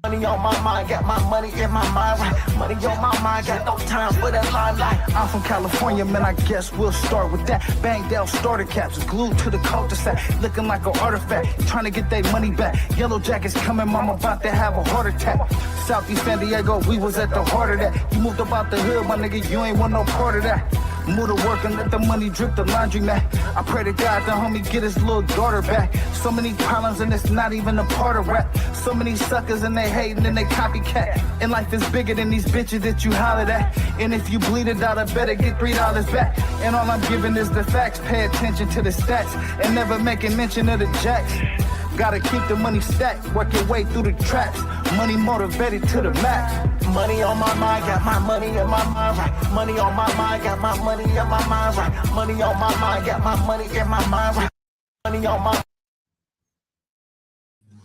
Money on my mind, got my money in my mind, right? Money on my mind, got no time for the limelight. I'm from California, man, I guess we'll start with that. Banged out starter caps, glued to the cul-de-sac, looking like an artifact, trying to get their money back. Yellow jackets coming, mama about to have a heart attack. Southeast San Diego, we was at the heart of that. You moved about the hood, my nigga, you ain't want no part of that. Move to work and let the money drip the laundry mat. I pray to God the homie get his little daughter back. So many problems and it's not even a part of rap. So many suckers and they hating and they copycat. And life is bigger than these bitches that you hollered at. And if you bleed it out, I better get $3 back. And all I'm giving is the facts. Pay attention to the stats and never making mention of the jacks. Gotta keep the money stacked, work your way through the traps. Money motivated to the max. Money on my mind, got my money in my mind, right? Money on my mind, got my money in my mind, right? Money on my mind, got my money in my mind, right? Money on my.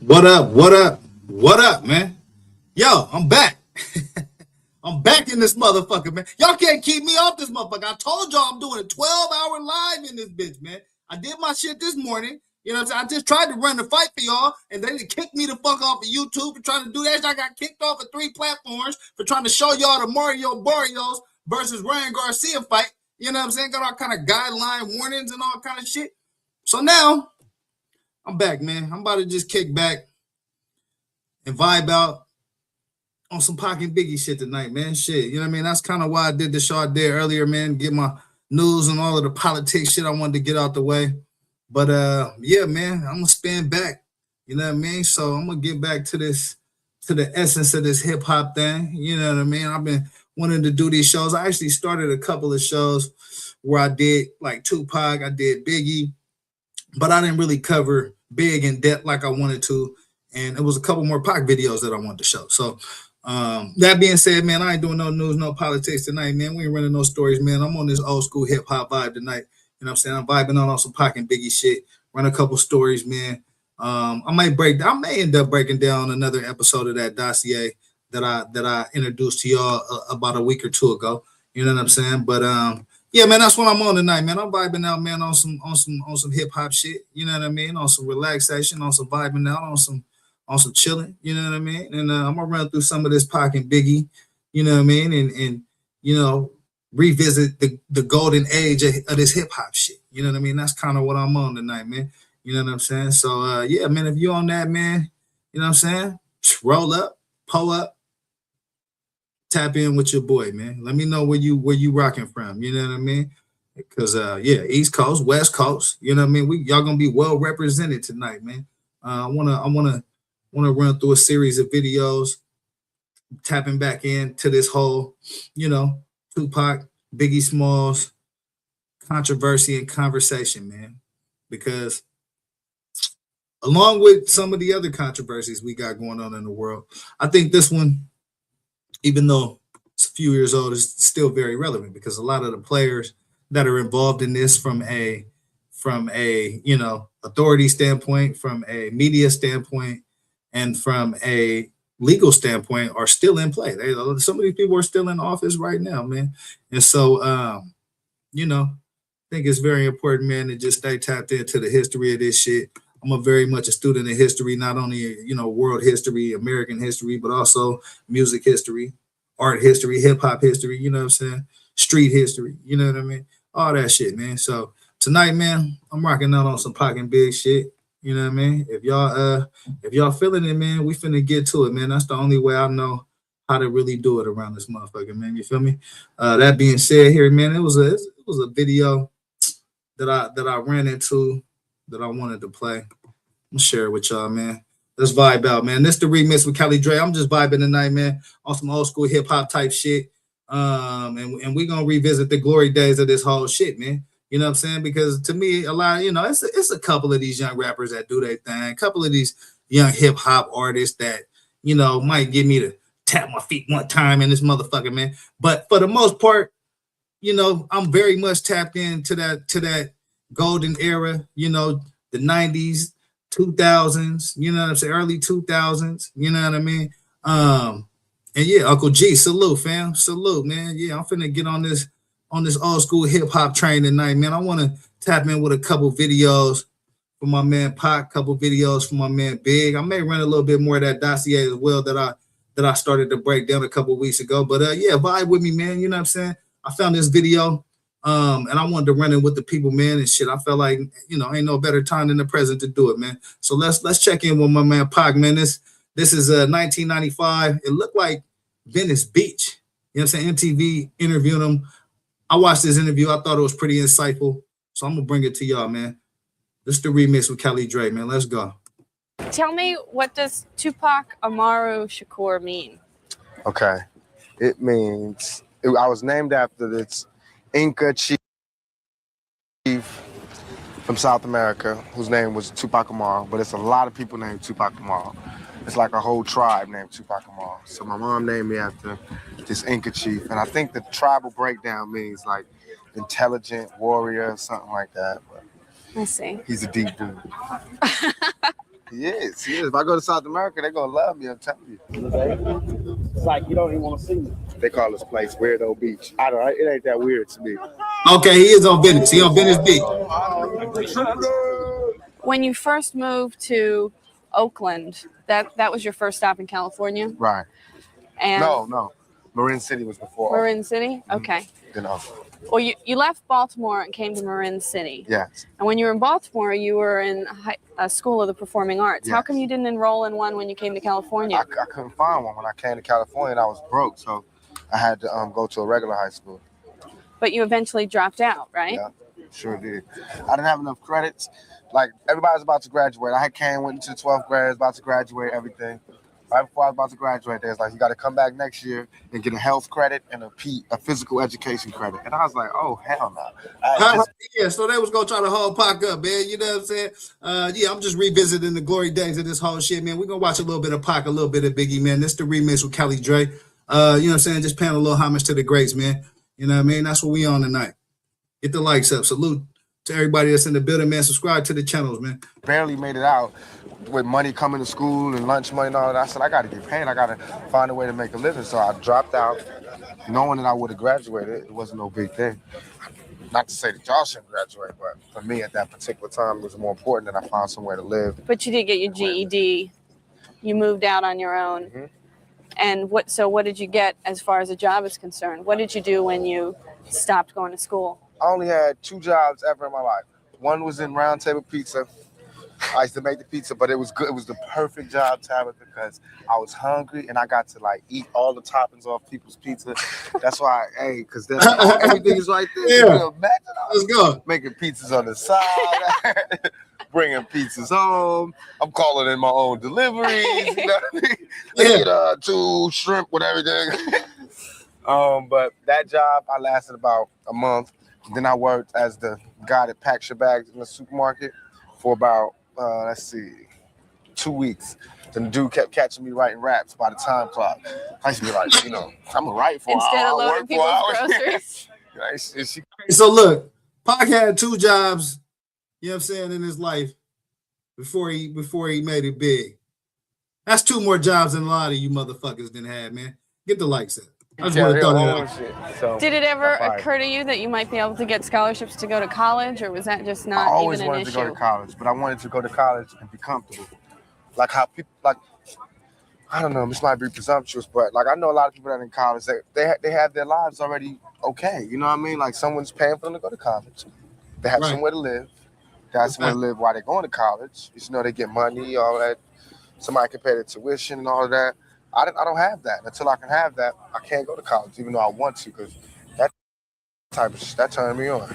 What up? What up? What up, man? Yo, I'm back. I'm back in this motherfucker, man. Y'all can't keep me off this motherfucker. I told y'all I'm doing a 12-hour live in this bitch, man. I did my shit this morning. You know what I'm saying? I just tried to run the fight for y'all, and they kicked me the fuck off of YouTube for trying to do that. I got kicked off of 3 platforms for trying to show y'all the Mario Barrios versus Ryan Garcia fight. You know what I'm saying? Got all kind of guideline warnings and all kind of shit. So now, I'm back, man. I'm about to just kick back and vibe out on some Pac and Biggie shit tonight, man. Shit, you know what I mean? That's kind of why I did the show I did earlier, man. Get my news and all of the politics shit I wanted to get out the way. But yeah, man, I'm gonna spin back. You know what I mean? So I'm gonna get back to this, to the essence of this hip hop thing. You know what I mean? I've been wanting to do these shows. I actually started a couple of shows where I did like Tupac, I did Biggie, but I didn't really cover Big in depth like I wanted to. And it was a couple more Pac videos that I wanted to show. So that being said, man, I ain't doing no news, no politics tonight, man. We ain't running no stories, man. I'm on this old school hip hop vibe tonight. You know what I'm saying? I'm vibing on some Pac and Biggie shit. Run a couple stories, man. I may end up breaking down another episode of that dossier that I introduced to y'all about a week or two ago. You know what I'm saying? But yeah, man, that's what I'm on tonight, man. I'm vibing out, man, on some hip hop shit. You know what I mean? On some relaxation, on some vibing out, on some chilling. You know what I mean? And I'm gonna run through some of this Pac and Biggie. You know what I mean? And you know, revisit the golden age of this hip hop shit. You know what I mean? That's kind of what I'm on tonight, man. You know what I'm saying? So yeah, man, if you on that, man, you know what I'm saying? Roll up, pull up, tap in with your boy, man. Let me know where you rocking from. You know what I mean? Because yeah, East Coast, West Coast, you know what I mean? Y'all gonna be well represented tonight, man. I wanna run through a series of videos, tapping back into this whole, you know, Tupac, Biggie Smalls controversy and conversation, man. Because along with some of the other controversies we got going on in the world, I think this one, even though it's a few years old, is still very relevant because a lot of the players that are involved in this from a you know, authority standpoint, from a media standpoint, and from a legal standpoint are still in play. Some of these people are still in office right now, man. And so, you know, I think it's very important, man, to just stay tapped into the history of this shit. I'm very much a student of history, not only, you know, world history, American history, but also music history, art history, hip hop history, you know what I'm saying? Street history, you know what I mean? All that shit, man. So tonight, man, I'm rocking out on some Pac and Big shit. You know what I mean? If y'all feeling it, man, we finna get to it, man. That's the only way I know how to really do it around this motherfucker, man. You feel me? That being said, here, man, it was a video that I ran into that I wanted to play. I'm gonna share it with y'all, man. Let's vibe out, man. This the remix with Kelly Dre. I'm just vibing tonight, man, on some old school hip hop type shit. And we gonna revisit the glory days of this whole shit, man. You know what I'm saying? Because to me, a lot, you know, it's a couple of these young rappers that do their thing, a couple of these young hip hop artists that, you know, might get me to tap my feet one time in this motherfucker, man. But for the most part, you know, I'm very much tapped into that golden era, you know, the 90s, 2000s, you know what I'm saying, early 2000s, you know what I mean? And yeah, Uncle G, salute, fam, salute, man. Yeah, I'm finna get on this old school hip hop train tonight, man. I want to tap in with a couple videos for my man Pac, couple videos for my man Big. I may run a little bit more of that dossier as well that I started to break down a couple weeks ago. But yeah, vibe with me, man. You know what I'm saying? I found this video, and I wanted to run it with the people, man, and shit. I felt like, you know, ain't no better time than the present to do it, man. So let's check in with my man Pac, man. This is 1995. It looked like Venice Beach. You know what I'm saying? MTV interviewed him. I watched this interview. I thought it was pretty insightful. So I'm gonna bring it to y'all, man. This is the remix with Kelly Dre, man. Let's go. Tell me, what does Tupac Amaru Shakur mean? Okay. It means, I was named after this Inca chief from South America, whose name was Tupac Amaru, but it's a lot of people named Tupac Amaru. It's like a whole tribe named Tupac Amaru. So my mom named me after this Inca chief, and I think the tribal breakdown means like intelligent warrior, something like that. But I see. he's a deep dude. He is. If I go to South America, they're gonna love me, I'm telling you. It's like you don't even want to see me. They call this place Weirdo Beach. I don't know, it ain't that weird to me. Okay, he is on Venice. He on Venice Beach. When you first moved to Oakland, that was your first stop in California? Right. And No. Marin City was before. Marin City? Okay. You know. Well, you left Baltimore and came to Marin City. Yes. And when you were in Baltimore, you were in a school of the performing arts. Yes. How come you didn't enroll in one when you came to California? I couldn't find one when I came to California, and I was broke, so I had to go to a regular high school. But you eventually dropped out, right? Yeah, sure did. I didn't have enough credits. Like, everybody was about to graduate. I went into the 12th grade, about to graduate, everything. Right before I was about to graduate, they was like, you got to come back next year and get a health credit and a physical education credit. And I was like, oh, hell no. Yeah, so they was going to try to hold Pac up, man. You know what I'm saying? Yeah, I'm just revisiting the glory days of this whole shit, man. We're going to watch a little bit of Pac, a little bit of Biggie, man. This the remix with Kelly Dre. You know what I'm saying? Just paying a little homage to the greats, man. You know what I mean? That's what we on tonight. Get the likes up. Salute to everybody that's in the building, man. Subscribe to the channels, man. Barely made it out with money coming to school and lunch money and all that. I said, I got to get paid. I got to find a way to make a living. So I dropped out, knowing that I would have graduated. It wasn't no big thing. Not to say that y'all shouldn't graduate, but for me at that particular time, it was more important that I found somewhere to live. But you did get your GED. You moved out on your own. Mm-hmm. And what did you get as far as a job is concerned? What did you do when you stopped going to school? I only had 2 jobs ever in my life. One was in Round Table Pizza. I used to make the pizza, but it was good. It was the perfect job to have it because I was hungry and I got to like eat all the toppings off people's pizza. That's why, because everything is right there. Yeah. You know, imagine Let's go. making pizzas on the side, bringing pizzas home. I'm calling in my own deliveries. You know what I mean? Yeah. Get 2 shrimp with everything. But that job, I lasted about a month. Then I worked as the guy that packs your bags in the supermarket for about 2 weeks. Then the dude kept catching me writing raps by the time clock. I used to be like, I'm gonna write for Instead an of hour, loading work people's for groceries. So look, Pac had 2 jobs, you know what I'm saying, in his life before he made it big. That's 2 more jobs than a lot of you motherfuckers didn't have, man. Get the likes up. I just want to throw that out. So, Did it ever occur to you that you might be able to get scholarships to go to college, or was that just I not always even an wanted issue? to go to college, but I wanted to go to college and be comfortable. Like how people, I don't know, this might be presumptuous, but like I know a lot of people that are in college, they have their lives already okay. You know what I mean? Like someone's paying for them to go to college. They have somewhere to live. They have somewhere to live while they're going to college. You know, they get money, all that. Somebody can pay their tuition and all of that. I don't have that. Until I can have that, I can't go to college, even though I want to, because that type of shit, that turned me on.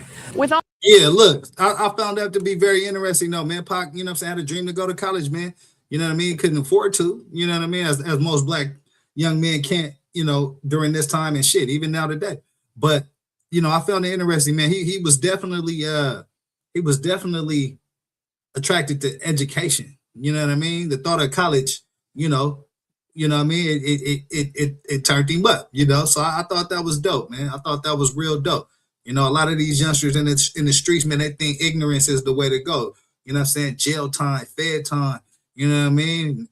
Yeah, look, I found that to be very interesting, though, man. Pac, you know what I'm saying, had a dream to go to college, man. You know what I mean? Couldn't afford to, you know what I mean? As most black young men can't, during this time and shit, even now today. But, I found it interesting, man. He was definitely attracted to education. You know what I mean? The thought of college, you know what I mean? It turned him up, So I thought that was dope, man. I thought that was real dope. A lot of these youngsters in the streets, man, they think ignorance is the way to go. You know what I'm saying? Jail time, fed time, you know what I mean?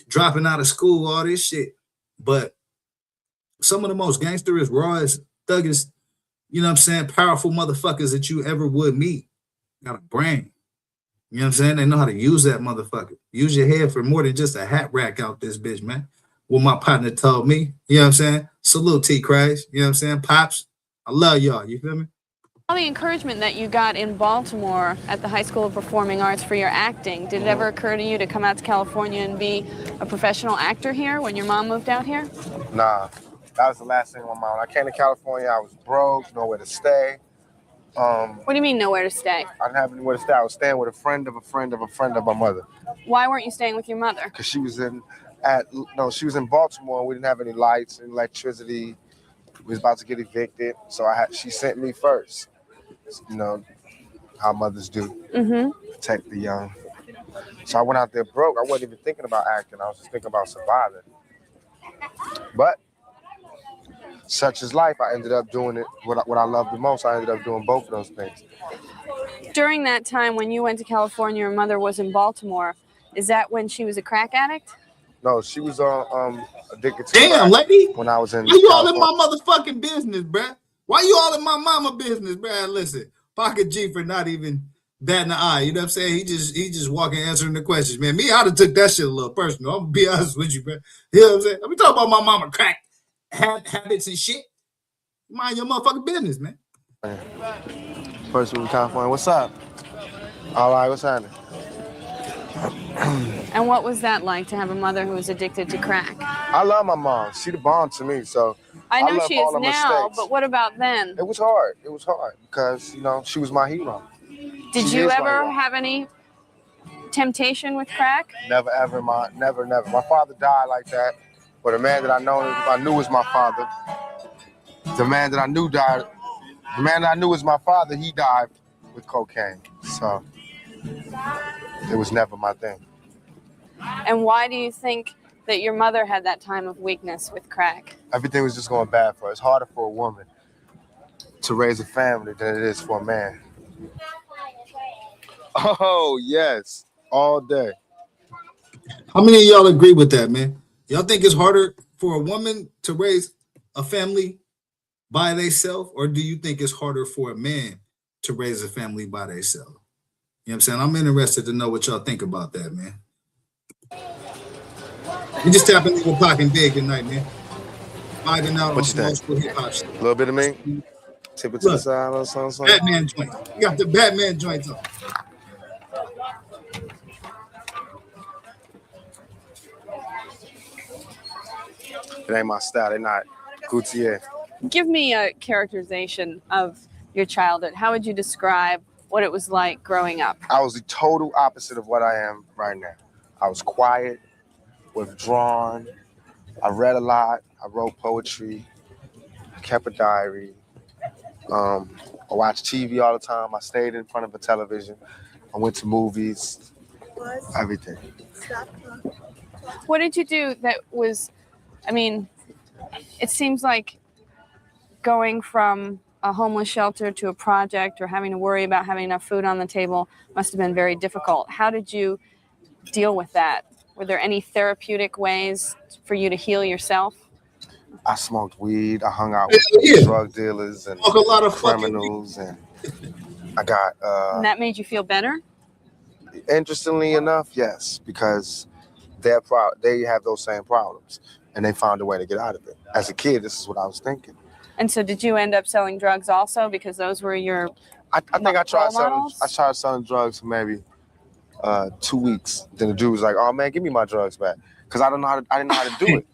Dropping out of school, all this shit. But some of the most gangsterous, rawest, thuggish, you know what I'm saying, powerful motherfuckers that you ever would meet got a brain. You know what I'm saying? They know how to use that motherfucker. Use your head for more than just a hat rack out this bitch, man. What my partner told me, you know what I'm saying? Salute T Christ, you know what I'm saying? Pops, I love y'all, you feel me? All the encouragement that you got in Baltimore at the High School of Performing Arts for your acting, did it ever occur to you to come out to California and be a professional actor here when your mom moved out here? Nah, that was the last thing on my mind. When I came to California, I was broke, nowhere to stay. What do you mean nowhere to stay? I didn't have anywhere to stay. I was staying with a friend of a friend of a friend of my mother. Why weren't you staying with your mother? Because she was in Baltimore, and we didn't have any lights and electricity. We was about to get evicted, so she sent me first. You know how mothers do, protect the young. So I went out there broke. I wasn't even thinking about acting. I was just thinking about surviving. But such is life. I ended up doing it. What I loved the most, I ended up doing both of those things. During that time when you went to California, your mother was in Baltimore. Is that when she was a crack addict? No, she was addicted to Damn, crack lady. when I was in Why you all in California. my motherfucking business, bruh? Why you all in my mama business, bruh? Listen, Pocket G for not even batting the eye. You know what I'm saying? He just walking answering the questions, man. Me, I'd have took that shit a little personal. I'm gonna be honest with you, bruh. You know what I'm saying? Let me talk about my mama crack habits and shit. Mind your motherfucking business, man. First week in California. What's up? All right, what's happening? And what was that like to have a mother who was addicted to crack? I love my mom. She the bomb to me. So I know love she all is her now, mistakes. but what about then? It was hard. It was hard because, she was my hero. Did She you is my ever hero. have any temptation with crack? Never, ever, never. My father died like that. But the man that I knew was my father. The man that I knew died. The man that I knew was my father, he died with cocaine. So it was never my thing. And why do you think that your mother had that time of weakness with crack? Everything was just going bad for her. It's harder for a woman to raise a family than it is for a man. Oh, yes. All day. How many of y'all agree with that, man? Y'all think it's harder for a woman to raise a family by themselves, or do you think it's harder for a man to raise a family by themselves? You know what I'm saying? I'm interested to know what y'all think about that, man. We just tapping in with Pocket Big tonight, man. Vibing out on some old school hip hop shit. A little bit of me? Tip it to the side or something? Batman joints. We got the Batman joints on. It ain't my style. They're not Gutierrez. Give me a characterization of your childhood. How would you describe what it was like growing up? I was the total opposite of what I am right now. I was quiet, withdrawn. I read a lot. I wrote poetry. Kept a diary. I watched TV all the time. I stayed in front of a television. I went to movies. Everything. What did you do that was, it seems like going from a homeless shelter to a project or having to worry about having enough food on the table must have been very difficult. How did you deal with that? Were there any therapeutic ways for you to heal yourself? I smoked weed. I hung out with drug dealers and a lot of criminals, and I got. And that made you feel better? Interestingly enough, yes, because they have those same problems, and they found a way to get out of it. As a kid, this is what I was thinking. And so, did you end up selling drugs also because those were your? I think I tried models? selling drugs for maybe 2 weeks. Then the dude was like, "Oh man, give me my drugs back," because I didn't know how to do it.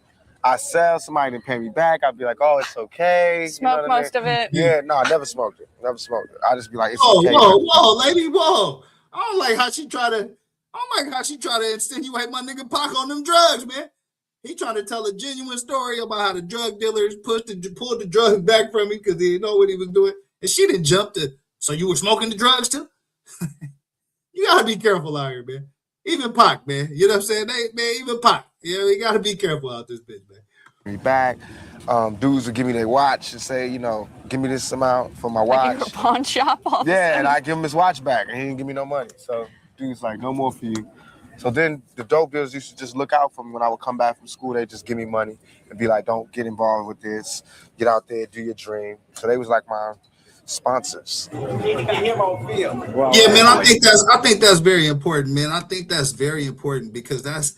I sell, somebody didn't pay me back. I'd be like, "Oh, it's okay." Smoke most of it. Yeah, no, I never smoked it. I just be like, "It's Whoa, okay." whoa, lady, whoa! I don't like how she try to insinuate my nigga Pac on them drugs, man. He trying to tell a genuine story about how the drug dealers pulled the drugs back from me because he didn't know what he was doing, and she didn't jump to. So you were smoking the drugs too? You gotta be careful out here, man. Even Pac, man. You know what I'm saying? Even Pac. Yeah, we gotta be careful out this bitch, man. Me back. Dudes would give me their watch and say, give me this amount for my watch. Like you were a pawn shop all the Yeah, time. and I give him his watch back, and he didn't give me no money. So dude's like, no more for you. So then the dope dealers used to just look out for me when I would come back from school. They just give me money and be like, don't get involved with this. Get out there, do your dream. So they was like my sponsors. Yeah, man, I think that's very important, man. I think that's very important because that's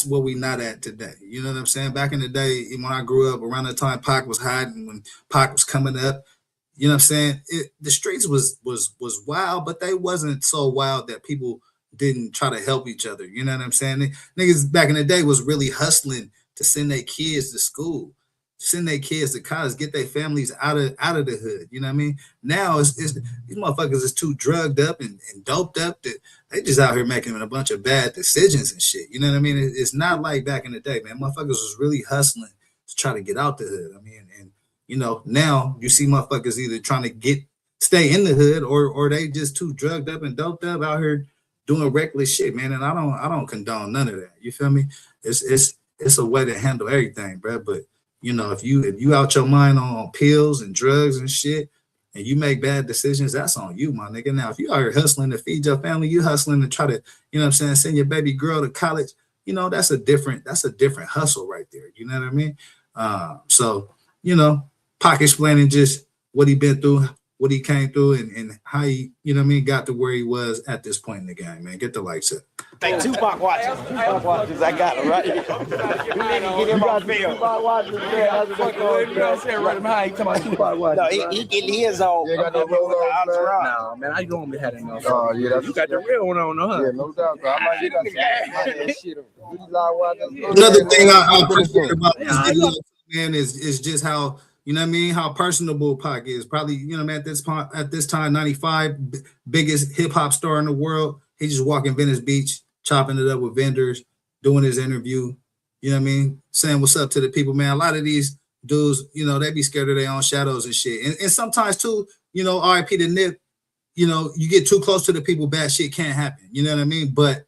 what we not at today. You know what I'm saying? Back in the day, when I grew up, around the time Pac was hiding, when Pac was coming up, you know what I'm saying? The streets was wild, but they wasn't so wild that people didn't try to help each other. You know what I'm saying? Niggas back in the day was really hustling to send their kids to school, send their kids to college, get their families out of the hood. You know what I mean? Now it's these motherfuckers is too drugged up and doped up that they just out here making a bunch of bad decisions and shit. You know what I mean? It's not like back in the day, man. Motherfuckers was really hustling to try to get out the hood. I mean, and you know, now you see motherfuckers either trying to stay in the hood or they just too drugged up and doped up out here doing reckless shit, man. And I don't condone none of that. You feel me? It's a way to handle everything, bro. But you know, if you out your mind on pills and drugs and shit, and you make bad decisions, that's on you, my nigga. Now, if you are hustling to feed your family, you hustling to try to, you know what I'm saying, send your baby girl to college, you know, that's a different hustle right there. You know what I mean? So, you know, Pac explaining just what he been through, what he came through, and how he, you know what I mean, got to where he was at this point in the game, man. Get the lights up. Hey, Tupac watches. Tupac watches. I got it right. You need to get him on film. Tupac watches. You know what I'm saying? Right behind. He talking about Tupac watches. No, he getting his on. You got no roll. No, man, I don't be having no. Oh yeah, you got the real one on, huh? Yeah, no doubt. Bro. I might get that shit. Another thing I appreciate about this video, man, is just how, you know what I mean, how personable Pac is. Probably, you know, man, at this time, 95, biggest hip hop star in the world. He just walking Venice Beach, chopping it up with vendors, doing his interview. You know what I mean? Saying what's up to the people, man. A lot of these dudes, you know, they be scared of their own shadows and shit. And sometimes too, you know, RIP to Nip, you know, you get too close to the people, bad shit can't happen. You know what I mean? But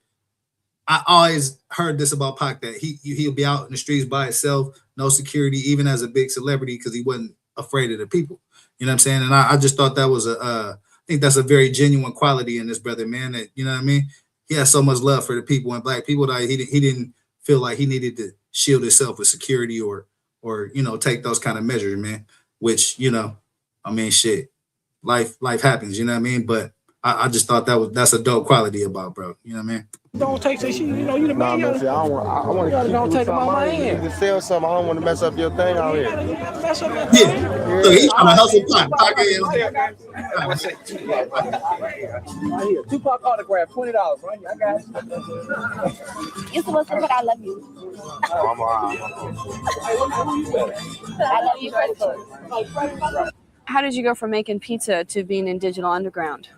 I always heard this about Pac, that he'll be out in the streets by himself, no security, even as a big celebrity, because he wasn't afraid of the people. You know what I'm saying? And I just thought that was I think that's a very genuine quality in this brother, man. That, you know what I mean? He has so much love for the people and black people that he didn't feel like he needed to shield himself with security or you know, take those kind of measures, man. Which, you know, I mean, shit, life happens. You know what I mean? But I just thought that's a dope quality about bro. You know what I mean? Don't take that shit. You know, you the man. I want to don't take my money in. You can sell something. I don't want to mess up your thing out here. Mess up your Yeah. So he's trying to hustle Pac. Tupac autograph, $20, right? I got it. You're supposed to put I love you. I love you first. How did you go from making pizza to being in Digital Underground?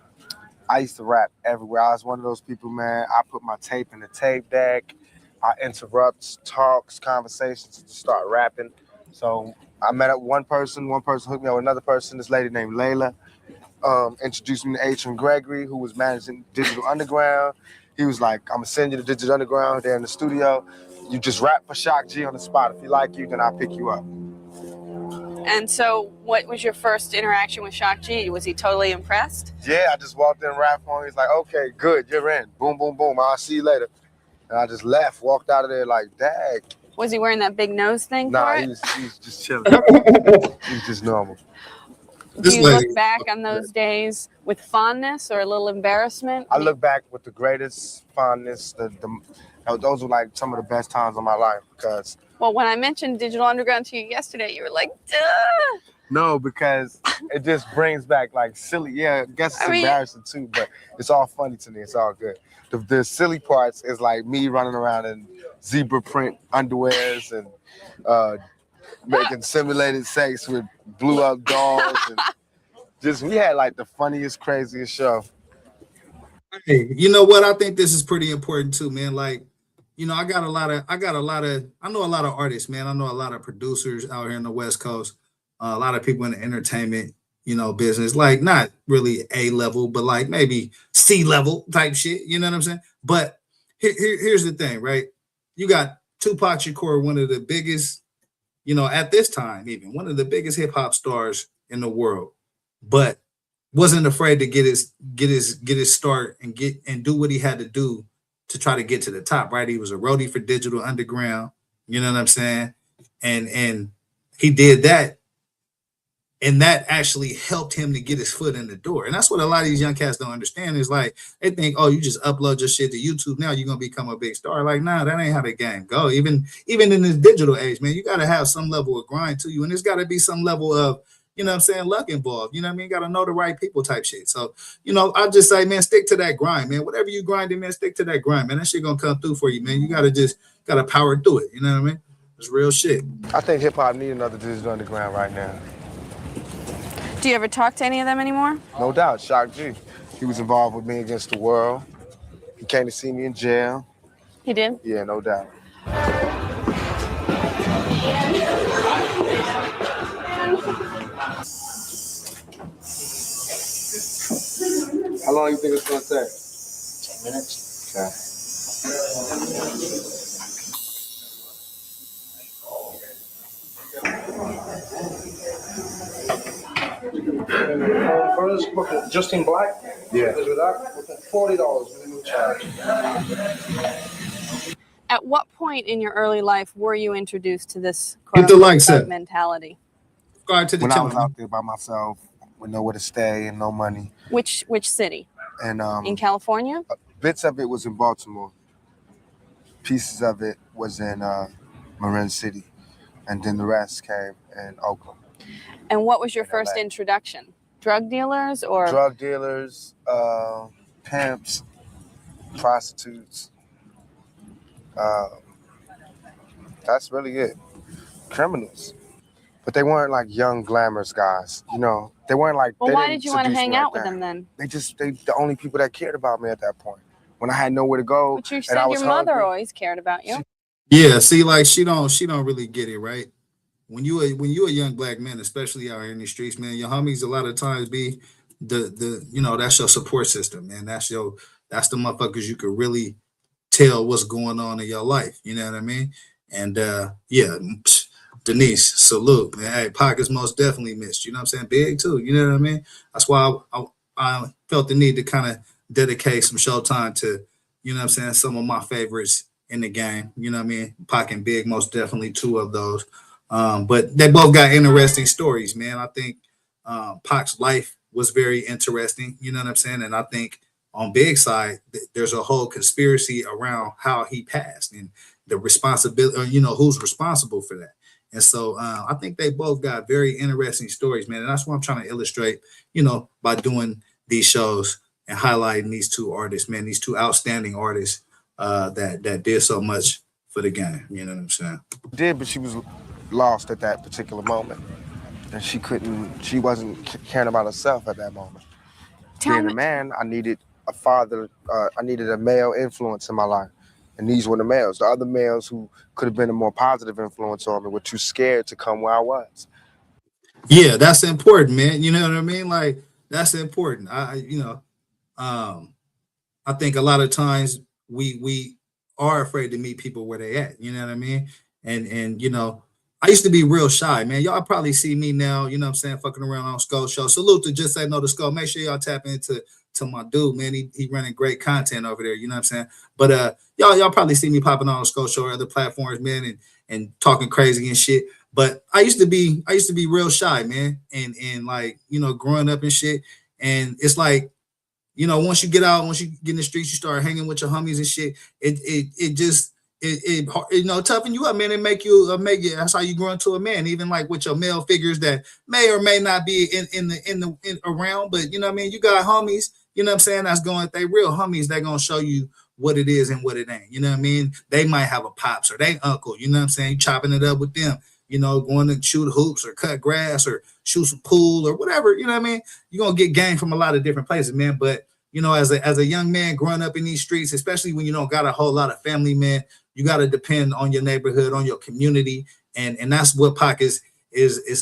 I used to rap everywhere. I was one of those people, man. I put my tape in the tape deck. I interrupt talks, conversations to start rapping. So I met up one person hooked me up with another person, this lady named Layla. Introduced me to H. Gregory, who was managing Digital Underground. He was like, I'm gonna send you to Digital Underground. They're in the studio. You just rap for Shock G on the spot. If he like you, then I'll pick you up. And so what was your first interaction with Shock G? Was he totally impressed? Yeah, I just walked in, rap for him. He's like, okay, good, you're in. Boom, boom, boom. I'll see you later. And I just left, walked out of there like, dang. Was he wearing that big nose thing Nah, for he it? was just chilling. He was just normal. Do you look back on those days with fondness or a little embarrassment? I look back with the greatest fondness. Those were like some of the best times of my life because. Well, when I mentioned Digital Underground to you yesterday, you were like, duh. No, because it just brings back like silly. Yeah, I guess it's embarrassing too, but it's all funny to me. It's all good. The silly parts is like me running around in zebra print underwears and making simulated sex with blew up dolls and just we had like the funniest, craziest show. Hey, you know what? I think this is pretty important too, man. Like, you know, I know a lot of artists, man. I know a lot of producers out here in the West Coast, a lot of people in the entertainment, you know, business, like not really A level, but like maybe C level type shit. You know what I'm saying? But here's the thing, right? You got Tupac Shakur, one of the biggest, you know, at this time, even one of the biggest hip hop stars in the world, but wasn't afraid to get his start and do what he had to do to try to get to the top, right? He was a roadie for Digital Underground, you know what I'm saying? And he did that And that actually helped him to get his foot in the door. And that's what a lot of these young cats don't understand is like, they think, oh, you just upload your shit to YouTube. Now you're going to become a big star. Like, nah, that ain't how the game go. Even in this digital age, man, you got to have some level of grind to you. And there's got to be some level of, you know what I'm saying, luck involved. You know what I mean? You got to know the right people type shit. So, you know, I just say, man, stick to that grind, man. Whatever you grinding, man, stick to that grind, man. That shit going to come through for you, man. You got to power through it. You know what I mean? It's real shit. I think hip hop need another digital underground right now. Do you ever talk to any of them anymore? No doubt, Shock G. He was involved with Me Against the World. He came to see me in jail. He did? Yeah, no doubt. How long do you think it's gonna take? 10 minutes. First, just in black. Yeah. With that, $40 minimum charge. At what point in your early life were you introduced to this Get the lights thug up. mentality? Go ahead to the When I was channel. out there by myself, with nowhere to stay and no money, Which city? and In California? bits of it was in Baltimore, pieces of it was in Marin City, and then the rest came in Oakland. And what was your In first LA. introduction? Drug dealers or Drug dealers, pimps, prostitutes. That's really it. Criminals. But they weren't like young, glamorous guys. You know, they weren't like. well, they why didn't did you want to seduce hang me out like with that. them then? They the only people that cared about me at that point. When I had nowhere to go, But you and said I your was mother hungry. always cared about you. Yeah, see, like she don't really get it, right? When you a young black man, especially out here in the streets, man, your homies a lot of times be the you know, that's your support system, man. That's the motherfuckers you could really tell what's going on in your life. You know what I mean? And yeah, Denise, salute, man. Hey, Pockets most definitely missed. You know what I'm saying? Big too. You know what I mean? That's why I felt the need to kind of dedicate some show time to, you know what I'm saying, some of my favorites in the game. You know what I mean? Pac and Big, most definitely two of those. But they both got interesting stories, man. I think Pac's life was very interesting. You know what I'm saying? And I think on Big side, there's a whole conspiracy around how he passed and the responsibility, or, you know, who's responsible for that. And so I think they both got very interesting stories, man. And that's what I'm trying to illustrate, you know, by doing these shows and highlighting these two artists, man, these two outstanding artists that did so much for the game. You know what I'm saying? Did, but she was lost at that particular moment, and she wasn't caring about herself at that moment. Being a man, I needed a father. I needed a male influence in my life, and these were the males. The other males who could have been a more positive influence on me were too scared to come where I was. Yeah, that's important, man. You know what I mean? Like, that's important. You know, I think a lot of times we are afraid to meet people where they at. You know what I mean? And you know, I used to be real shy, man. Y'all probably see me now, you know what I'm saying, fucking around on Skull Show. Salute to Just Say No to Skull. Make sure y'all tap into my dude, man. He running great content over there, you know what I'm saying? But y'all probably see me popping on Skull Show or other platforms, man, and talking crazy and shit. But I used to be real shy, man. And like, you know, growing up and shit. And it's like, you know, once you get out, once you get in the streets, you start hanging with your homies and shit. It just you know, toughen you up, man, and make you that's how you grow into a man. Even like with your male figures that may or may not be in around, but you know what I mean, you got homies, you know what I'm saying, that's going, they real homies, they're gonna show you what it is and what it ain't. You know what I mean? They might have a pops or they uncle, you know what I'm saying, chopping it up with them, you know, going to shoot hoops or cut grass or shoot some pool or whatever, you know what I mean? You're gonna get game from a lot of different places, man. But you know, as a young man growing up in these streets, especially when you don't got a whole lot of family, man, you got to depend on your neighborhood, on your community, and that's what Pac is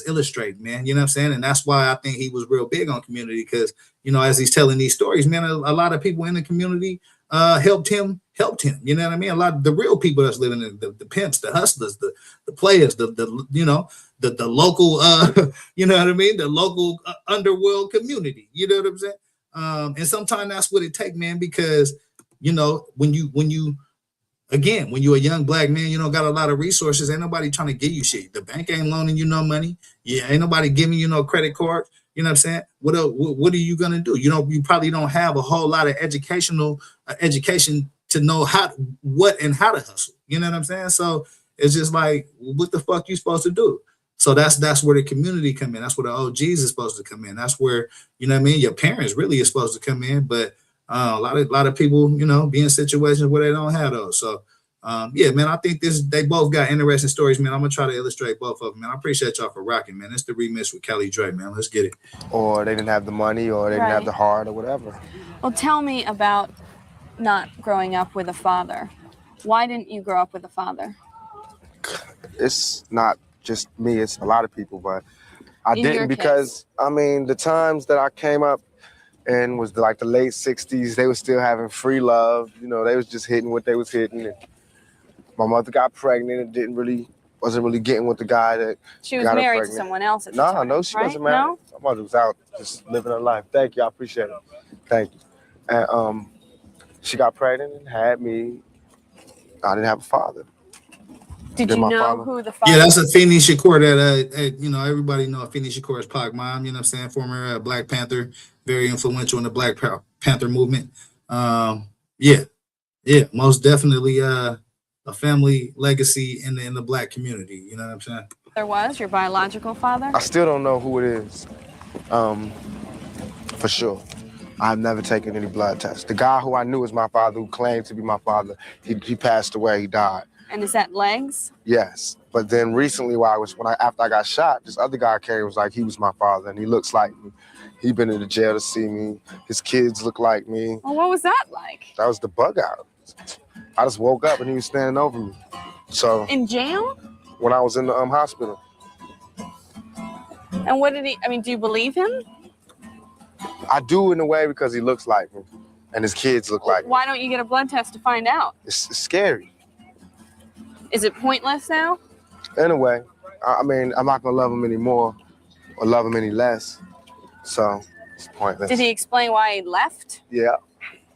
illustrating, man. You know what I'm saying? And that's why I think he was real big on community, because you know, as he's telling these stories, man, a lot of people in the community helped him. You know what I mean? A lot of the real people that's living in the pimps, the hustlers, the players, the you know, the local you know what I mean? The local underworld community. You know what I'm saying? And sometimes that's what it takes, man, because you know, when you again, when you're a young black man, you don't got a lot of resources. Ain't nobody trying to give you shit. The bank ain't loaning you no money. Yeah, ain't nobody giving you no credit card. You know what I'm saying? What are you gonna do? You probably don't have a whole lot of education to know what and how to hustle. You know what I'm saying? So it's just like, what the fuck you supposed to do? So that's where the community come in. That's where the OGs is supposed to come in. That's where, you know what I mean, your parents really is supposed to come in. But a lot of people, you know, be in situations where they don't have those. So yeah, man, I think they both got interesting stories, man. I'm gonna try to illustrate both of them, man. I appreciate y'all for rocking, man. It's the remix with Kelly Dre, man. Let's get it. Or they didn't have the money, or they didn't have the heart, or whatever. Well, tell me about not growing up with a father. Why didn't you grow up with a father? It's not just me, it's a lot of people, but I In your didn't because, I mean, the times that I came up in was like the late 60s, they were still having free love. You know, they was just hitting what they was hitting. And my mother got pregnant and wasn't really getting with the guy that She was got her married to pregnant. someone else at the time, No, she right? wasn't married. No? My mother was out just living her life. Thank you, I appreciate it. Thank you. And she got pregnant and had me. I didn't have a father. Did you know who the father Yeah, that's Afeni Shakur that, you know, everybody know Afeni Shakur is Pac mom, you know what I'm saying? Former Black Panther, very influential in the Black Panther movement. Yeah, most definitely a family legacy in the Black community, you know what I'm saying? there was, your biological father? I still don't know who it is, for sure. I've never taken any blood tests. The guy who I knew was my father, who claimed to be my father, he passed away, he died. And is that legs? Yes, but then recently, after I got shot, this other guy came, was like, he was my father, and he looks like me. He been in the jail to see me. His kids look like me. Well, what was that like? That was the bug out. I just woke up and he was standing over me. So in jail? When I was in the hospital. And what did he? I mean, do you believe him? I do in a way because he looks like me, and his kids look like me. Why don't you get a blood test to find out? It's scary. Is it pointless now? In a way. I mean, I'm not gonna love him anymore or love him any less. So it's pointless. Did he explain why he left? Yeah.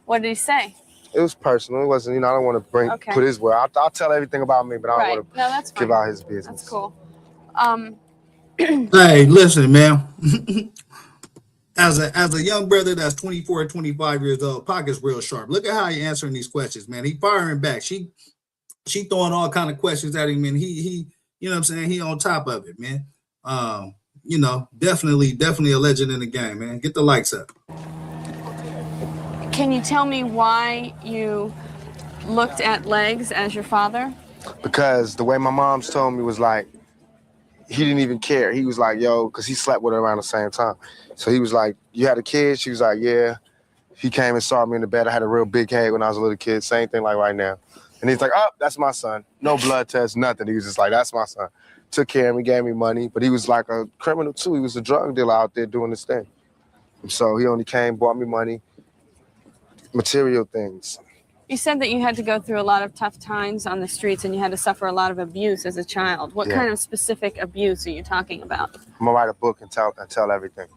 What did he say? It was personal. It wasn't, you know, I don't want to put his word. I'll tell everything about me, but I don't want to give out his business. That's cool. Hey, listen, man. As a young brother that's 24, 25 years old, Pac is real sharp. Look at how he answering these questions, man. He firing back. She throwing all kind of questions at him, and he you know what I'm saying, he on top of it, man. You know, definitely a legend in the game, man. Get the likes up. Can you tell me why you looked at legs as your father? Because the way my mom's told me was like, he didn't even care. He was like, yo, because he slept with her around the same time. So he was like, you had a kid? She was like, yeah. He came and saw me in the bed. I had a real big head when I was a little kid. Same thing like right now. And he's like, oh, that's my son. No blood test, nothing. He was just like, that's my son. Took care of me, gave me money. But he was like a criminal too. He was a drug dealer out there doing his thing. And so he only came, bought me money, material things. You said that you had to go through a lot of tough times on the streets and you had to suffer a lot of abuse as a child. What kind of specific abuse are you talking about? I'm gonna write a book and tell everything.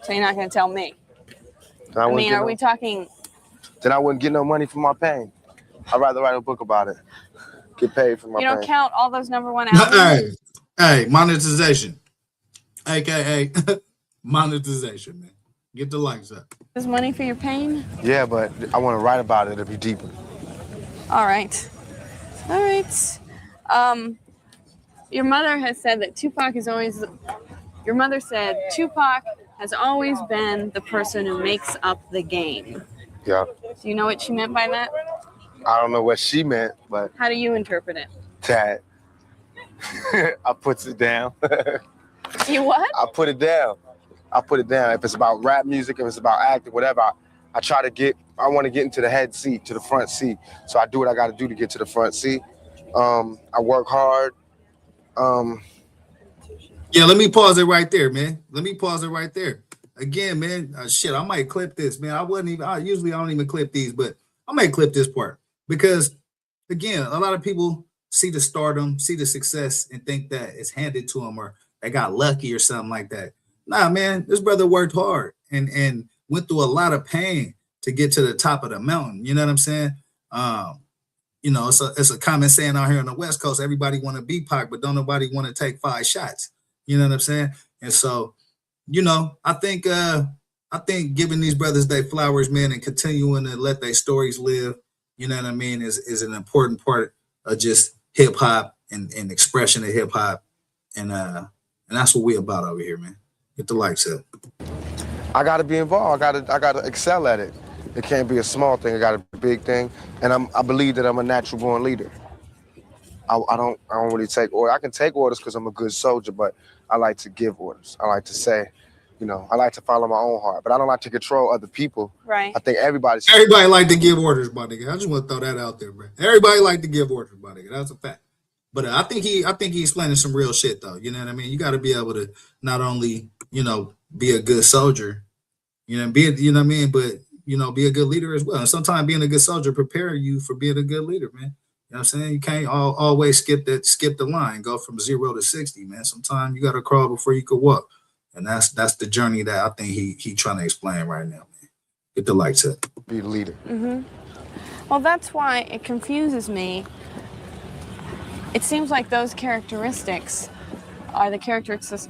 So you're not gonna tell me? I mean, are we talking? Then I wouldn't get no money for my pain. I'd rather write a book about it. Get paid for my pain. You don't count all those #1 albums? Hey, monetization. AKA monetization, man. Get the likes up. Is money for your pain? Yeah, but I want to write about it. It'll be deeper. All right. All right. Your mother has said that Tupac is always... Your mother said Tupac has always been the person who makes up the game. Yeah. Do you know what she meant by that? I don't know what she meant, but... How do you interpret it? That I puts it down. You what? I put it down. I put it down. If it's about rap music, if it's about acting, whatever, I want to get into the head seat, to the front seat. So I do what I got to do to get to the front seat. I work hard. Yeah, let me pause it right there, man. Again, man, shit, I might clip this, man. Usually I don't even clip these, but I might clip this part because, again, a lot of people see the stardom, see the success, and think that it's handed to them or they got lucky or something like that. Nah, man, this brother worked hard and went through a lot of pain to get to the top of the mountain. You know what I'm saying? you know, it's a common saying out here on the West Coast. Everybody want to be Pac, but don't nobody want to take 5 shots. You know what I'm saying? And so, you know, I think giving these brothers their flowers, man, and continuing to let their stories live, you know what I mean, is an important part of just hip hop and expression of hip hop. And that's what we about over here, man. Get the lights up. I gotta be involved. I gotta excel at it. It can't be a small thing. It gotta be a big thing. And I believe that I'm a natural born leader. I don't really take orders. I can take orders because I'm a good soldier, but I like to give orders. I like to say, you know, I like to follow my own heart, but I don't like to control other people. Right. I think everybody like to give orders, my nigga. I just want to throw that out there, bro. Everybody like to give orders, my nigga. That's a fact. But I think he's explaining some real shit, though. You know what I mean? You got to be able to not only, you know, be a good soldier, you know, you know what I mean, but, you know, be a good leader as well. And sometimes being a good soldier prepare you for being a good leader, man. You know what I'm saying? You can't always skip the line, go from 0 to 60, man. Sometimes you got to crawl before you could walk. And that's the journey that I think he trying to explain right now, man. Get the lights up. be the leader. Mm-hmm. Well, that's why it confuses me. It seems like those characteristics are the characteristics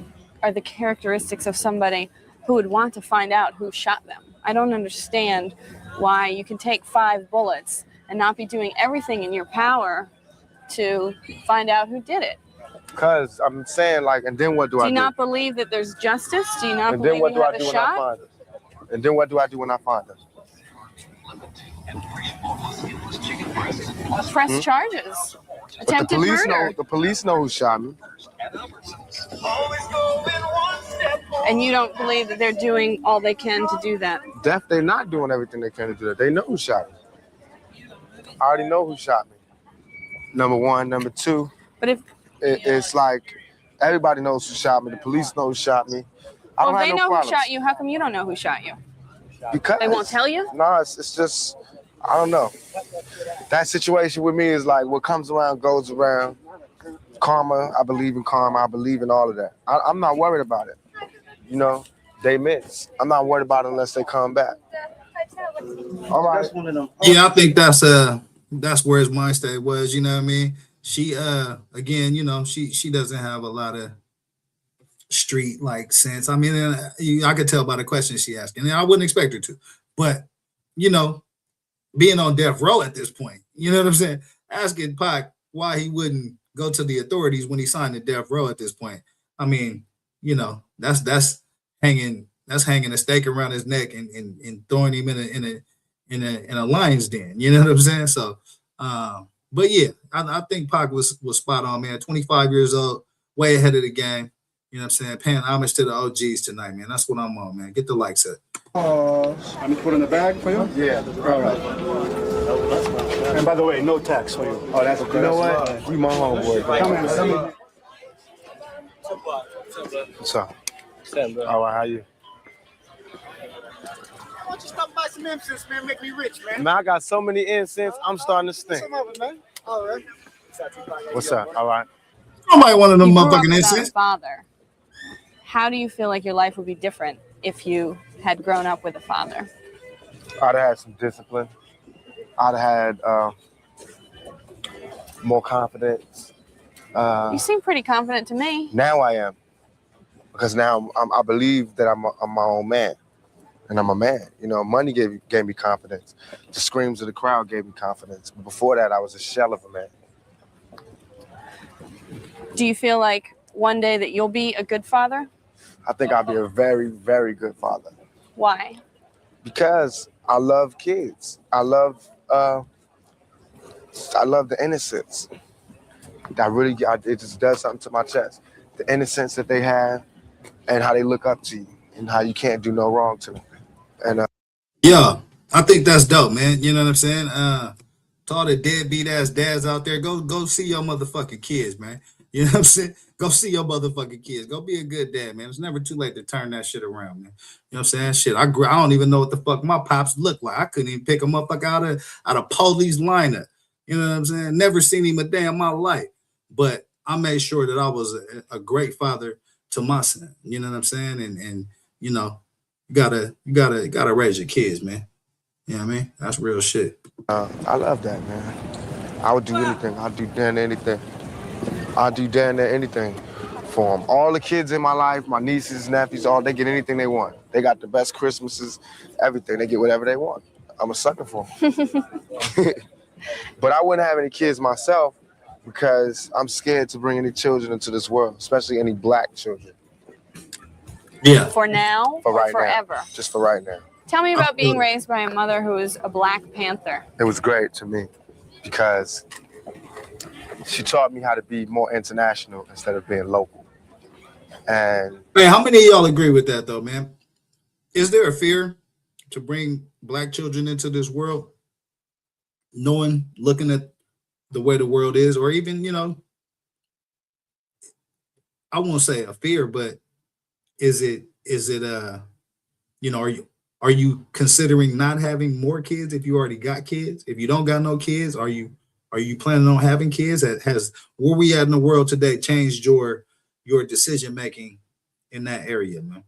of somebody who would want to find out who shot them. I don't understand why you can take 5 bullets and not be doing everything in your power to find out who did it. Because I'm saying, like, and then what do I do? Do you not believe that there's justice? Do you not And believe then what you do have I do a when I shot? find them? And then what do I do when I find them? Press charges. But the Attempted police murder. the police know who shot me. And you don't believe that they're doing all they can to do that? They're not doing everything they can to do that. They know who shot me. I already know who shot me. Number one. Number two, But if it's like everybody knows who shot me. The police know who shot me. I don't have they no know problems. who shot you, how come you don't know who shot you? Because They won't tell you? No, it's just, I don't know. That situation with me is like what comes around goes around. Karma, I believe in karma. I believe in all of that. I'm not worried about it. You know, they miss. I'm not worried about it unless they come back. All right. Yeah, I think that's where his mind state was. You know what I mean? She again, you know, she doesn't have a lot of street like sense. I mean, I could tell by the questions she asked, and I wouldn't expect her to. But you know, being on death row at this point, you know what I'm saying? Asking Pac why he wouldn't go to the authorities when he signed the death row at this point. I mean, you know, that's hanging a stake around his neck and throwing him in a lion's den. You know what I'm saying? So, but yeah, I think Pac was spot on, man. 25 years old, way ahead of the game. You know what I'm saying? Paying homage to the OGs tonight, man. That's what I'm on, man. Get the lights up. I'm put in the bag for you? Yeah. All right. And by the way, no tax for you. Oh, that's okay. You know what? You my homeboy. Come in. What's up? All right, how you? Why don't you stop by some incense, man? Make me rich, man. Man, I got so many incense, I'm starting to stink. Some of it, man. All right. What's up? All right. Somebody one of them You grew up motherfucking without a incidents. father. How do you feel like your life would be different if you had grown up with a father? I'd have had some discipline. I'd have had more confidence. You seem pretty confident to me. Now I am, because now I believe that I'm my own man, and I'm a man. You know, money gave me confidence. The screams of the crowd gave me confidence. But before that, I was a shell of a man. Do you feel like one day that you'll be a good father? I think I'll be a very, very good father Why? because I love kids. I love the innocence. It just does something to my chest. The innocence that they have, and how they look up to you, and how you can't do no wrong to them. And Yeah, I think that's dope, man. You know what I'm saying? To all the deadbeat ass dads out there, go see your motherfucking kids, man. You know what I'm saying? Go see your motherfucking kids. Go be a good dad, man. It's never too late to turn that shit around, man. You know what I'm saying? Shit, I don't even know what the fuck my pops look like. I couldn't even pick him up like out of police lineup. You know what I'm saying? Never seen him a day in my life. But I made sure that I was a great father to my son. You know what I'm saying? And you know, you gotta raise your kids, man. You know what I mean? That's real shit. I love that, man. I would do anything. I'd do damn near anything. I'd do damn near anything for them. All the kids in my life, my nieces, nephews, all they get anything they want. They got the best Christmases, everything. They get whatever they want. I'm a sucker for them. But I wouldn't have any kids myself because I'm scared to bring any children into this world, especially any black children. Yeah. For now For or right forever? now. Just for right now. Tell me about being raised by a mother who is a Black Panther. It was great to me because she taught me how to be more international instead of being local. And Hey, how many of y'all agree with that though, man? Is there a fear to bring black children into this world, looking at the way the world is, or even, I won't say a fear, but is it are you considering not having more kids if you already got kids? If you don't got no kids, are you planning on having kids? Has where we at in the world today changed your decision making in that area, man?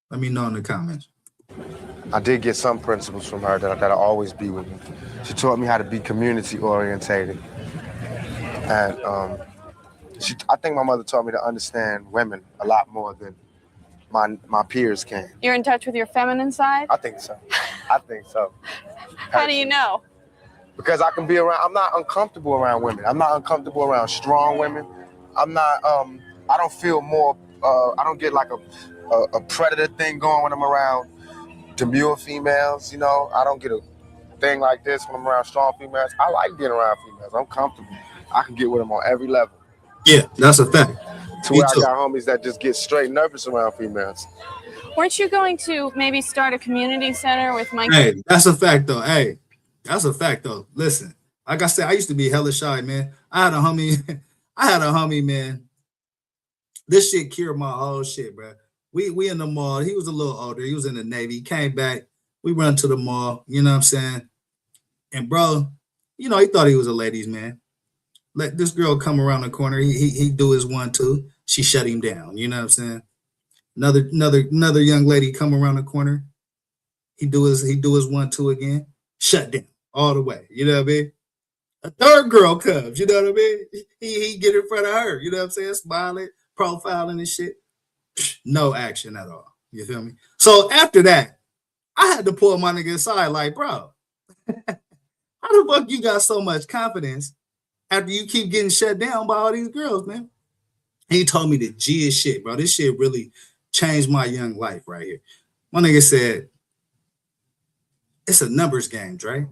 Let me know in the comments. I did get some principles from her that'll always be with me. She taught me how to be community orientated. And I think my mother taught me to understand women a lot more than my peers can. You're in touch with your feminine side? I think so. I think so. How do you know? Because I can be around, I'm not uncomfortable around women. I'm not uncomfortable around strong women. I'm not, I don't feel more, I don't get like a predator thing going when I'm around demure females, I don't get a thing like this when I'm around strong females. I like being around females. I'm comfortable. I can get with them on every level. Yeah, that's a fact. To where I got homies that just get straight nervous around females. Weren't you going to maybe start a community center with Mike? Hey, that's a fact though. Hey, that's a fact though. Listen, like I said, I used to be hella shy, man. I had a homie, man. This shit cured my whole shit, bro. We in the mall. He was a little older. He was in the Navy. He came back. We run to the mall. You know what I'm saying? And bro, he thought he was a ladies' man. Let this girl come around the corner. He do his 1-2. She shut him down. You know what I'm saying? Another young lady come around the corner. He do his 1-2 again. Shut down all the way. You know what I mean? A third girl comes. You know what I mean? He get in front of her. You know what I'm saying? Smiling, profiling and shit. No action at all. You feel me? So after that, I had to pull my nigga aside like, bro, how the fuck you got so much confidence after you keep getting shut down by all these girls, man? He told me the G is shit, bro. This shit really changed my young life right here. My nigga said, it's a numbers game, Dre.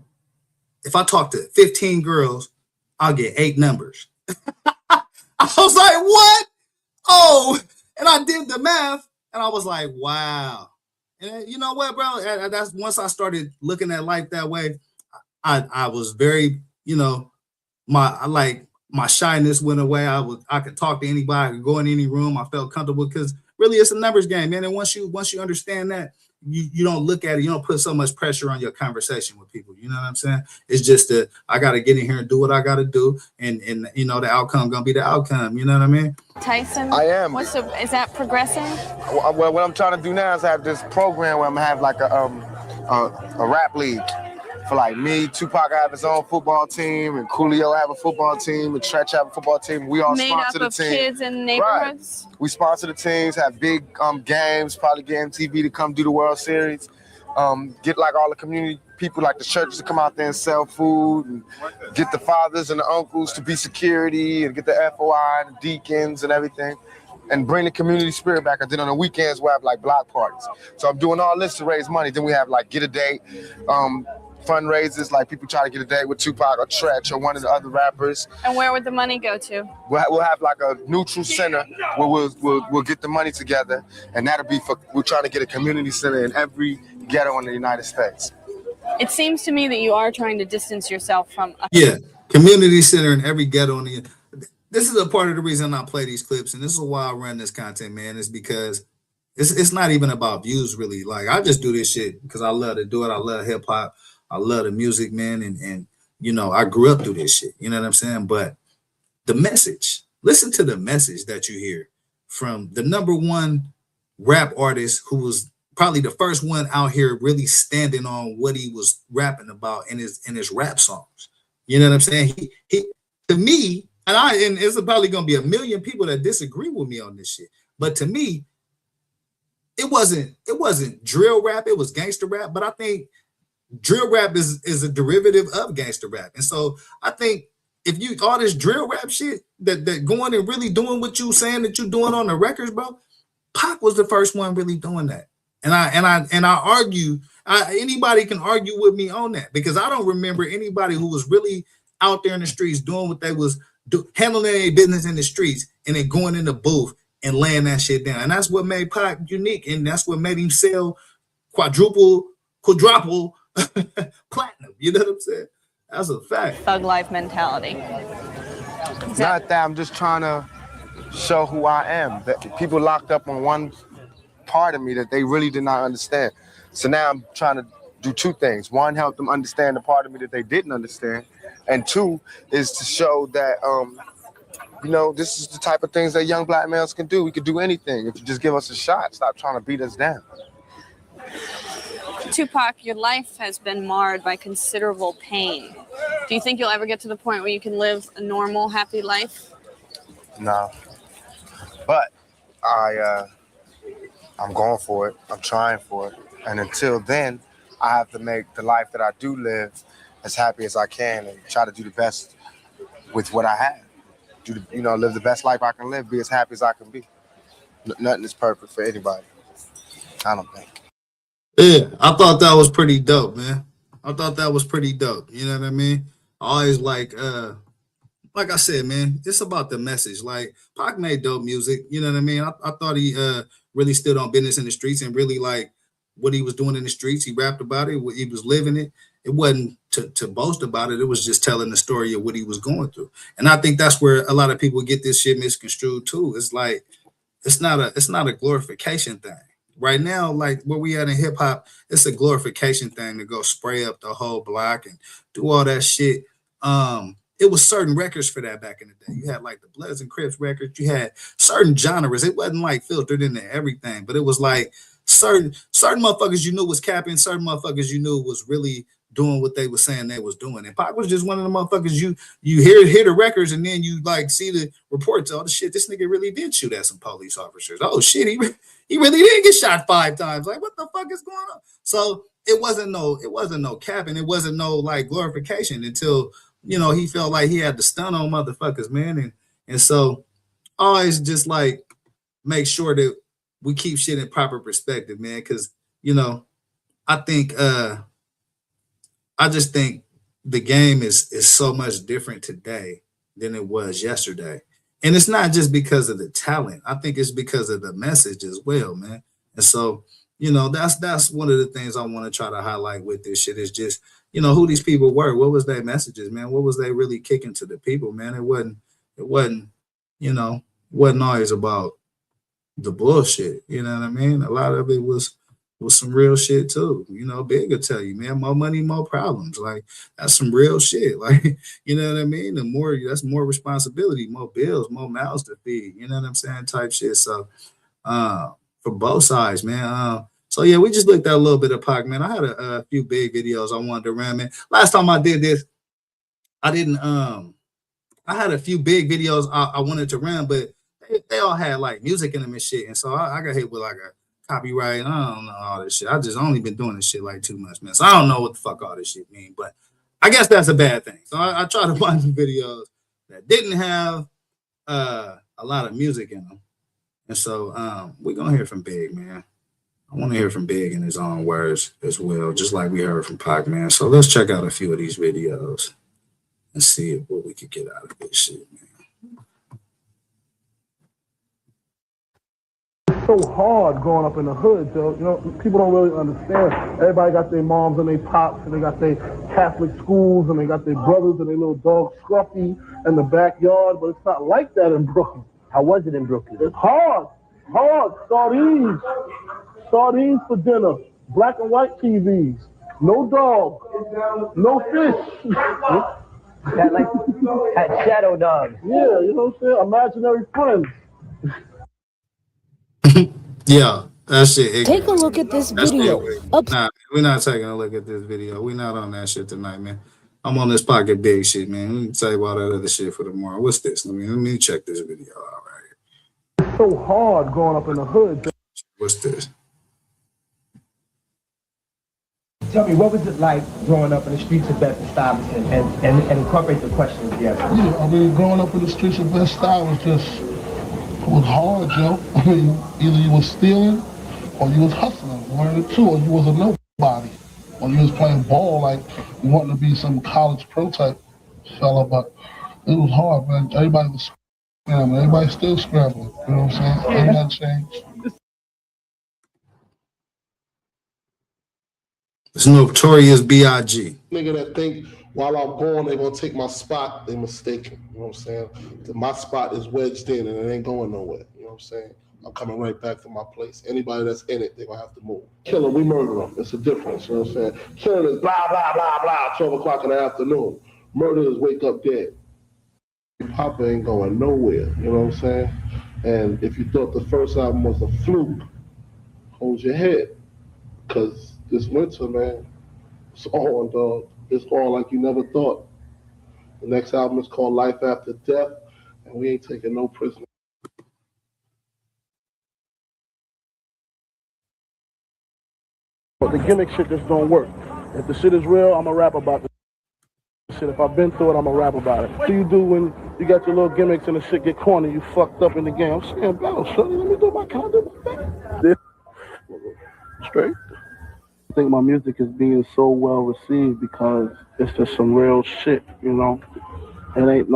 If I talk to 15 girls, I'll get 8 numbers. I was like, what? Oh, and I did the math, and I was like, wow. And you know what, bro? That's once I started looking at life that way, I was very, my shyness went away. I could talk to anybody, I could go in any room. I felt comfortable because really it's a numbers game, man. And once you understand that, you don't look at it, you don't put so much pressure on your conversation with people. You know what I'm saying? It's just that I gotta get in here and do what I gotta do, and the outcome gonna be the outcome. You know what I mean? Tyson, I am. is that progressing? Well, what I'm trying to do now is have this program where I'm gonna have like a rap league. For like me, Tupac have his own football team, and Coolio have a football team, and Tretch have a football team. We all sponsor the team. Made up of kids in neighborhoods? Right. We sponsor the teams, have big games, probably get MTV to come do the World Series. Get like all the community people, like the churches to come out there and sell food, and get the fathers and the uncles to be security, and get the FOI and the deacons and everything, and bring the community spirit back. And then on the weekends, we'll have like block parties. So I'm doing all this to raise money. Then we have like Get a Date, fundraisers, like people try to get a date with Tupac or Tretch or one of the other rappers. And where would the money go to? We'll have like a neutral center where we'll get the money together, and that'll be we're trying to get a community center in every ghetto in the United States. It seems to me that you are trying to distance yourself from community center in every ghetto in the. This is a part of the reason I play these clips, and this is why I run this content, man, is because it's not even about views, really. Like, I just do this shit because I love to do it. I love hip hop. I love the music, man, and I grew up through this shit. You know what I'm saying? But the message, listen to the message that you hear from the #1 rap artist who was probably the first one out here really standing on what he was rapping about in his rap songs. You know what I'm saying? He to me, and it's probably gonna be a million people that disagree with me on this shit. But to me, it wasn't drill rap, it was gangster rap. But I think drill rap is a derivative of gangster rap. And so I think if you all this drill rap shit that going and really doing what you saying that you doing on the records, bro, Pac was the first one really doing that. And I argue, anybody can argue with me on that, because I don't remember anybody who was really out there in the streets doing what they was handling their business in the streets and then going in the booth and laying that shit down. And that's what made Pac unique, and that's what made him sell quadruple platinum. You know what I'm saying? That's a fact. Thug life mentality. Not that, I'm just trying to show who I am. That people locked up on one part of me that they really did not understand. So now I'm trying to do two things. One, help them understand the part of me that they didn't understand. And two is to show that, you know, this is the type of things that young black males can do. We can do anything if you just give us a shot. Stop trying to beat us down. Tupac, your life has been marred by considerable pain. Do you think you'll ever get to the point where you can live a normal, happy life? No. But I'm going for it. I'm trying for it. And until then, I have to make the life that I do live as happy as I can and try to do the best with what I have. Live the best life I can live, be as happy as I can be. Nothing is perfect for anybody. I don't think. Yeah, I thought that was pretty dope, man. I thought that was pretty dope. You know what I mean? I always like I said, man, it's about the message. Like, Pac made dope music. You know what I mean? I thought he really stood on business in the streets and really like what he was doing in the streets. He rapped about it. He was living it. It wasn't to boast about it. It was just telling the story of what he was going through. And I think that's where a lot of people get this shit misconstrued too. It's like, it's not a glorification thing. Right now, like where we at in hip hop, it's a glorification thing to go spray up the whole block and do all that shit. It was certain records for that back in the day. You had like the Bloods and Crips records. You had certain genres. It wasn't like filtered into everything, but it was like certain motherfuckers you knew was capping, certain motherfuckers you knew was really doing what they were saying they was doing. And Pac was just one of the motherfuckers you hear the records and then you like see the reports. Oh, the shit, this nigga really did shoot at some police officers. Oh shit, he really did get shot 5 times. Like, what the fuck is going on? So it wasn't no capping. It wasn't no like glorification until, you know, he felt like he had to stun on motherfuckers, man. And so always just like make sure that we keep shit in proper perspective, man. Cause, you know, I just think the game is so much different today than it was yesterday. And it's not just because of the talent. I think it's because of the message as well, man. And so, you know, that's one of the things I want to try to highlight with this shit is just, you know, who these people were. What was their messages, man? What was they really kicking to the people, man? It wasn't, you know, wasn't always about the bullshit. You know what I mean? A lot of it was some real shit too. You know, Big will tell you, man, more money, more problems. Like, that's some real shit. Like, you know what I mean? That's more responsibility, more bills, more mouths to feed. You know what I'm saying? Type shit. So for both sides, man. So yeah, we just looked at a little bit of Pac, man. I had a few big videos I wanted to run, man. Last time I did this, I didn't I had a few big videos I wanted to run, but they all had like music in them and shit. And so I got hit with like a copyright. I don't know all this shit. I just only been doing this shit like 2 months, man. So I don't know what the fuck all this shit mean, but I guess that's a bad thing. So I try to find some videos that didn't have a lot of music in them. And so we're gonna hear from Big, man. I want to hear from Big in his own words as well, just like we heard from Pac, man. So let's check out a few of these videos and see what we could get out of this shit, man. So hard growing up in the hood, Joe. You know, people don't really understand. Everybody got their moms and their pops, and they got their Catholic schools, and they got their brothers and their little dog Scruffy in the backyard, but it's not like that in Brooklyn. How was it in Brooklyn? It's hard. Sardines for dinner. Black and white TVs. No dog. No fish. That like had shadow dogs. Yeah, you know what I'm saying? Imaginary friends. Yeah, that shit. Take a look at this video. Nah, we're not taking a look at this video. We're not on that shit tonight, man. I'm on this pocket big shit, man. Let me tell you about that other shit for tomorrow. What's this? Let me check this video out right here. It's so hard growing up in the hood. What's this? Tell me, what was it like growing up in the streets of Bedford-Stuyvesant and incorporate the questions together? Yeah, I mean, growing up in the streets of Bedford-Stuyvesant was hard, yo. I mean, either you was stealing or you was hustling, one of the two, or you was a nobody. Or you was playing ball like you wanted to be some college pro type fella, but it was hard, man. Everybody was scrambling. Everybody's still scrambling. You know what I'm saying? Ain't nothing changed. It's Notorious B.I.G. Nigga that think while I'm gone they gonna take my spot, they mistaken. You know what I'm saying? My spot is wedged in and it ain't going nowhere. You know what I'm saying? I'm coming right back to my place. Anybody that's in it, they're gonna have to move. Kill 'em, we murder them. It's a difference, you know what I'm saying? Killing is blah, blah, blah, blah, 12 o'clock in the afternoon. Murder is wake up dead. Papa ain't going nowhere, you know what I'm saying? And if you thought the first album was a fluke, hold your head. Cause this winter, man, it's all, dog. It's all like you never thought. The next album is called Life After Death, and we ain't taking no prisoners. But the gimmick shit just don't work. If the shit is real, I'ma rap about the shit. If I've been through it, I'ma rap about it. What do you do when you got your little gimmicks and the shit get corny, you fucked up in the game? I'm saying, battle, shorty, let me do my content. Straight. I think my music is being so well received because it's just some real shit, you know? It ain't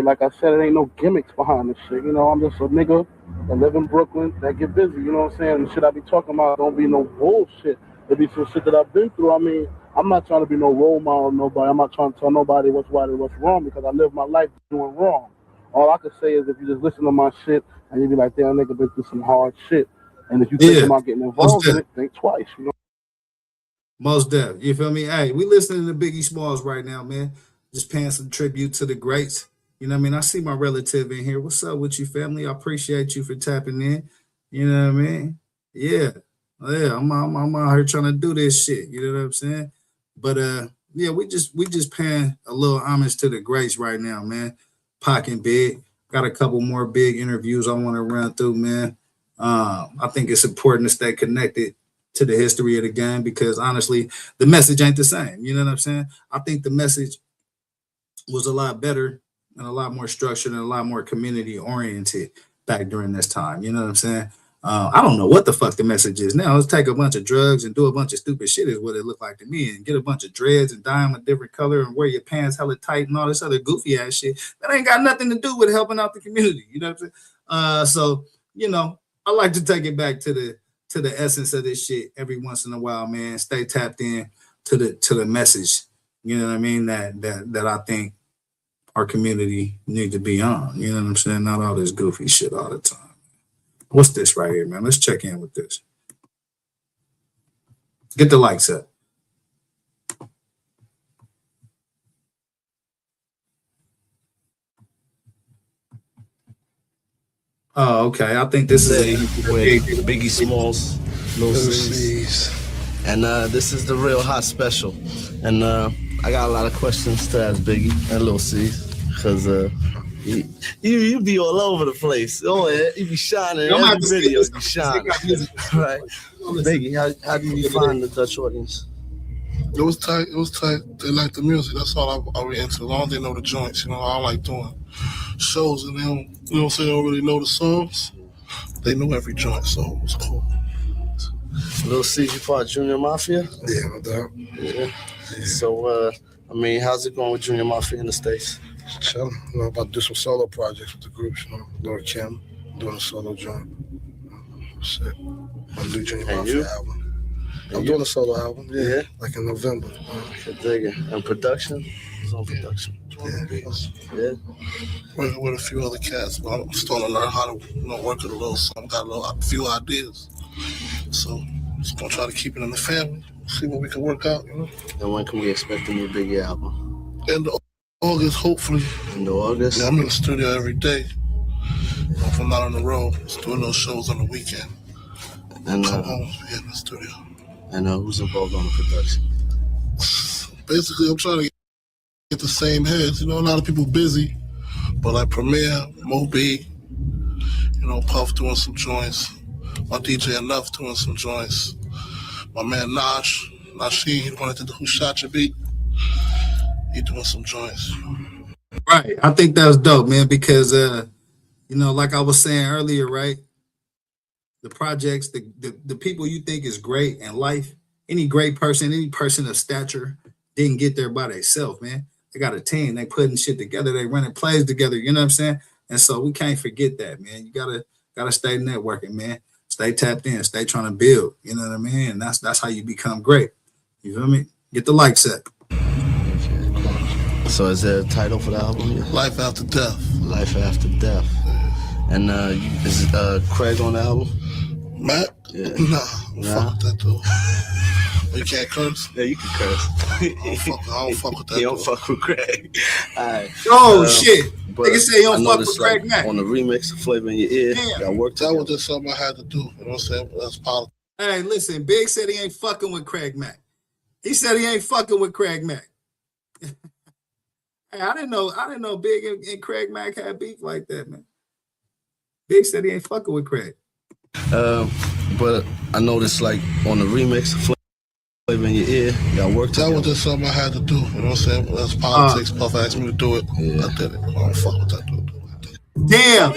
like I said, it ain't no gimmicks behind this shit, you know? I'm just a nigga that live in Brooklyn that get busy, you know what I'm saying? And the shit I be talking about don't be no bullshit. It be some shit that I've been through. I mean, I'm not trying to be no role model to nobody. I'm not trying to tell nobody what's right or what's wrong because I live my life doing wrong. All I can say is if you just listen to my shit and you be like, damn, nigga been through some hard shit. And if you think about getting involved in it, think twice, you know? Most def. You feel me? Hey, we listening to Biggie Smalls right now, man. Just paying some tribute to the greats. You know what I mean? I see my relative in here. What's up with you, family? I appreciate you for tapping in. You know what I mean? Yeah. I'm out here trying to do this shit. You know what I'm saying? But yeah, we just paying a little homage to the greats right now, man. Pac and Big. Got a couple more big interviews I want to run through, man. I think it's important to stay connected to the history of the game because honestly, the message ain't the same. You know what I'm saying? I think the message was a lot better and a lot more structured and a lot more community oriented back during this time. You know what I'm saying? I don't know what the fuck the message is now. Let's take a bunch of drugs and do a bunch of stupid shit is what it looked like to me, and get a bunch of dreads and dye them a different color and wear your pants hella tight and all this other goofy ass shit. That ain't got nothing to do with helping out the community. You know what I'm saying? So, you know, I like to take it back to the essence of this shit every once in a while, man. Stay tapped in to the message. You know what I mean? That I think our community need to be on. You know what I'm saying? Not all this goofy shit all the time. What's this right here, man? Let's check in with this. Get the likes up. Oh, okay. I think this is with Biggie Smalls, Lil C's. And this is the real hot special. And I got a lot of questions to ask Biggie and Lil C's. Because you be all over the place. Oh, you be shining. Every video you be shining. Right. Biggie, how do you find the Dutch audience? It was tight. They like the music. That's all I really into. As long as they know the joints, you know, I like doing shows and they don't say they don't really know the songs. They know every joint, so it was cool. Lil C, you part Junior Mafia? Yeah, no doubt. Yeah. So, I mean, how's it going with Junior Mafia in the States? Chilling. You know, about to do some solo projects with the groups, you know. Lord Kim, doing a solo joint. Shit. I'm doing Junior Mafia album. I'm doing a solo album, yeah. Like in November. Good digging. And production? It's on production. Yeah. Working with a few other cats, but I'm still to learn how to, you know, work with a little something. Got a few ideas. So just gonna try to keep it in the family, see what we can work out, you know. And when can we expect a new Biggie album? End of August, hopefully. End of August? Yeah, I'm in the studio every day. If I'm not on the road, just doing those shows on the weekend. And come home, get in the studio. And who's involved on the production? basically I'm trying to get the same heads. You know, a lot of people busy, but like Premier, Moby, you know, Puff doing some joints. My DJ Enough doing some joints. My man Nasheed, he wanted to do Who Shot Your Beat. He doing some joints. Right. I think that was dope, man, because you know, like I was saying earlier, right? The projects, the people you think is great in life, any great person, any person of stature didn't get there by themselves, man. They got a team, they putting shit together, they running plays together, you know what I'm saying? And so we can't forget that, man. You gotta stay networking, man. Stay tapped in, stay trying to build, you know what I mean? And that's how you become great. You feel me? Get the lights up. So is there a title for the album yet? Life After Death. Life After Death. And is Craig on the album? Matt? Yeah. Nah. Fuck with that dude. You can't curse? Yeah, you can curse. I don't fuck with that. You don't fuck with Craig. All right. Oh shit. Nigga say you don't fuck with Craig Mack. On the remix, Flavor in Your Ear. Damn. That was just something I had to do. You know what I'm saying? That's politics. Hey, listen, Big said he ain't fucking with Craig Mack. He said he ain't fucking with Craig Mack. Hey, I didn't know Big and Craig Mack had beef like that, man. Big said he ain't fucking with Craig. But I noticed, like, on the remix, Flavor in Your Ear, y'all worked That was just something I had to do. You know what I'm saying? That's politics. Puff asked me to do it. Yeah. I did it. I don't fuck with that dude. Damn.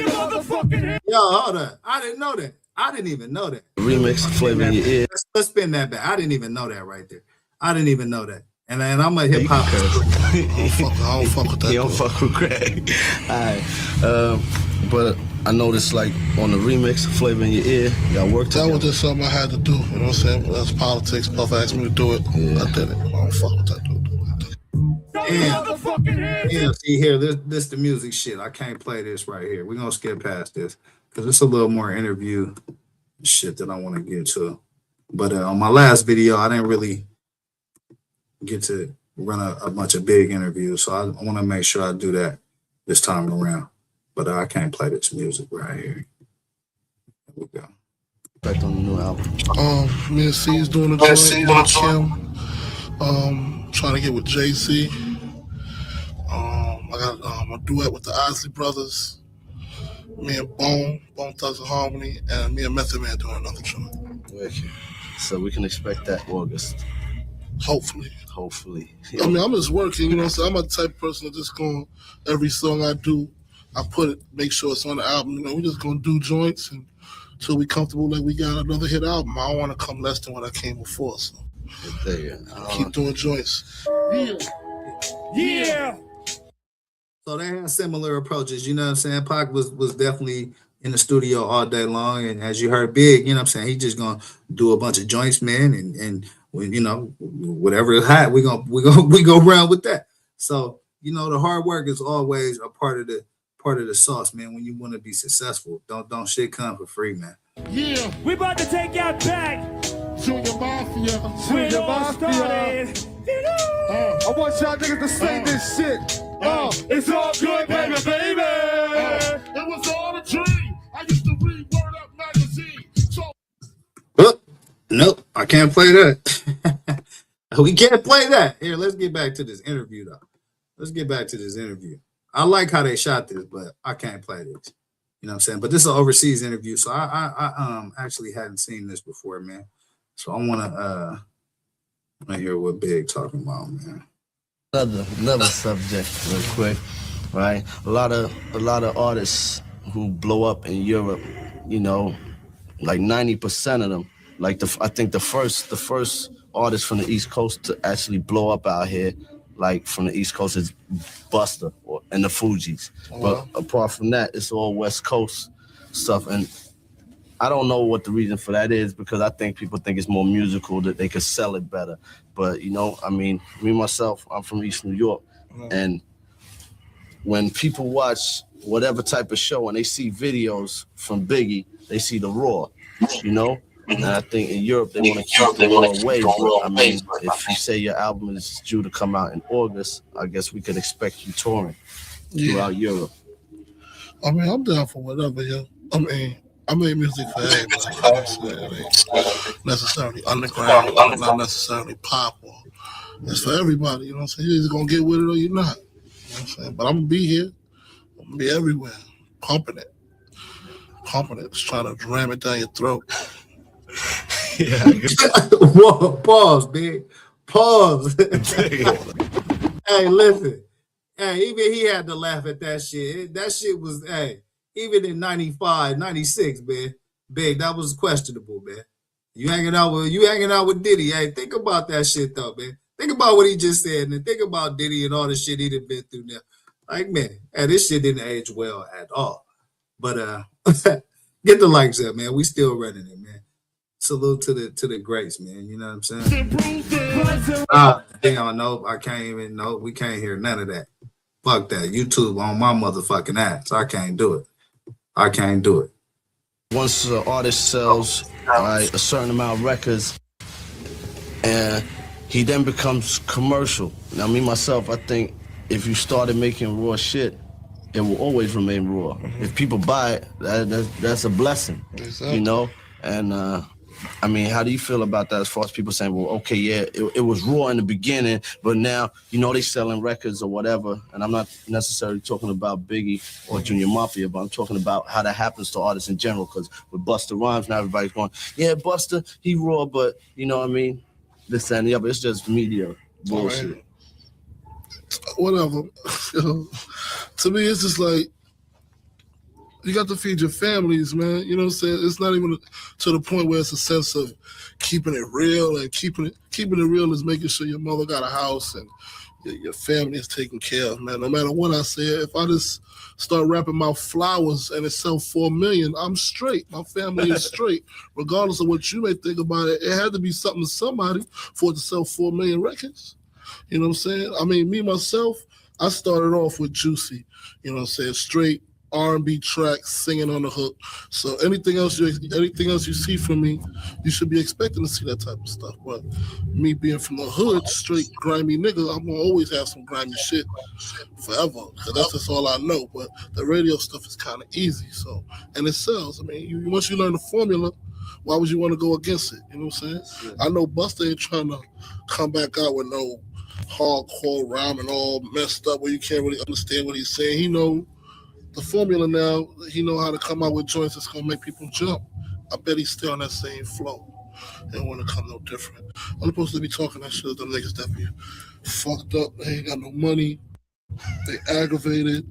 Yo, hold on. I didn't know that. I didn't even know that. Remix, Flavor in Your Ear. Let's spin that back. I didn't even know that right there. I didn't even know that. And I'm a hip hop. I don't fuck with that. You don't fuck with Craig. All right. But I noticed, like, on the remix, Flavor in Your Ear, y'all worked That together. was just something I had to do. You know what I'm saying? That's politics. Puff asked me to do it. Yeah. I did it. I don't fuck with that dude. Damn, see here, this the music shit. I can't play this right here. We're gonna skip past this because it's a little more interview shit that I want to get to. But on my last video, I didn't really get to run a bunch of big interviews, so I want to make sure I do that this time around. But I can't play this music right here. Here we go. Back on the new album. Me and C's doing a joint with Kim. Trying to get with JC. I got a duet with the Isley Brothers. Me and Bone Thugs and Harmony, and me and Method Man doing another joint. Okay. So we can expect that August. Hopefully. I mean, I'm just working, you know what I'm saying? I'm not the type of person that just going, every song I do, I put it, make sure it's on the album. You know, we're just going to do joints until we comfortable like we got another hit album. I don't want to come less than what I came before, so keep doing joints. Yeah. So they had similar approaches, you know what I'm saying? Pac was definitely in the studio all day long, and as you heard Big, you know what I'm saying, he just gonna do a bunch of joints, man, and you know, whatever is hot, we go run with that. So, you know, the hard work is always a part of the sauce, man. When you want to be successful, don't shit come for free, man. Yeah, we about to take y'all back to your mafia. Where it all started. I want y'all niggas to say this shit. It's all good, baby, baby. It was all a dream. I used to read Word Up magazine. So Nope, I can't play that. We can't play that. Here, let's get back to this interview, though. Let's get back to this interview. I like how they shot this, but I can't play this. You know what I'm saying? But this is an overseas interview, so I actually hadn't seen this before, man. So I want to hear what Big talking about, man. Another subject, real quick, right? A lot of artists who blow up in Europe, you know, like 90% of them. Like I think the first artist from the East Coast to actually blow up out here, like from the East Coast, is Busta and the Fugees. But apart from that, it's all West Coast stuff. And I don't know what the reason for that is, because I think people think it's more musical, that they could sell it better. But, you know, I mean, me myself, I'm from East New York. And when people watch whatever type of show and they see videos from Biggie, they see the raw, you know? And I think in Europe, they want to keep the raw away. But, I mean, if you say your album is due to come out in August, I guess we could expect you touring throughout Europe. I mean, I'm down for whatever, yo. I mean, I make music for everybody. It ain't necessarily underground, not necessarily pop or It's for everybody, you know what I'm saying? You're either gonna get with it or you're not. You know what I'm saying? But I'm gonna be here. I'm gonna be everywhere. Pumping it. Just trying to ram it down your throat. Yeah. Whoa, pause, big. Pause. Hey, listen. Hey, even he had to laugh at that shit. That shit was, hey, even in 95, 96, man. Big, that was questionable, man. You hanging out with Diddy. Hey, think about that shit though, man. Think about what he just said, and think about Diddy and all the shit he done been through now. Like, man, hey, this shit didn't age well at all. But get the likes up, man. We still running it, man. Salute to the greats, man. You know what I'm saying? Damn, nope. I can't even. Nope, we can't hear none of that. Fuck that. YouTube on my motherfucking ass. I can't do it. Once the artist sells a certain amount of records, and he then becomes commercial. Now, me myself, I think if you started making raw shit, it will always remain raw. Mm-hmm. If people buy it, that's a blessing, exactly. You know. And I mean, how do you feel about that as far as people saying, well, okay, yeah, it was raw in the beginning, but now, you know, they selling records or whatever. And I'm not necessarily talking about Biggie or Junior Mafia, but I'm talking about how that happens to artists in general. Because with Busta Rhymes, now everybody's going, yeah, Busta, he raw, but you know what I mean? This and the other. It's just media bullshit. Right. Whatever. To me, it's just like, you got to feed your families, man. You know what I'm saying? It's not even to the point where it's a sense of keeping it real, and keeping it real is making sure your mother got a house and your family is taken care of, man. No matter what I say, if I just start rapping my flowers and it sells 4 million, I'm straight. My family is straight. Regardless of what you may think about it, it had to be something to somebody for it to sell 4 million records. You know what I'm saying? I mean, me, myself, I started off with Juicy. You know what I'm saying? Straight R&B tracks, singing on the hook. So anything else you see from me, you should be expecting to see that type of stuff. But me being from the hood, straight grimy nigga, I'm gonna always have some grimy shit forever, because that's just all I know. But the radio stuff is kind of easy, so, and it sells. I mean, once you learn the formula, why would you want to go against it? You know what I'm saying? I know Busta ain't trying to come back out with no hardcore rhyming all messed up where you can't really understand what he's saying. He know the formula now. He know how to come out with joints that's gonna make people jump. I bet he's still on that same flow. They don't want to come no different. I'm supposed to be talking that shit. Them niggas that be fucked up. They ain't got no money. They aggravated.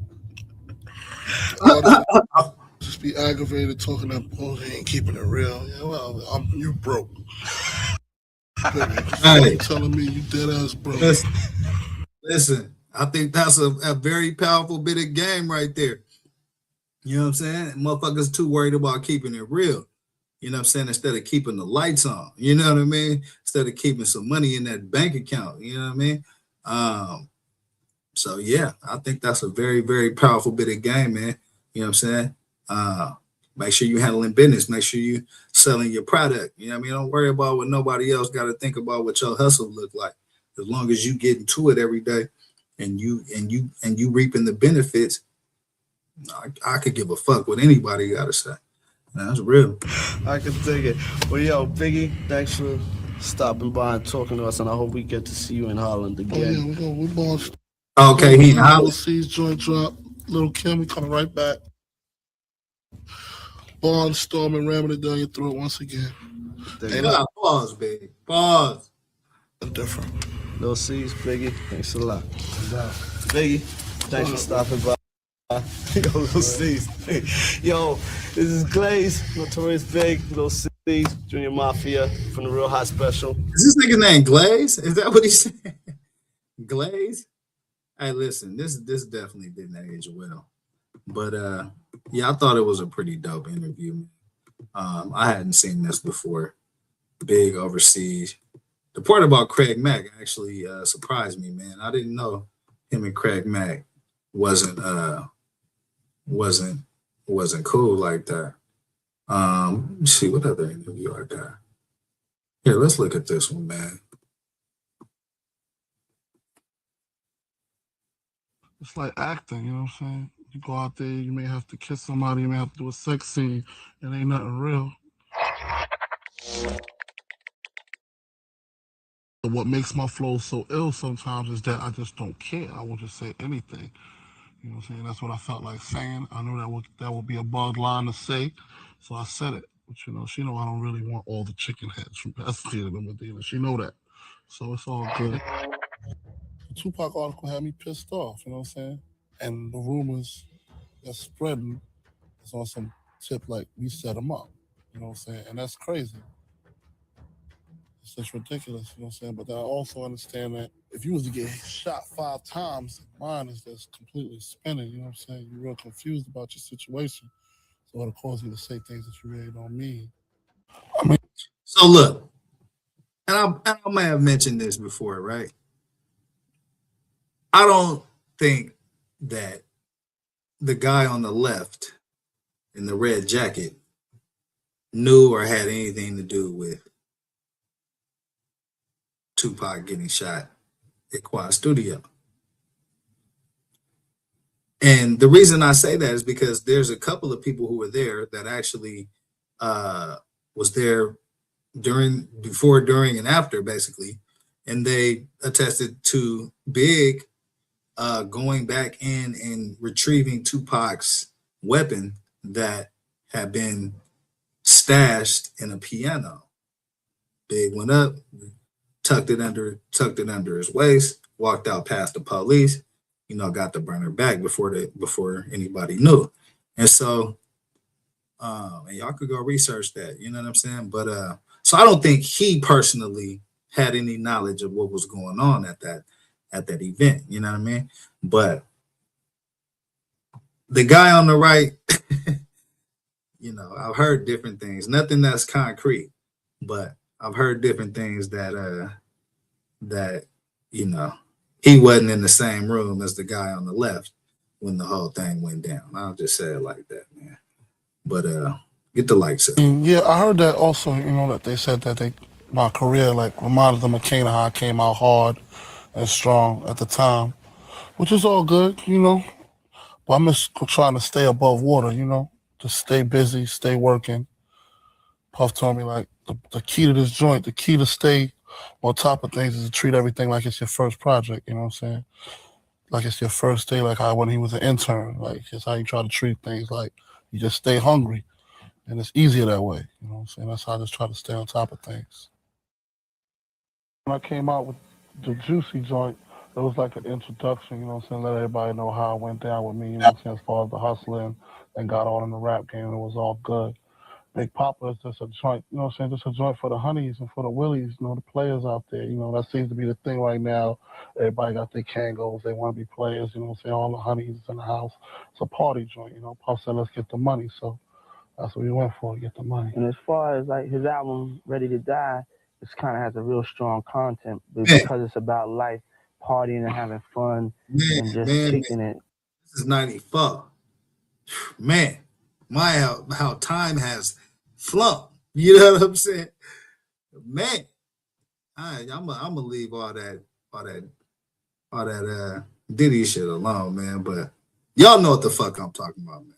Just be aggravated talking that bullshit. Ain't keeping it real. Yeah, well, you broke. Hey, telling me you dead ass broke. Listen, I think that's a very powerful bit of game right there. You know what I'm saying? Motherfuckers too worried about keeping it real. You know what I'm saying? Instead of keeping the lights on. You know what I mean? Instead of keeping some money in that bank account. You know what I mean? So yeah, I think that's a very, very powerful bit of game, man. You know what I'm saying? Make sure you're handling business. Make sure you're selling your product. You know what I mean? Don't worry about what nobody else got to think about what your hustle look like. As long as you get into it every day and you reaping the benefits, I could give a fuck what anybody got to say. That's real. I can dig it. Well, yo, Biggie, thanks for stopping by and talking to us, and I hope we get to see you in Holland again. Oh, yeah, we're going. Okay, he Holland. Seas joint drop. Little Kim, we coming right back. Barnstorming, ramming it down your throat once again. Pause, baby. Pause. Different. Little C's, Biggie, thanks a lot. Biggie, thanks for stopping by. Yo, Little C's. Yo, this is Glaze, Notorious Big, Little C's, Junior Mafia from the Real Hot Special. Is this nigga named Glaze? Is that what he said? Glaze? Hey, listen, this definitely didn't age well. But yeah, I thought it was a pretty dope interview. I hadn't seen this before. Big overseas. The part about Craig Mack actually surprised me, man. I didn't know him and Craig Mack wasn't cool like that. Let me see what other interview I got. Here, let's look at this one, man. It's like acting, you know what I'm saying? You go out there, you may have to kiss somebody, you may have to do a sex scene, it ain't nothing real. What makes my flow so ill sometimes is that I just don't care. I will just say anything. You know what I'm saying? That's what I felt like saying. I knew that would be a bug line to say, so I said it. But you know, she know I don't really want all the chicken heads from Pasadena to Medina. She know that, so it's all good. The Tupac article had me pissed off. You know what I'm saying? And the rumors that's spreading is on some tip like we set them up. You know what I'm saying? And that's crazy. It's just ridiculous. You know what I'm saying? But I also understand that if you was to get shot 5 times, mine is just completely spinning. You know what I'm saying? You're real confused about your situation. So it'll cause you to say things that you really don't mean. So look, and I may have mentioned this before, right? I don't think that the guy on the left in the red jacket knew or had anything to do with Tupac getting shot at Quad Studio. And the reason I say that is because there's a couple of people who were there that actually was there before, during, and after, basically. And they attested to Big going back in and retrieving Tupac's weapon that had been stashed in a piano. Big went up, tucked it under his waist, walked out past the police, you know, got the burner back before anybody knew. And so and y'all could go research that, you know what I'm saying? But so I don't think he personally had any knowledge of what was going on at that event, you know what I mean? But the guy on the right, you know, I've heard different things, nothing that's concrete, but I've heard different things that you know, he wasn't in the same room as the guy on the left when the whole thing went down. I'll just say it like that, man. But get the likes up. Yeah, I heard that also, you know, that they said that my career like reminded them of Kane, how I came out hard and strong at the time, which is all good, you know. But I'm just trying to stay above water, you know, just stay busy, stay working. Puff told me like the key to this joint, the key to stay on top of things is to treat everything like it's your first project, you know what I'm saying? Like it's your first day, like how when he was an intern, like it's how you try to treat things, like you just stay hungry. And it's easier that way, you know what I'm saying? That's how I just try to stay on top of things. When I came out with the Juicy joint, it was like an introduction, you know what I'm saying? Let everybody know how it went down with me, you know what I'm saying? As far as the hustling and got on in the rap game, it was all good. Big Papa is just a joint, you know what I'm saying? Just a joint for the honeys and for the willies, you know, the players out there. You know, that seems to be the thing right now. Everybody got their Kangos. They want to be players, you know what I'm saying? All the honeys in the house. It's a party joint, you know? Puff said, let's get the money. So that's what we went for, get the money. And as far as like his album, Ready to Die, it kind of has a real strong content because it's about life, partying and having fun and just kicking it. This is 94. Man, how time has flown. You know what I'm saying? Man, I'm gonna leave all that Diddy shit alone, man. But y'all know what the fuck I'm talking about, man.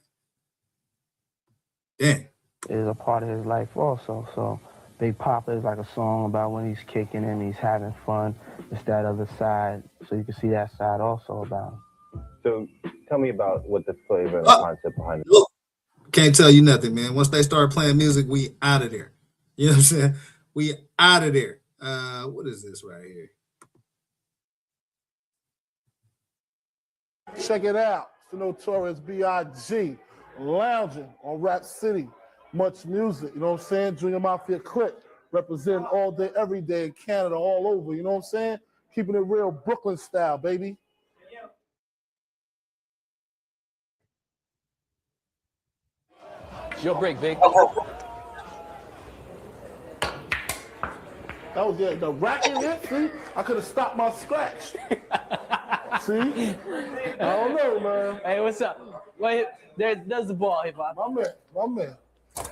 Dang. Is a part of his life also. So Big Papa is like a song about when he's kicking and he's having fun. It's that other side, so you can see that side also about him. So tell me about what the flavor and the concept behind it. Look, can't tell you nothing, man. Once they start playing music, we out of there. You know what I'm saying? We out of there. What is this right here? Check it out. It's the Notorious B.I.G. lounging on Rap City. Much music, you know what I'm saying? Junior Mafia Click, representing all day, every day in Canada, all over, you know what I'm saying? Keeping it real Brooklyn style, baby. It's your break, Big. That was the racking hit, see? I could have stopped my scratch. See? I don't know, man. Hey, what's up? Wait, there's the ball, Hip Hop. My man.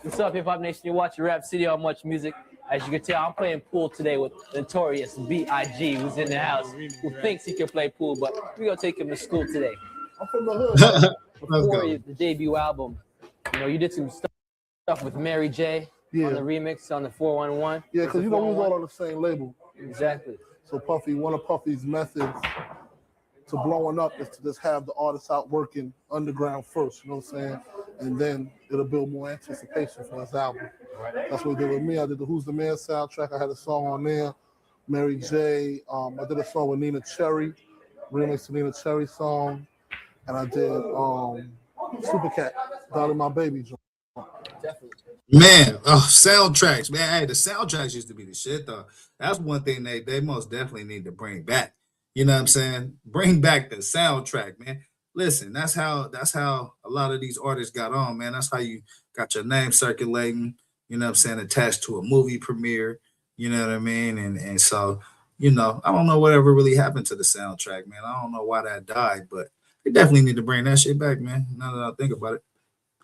What's up, Hip Hop Nation? You're watching Rap City on Much Music. As you can tell, I'm playing pool today with Notorious B.I.G., who's in the house, who thinks he can play pool, but we're going to take him to school today. I'm from the hood. Before the debut album, you know, you did some stuff with Mary J. On the remix on the 411. Yeah, because you know we was all on the same label. Exactly. So Puffy, one of Puffy's methods to blowing up is to just have the artists out working underground first, you know what I'm saying? And then it'll build more anticipation for his album. That's what he did with me. I did the Who's the Man soundtrack. I had a song on there. Mary J. I did a song with Nina Cherry, remix to Nina Cherry song. And I did Super Cat, Darling My Baby. Definitely. Man, soundtracks, man. Hey, the soundtracks used to be the shit, though. That's one thing they most definitely need to bring back. You know what I'm saying? Bring back the soundtrack, man. Listen, that's how a lot of these artists got on, man. That's how you got your name circulating, you know what I'm saying, attached to a movie premiere, you know what I mean? And so, you know, I don't know whatever really happened to the soundtrack, man. I don't know why that died, but they definitely need to bring that shit back, man. Now that I think about it.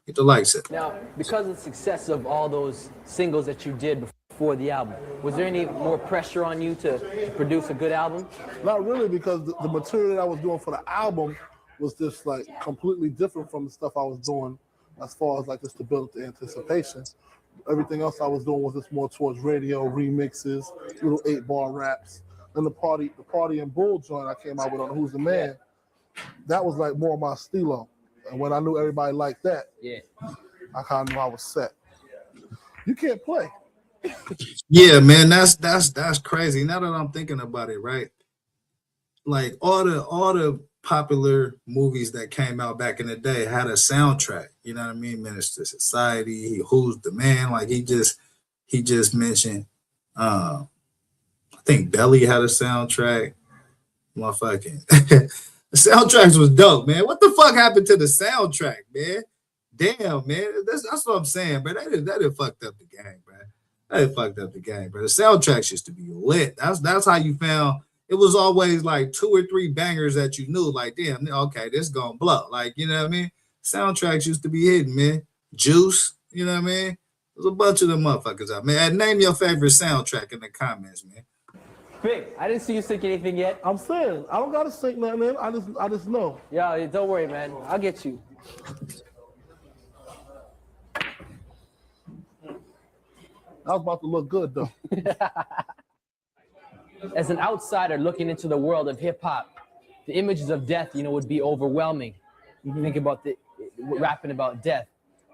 Get the lights up. Now, because of the success of all those singles that you did before the album, was there any more pressure on you to produce a good album? Not really, because the material that I was doing for the album was just like completely different from the stuff I was doing as far as like just to build the anticipation. Everything else I was doing was just more towards radio, remixes, little 8-bar raps. Then the Party and Bull joint I came out with on Who's the Man, that was like more my stilo. And when I knew everybody liked that, I kind of knew I was set. You can't play. Yeah, man, that's crazy. Now that I'm thinking about it, right? Like all the popular movies that came out back in the day had a soundtrack. You know what I mean? Minister Society, Who's the Man? Like he just mentioned. I think Belly had a soundtrack. Motherfucking the soundtracks was dope, man. What the fuck happened to the soundtrack, man? Damn, man. That's what I'm saying, bro. That done fucked up the game, bro. That fucked up the game, bro. The soundtracks used to be lit. That's how you found. It was always like 2 or 3 bangers that you knew, like, damn, okay, this gonna blow. Like, you know what I mean? Soundtracks used to be hidden, man. Juice, you know what I mean? There's a bunch of them motherfuckers out, man. Name your favorite soundtrack in the comments, man. Big, I didn't see you sync anything yet. I'm saying, I don't gotta sync nothing in. I just know. Yeah, don't worry, man. I'll get you. I was about to look good, though. As an outsider looking into the world of hip hop, the images of death, would be overwhelming. You think about rapping about death.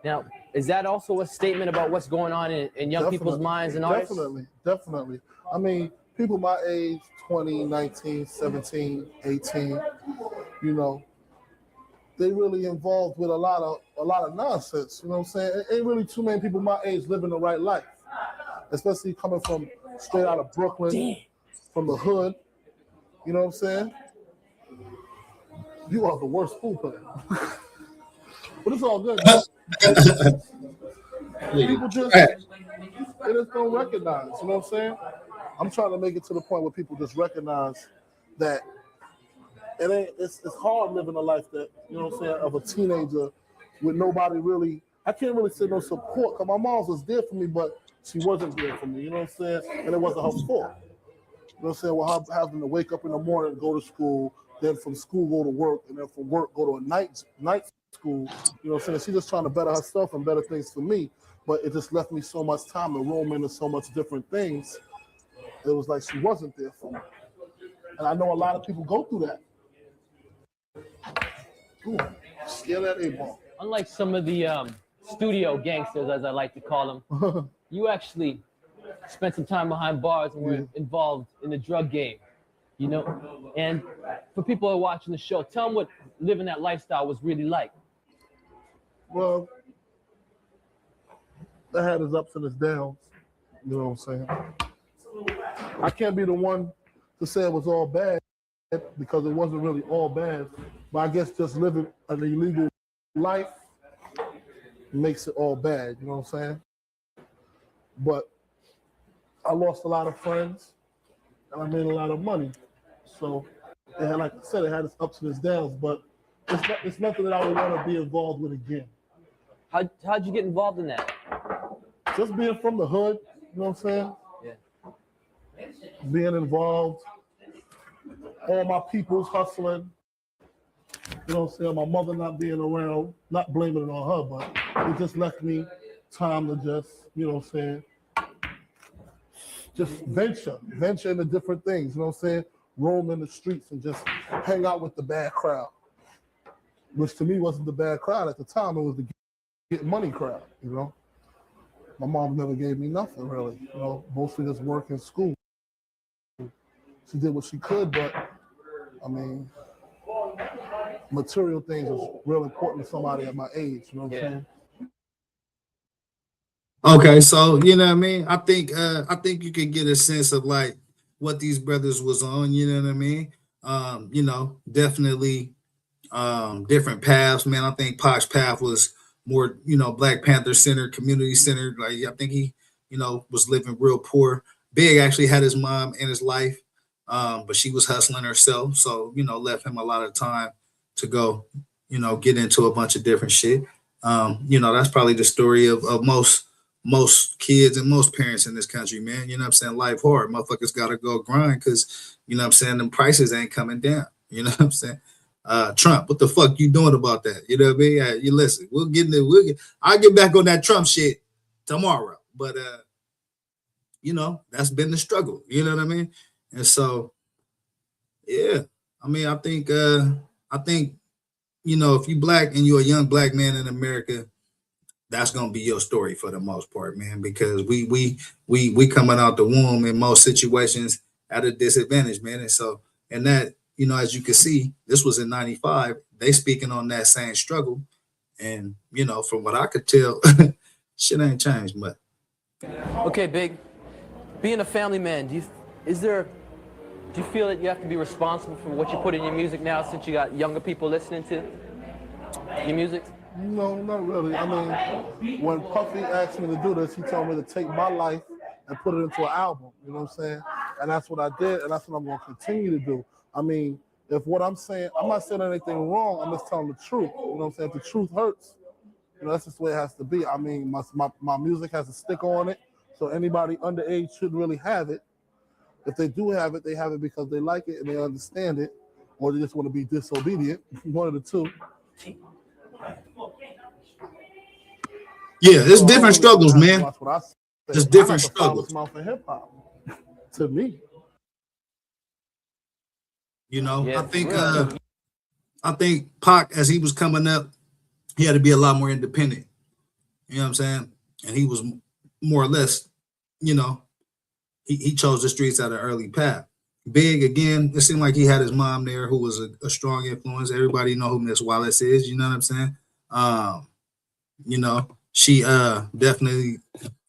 Now, is that also a statement about what's going on in young people's minds and artists? Definitely. I mean, people my age, 20, 19, 17, 18, they really involved with a lot of nonsense. You know what I'm saying? Ain't really too many people my age living the right life, especially coming from straight out of Brooklyn, from the hood. You know what I'm saying? You are the worst fool player. But it's all good. People just don't recognize, you know what I'm saying? I'm trying to make it to the point where people just recognize that it's hard living a life that, you know what I'm saying, of a teenager with nobody really, I can't really say no support, because my mom was there for me, but she wasn't there for me, you know what I'm saying? And it wasn't her fault. You know what I'm saying? Well, having to wake up in the morning and go to school, then from school go to work, and then from work go to a night school. You know what I'm saying? She's just trying to better herself and better things for me, but it just left me so much time to roam into so much different things. It was like she wasn't there for me. And I know a lot of people go through that. Ooh, scare that 8-ball. Unlike some of the studio gangsters, as I like to call them, you actually spent some time behind bars and were involved in the drug game, And for people who are watching the show, tell them what living that lifestyle was really like. Well, it had its ups and its downs, you know what I'm saying? I can't be the one to say it was all bad because it wasn't really all bad, but I guess just living an illegal life makes it all bad, you know what I'm saying? But I lost a lot of friends and I made a lot of money. So, like I said, it had its ups and its downs, but it's nothing that I would want to be involved with again. How'd you get involved in that? Just being from the hood, you know what I'm saying? Yeah. Being involved, all my people's hustling, you know what I'm saying? My mother not being around, not blaming it on her, but it just left me time to just, you know what I'm saying, just venture into different things, you know what I'm saying? Roam in the streets and just hang out with the bad crowd, which to me wasn't the bad crowd at the time. It was the get money crowd, you know? My mom never gave me nothing, really, you know, mostly just work and school. She did what she could, but, I mean, material things is real important to somebody at my age, you know what I'm saying? Okay, so you know what I mean. I think you can get a sense of like what these brothers was on. You know what I mean. You know, definitely different paths, man. I think Pac's path was more, you know, Black Panther centered, community centered. Like I think he, you know, was living real poor. Big actually had his mom in his life, but she was hustling herself, so you know, left him a lot of time to go, you know, get into a bunch of different shit. You know, that's probably the story of most kids and most parents in this country, man. You know what I'm saying? Life hard. Motherfuckers gotta go grind because, you know what I'm saying, them prices ain't coming down. You know what I'm saying? Trump, what the fuck you doing about that? You know what I mean? You listen, I'll get back on that Trump shit tomorrow. But you know, that's been the struggle. You know what I mean? And so, yeah. I mean, I think, you know, if you Black and you're a young Black man in America, that's gonna be your story for the most part, man, because we coming out the womb in most situations at a disadvantage, man. And so, and that, you know, as you can see, this was in 95. They speaking on that same struggle. And, you know, from what I could tell, shit ain't changed much. Okay, Big. Being a family man, do you feel that you have to be responsible for what you put in your music now since you got younger people listening to your music? No, not really. I mean, when Puffy asked me to do this, he told me to take my life and put it into an album, you know what I'm saying? And that's what I did, and that's what I'm going to continue to do. I mean, if what I'm saying, I'm not saying anything wrong, I'm just telling the truth, you know what I'm saying? If the truth hurts, you know, that's just the way it has to be. I mean, my music has a stick on it, so anybody underage shouldn't really have it. If they do have it, they have it because they like it and they understand it, or they just want to be disobedient, one of the two. Yeah, there's different struggles, man. There's different struggles. For hip hop, to me. You know, yeah, I think Pac, as he was coming up, he had to be a lot more independent. You know what I'm saying? And he was more or less, you know, he chose the streets at an early path. Big, again, it seemed like he had his mom there who was a strong influence. Everybody know who Miss Wallace is, you know what I'm saying? You know, she definitely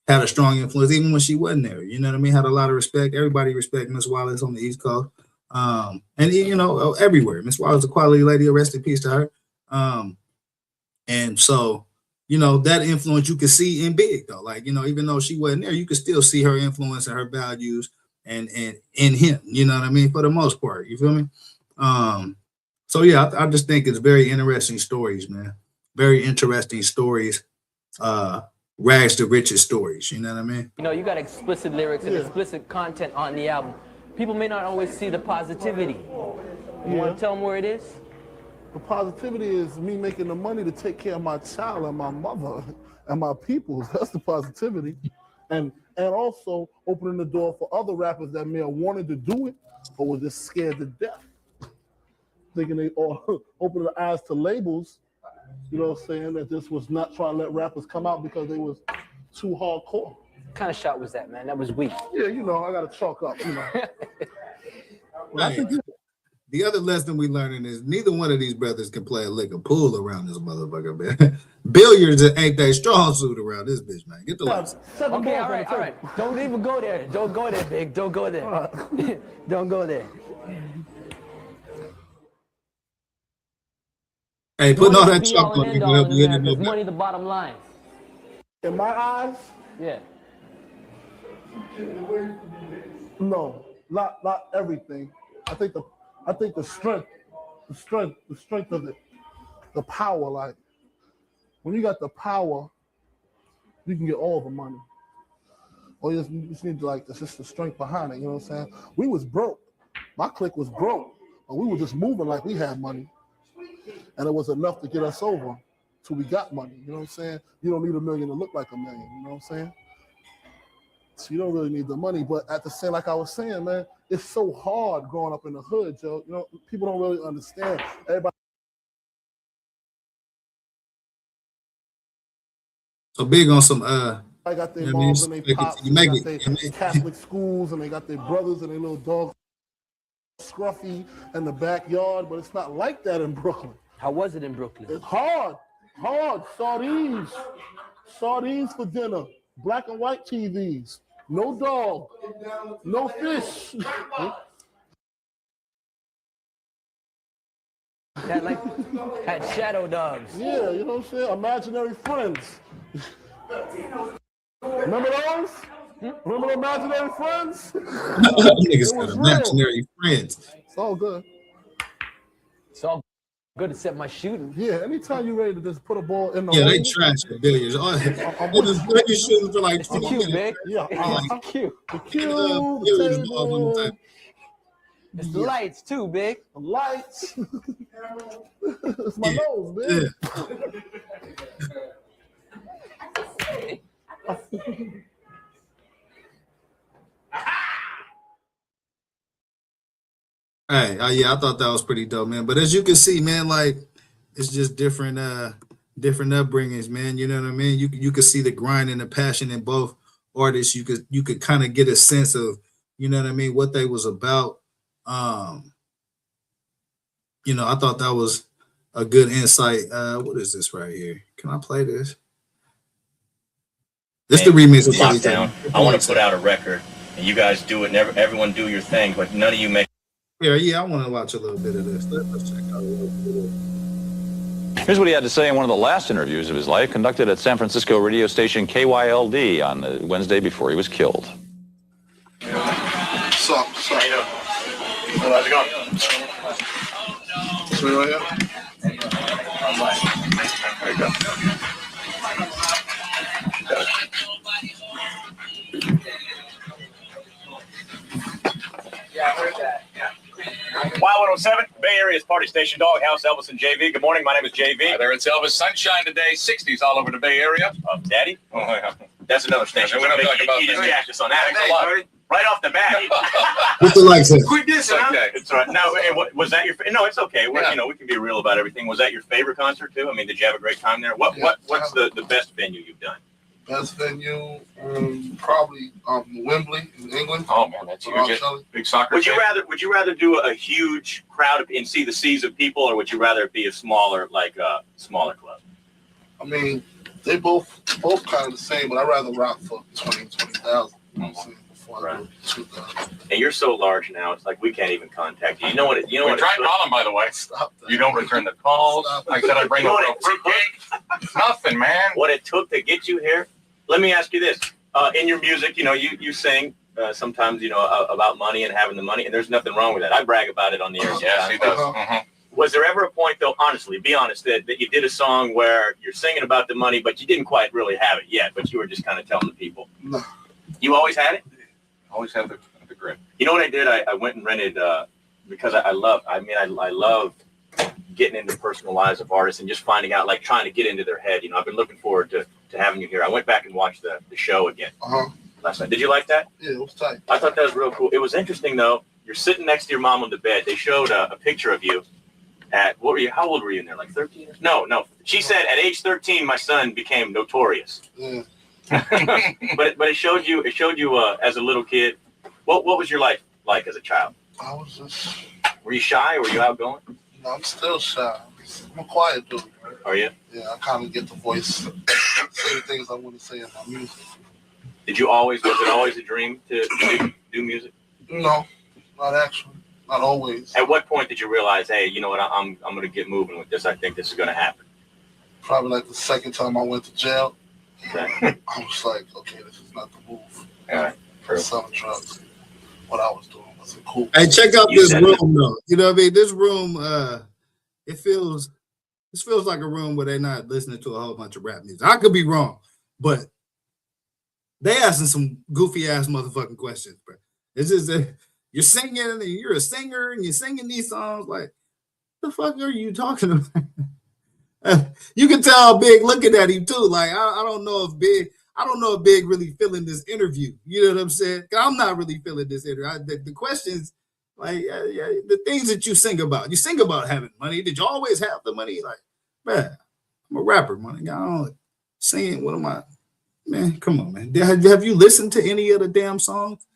had a strong influence even when she wasn't there. You know what I mean? Had a lot of respect. Everybody respect Miss Wallace on the East Coast. And you know, everywhere. Miss Wallace, a quality lady, rest in peace to her. And so, you know, that influence you could see in Big though. Like, you know, even though she wasn't there, you could still see her influence and her values and in him, you know what I mean? For the most part, you feel me? So yeah, I just think it's very interesting stories, man. Very interesting stories. Rags to riches stories, you know what I mean? You know, you got explicit lyrics and explicit content on the album. People may not always see the positivity. You want to tell them where it is? The positivity is me making the money to take care of my child and my mother and my people. That's the positivity. And also opening the door for other rappers that may have wanted to do it or were just scared to death. Thinking they all open their eyes to labels, you know what I'm saying, that this was not trying to let rappers come out because they was too hardcore. What kind of shot was that, man? That was weak. Yeah, you know, I got to chalk up, you know. Right. The other lesson we learning is neither one of these brothers can play a lick of pool around this motherfucker, man. Billiards ain't that strong suit around this bitch, man. Get the lights. Okay, all right. Don't even go there. Don't go there, Big. Don't go there. Right. Don't go there. Hey, putting all that chalk on you help you in the money the bottom line. In my eyes? Yeah. No, not everything. I think the strength of it, the power. Like when you got the power, you can get all the money. Or you just need it's just the strength behind it. You know what I'm saying? We was broke. My clique was broke, but we were just moving like we had money, and it was enough to get us over till we got money. You know what I'm saying? You don't need $1 million to look like $1 million. You know what I'm saying? So you don't really need the money. But at the same, like I was saying, man, it's so hard growing up in the hood, Joe. You know, people don't really understand. Everybody. So big on some I got their you moms and they pops, and they got their it. Catholic schools, and they got their brothers and their little dogs scruffy in the backyard, but it's not like that in Brooklyn. How was it in Brooklyn? It's hard. Sardines for dinner, black and white TVs, no dog, no fish. Had shadow dogs. Yeah, you know what I'm saying? Imaginary friends. Remember those? Remember the imaginary friends? Niggas got imaginary friends. It's all good. It's all good except my shooting. Yeah, anytime you're ready to just put a ball in the Yeah, hole. they trash at billiards. They just shooting for like 20 cute, minutes. Vic. Yeah, It's cute. the cue, the table. It's the lights too, Big. The lights. It's my nose, man. Hey, yeah, I thought that was pretty dope, man. But as you can see, man, like it's just different upbringings, man. You know what I mean? You could see the grind and the passion in both artists. You could kind of get a sense of, you know what I mean, what they was about. You know, I thought that was a good insight. What is this right here? Can I play this? This is the remix of Lockdown. I want to put out a record, and you guys do it, and everyone do your thing, but none of you make. Yeah, I want to watch a little bit of this. Let's check out a little bit of this. Here's what he had to say in one of the last interviews of his life, conducted at San Francisco radio station KYLD on the Wednesday before he was killed. What's up? How you doing? How's it going? Right here? There you go. Yeah, I heard that. Yeah. Y107, Bay Area's party station, Doghouse, Elvis and JV. Good morning, my name is JV. Hi there, it's Elvis. Sunshine today, 60s all over the Bay Area. Daddy? Oh, yeah. That's another station. We don't talk about you just that. jacked us on that. Thanks a lot. Right off the bat. What's the like say? Quit this, okay. It's all right. Now, was that your? No, it's okay. You know, we can be real about everything. Was that your favorite concert too? I mean, did you have a great time there? What's the best venue you've done? Best venue, probably Wembley in England. Oh man, that's huge. Big soccer. Would you rather do a huge crowd and see the seas of people, or would you rather it be a smaller smaller club? I mean, they both kind of the same, but I'd rather rock for 20,000. You know what I'm saying? Right. And you're so large now, it's like we can't even contact you. You know what? We tried calling, by the way. You don't return the calls. I said I'd bring over a fruitcake. Nothing, man. What it took to get you here. Let me ask you this: in your music, you know, you sing sometimes, you know, about money and having the money, and there's nothing wrong with that. I brag about it on the air. Yes, he does. Was there ever a point, though, honestly, be honest, that you did a song where you're singing about the money, but you didn't quite really have it yet, but you were just kind of telling the people? No. You always had it? Always had the grit. You know what I did? I went and rented because I love getting into personal lives of artists and just finding out, like trying to get into their head. You know, I've been looking forward to having you here. I went back and watched the show again last night. Did you like that? Yeah, it was tight. I thought that was real cool. It was interesting though. You're sitting next to your mom on the bed. They showed a picture of you at how old were you in there? Like 13? No. She said at age 13, my son became notorious. Yeah. but it showed you as a little kid. What was your life like as a child? I was just. Were you shy or were you outgoing? No, I'm still shy. I'm a quiet dude. Are you? Yeah, I kind of get the voice, say the things I want to say in my music. Was it always a dream to do music? No, not actually. Not always. At what point did you realize, hey, you know what, I'm going to get moving with this. I think this is going to happen. Probably like the second time I went to jail. Okay. I was like, okay, this is not the move. All right. Selling drugs. What I was doing wasn't cool. Hey, check out this room though. You know what I mean? This room, this feels like a room where they're not listening to a whole bunch of rap music. I could be wrong, but they asking some goofy ass motherfucking questions, bro. It's just you're singing and you're a singer and you're singing these songs. Like, the fuck are you talking about? You can tell Big looking at him too. Like, I don't know if Big. I don't know if Big really feeling this interview. You know what I'm saying? I'm not really feeling this interview. The questions, like the things that you sing about. You sing about having money. Did you always have the money? Like, man, I'm a rapper, man. I don't sing. What am I? Man, come on, man. Have you listened to any of the damn songs?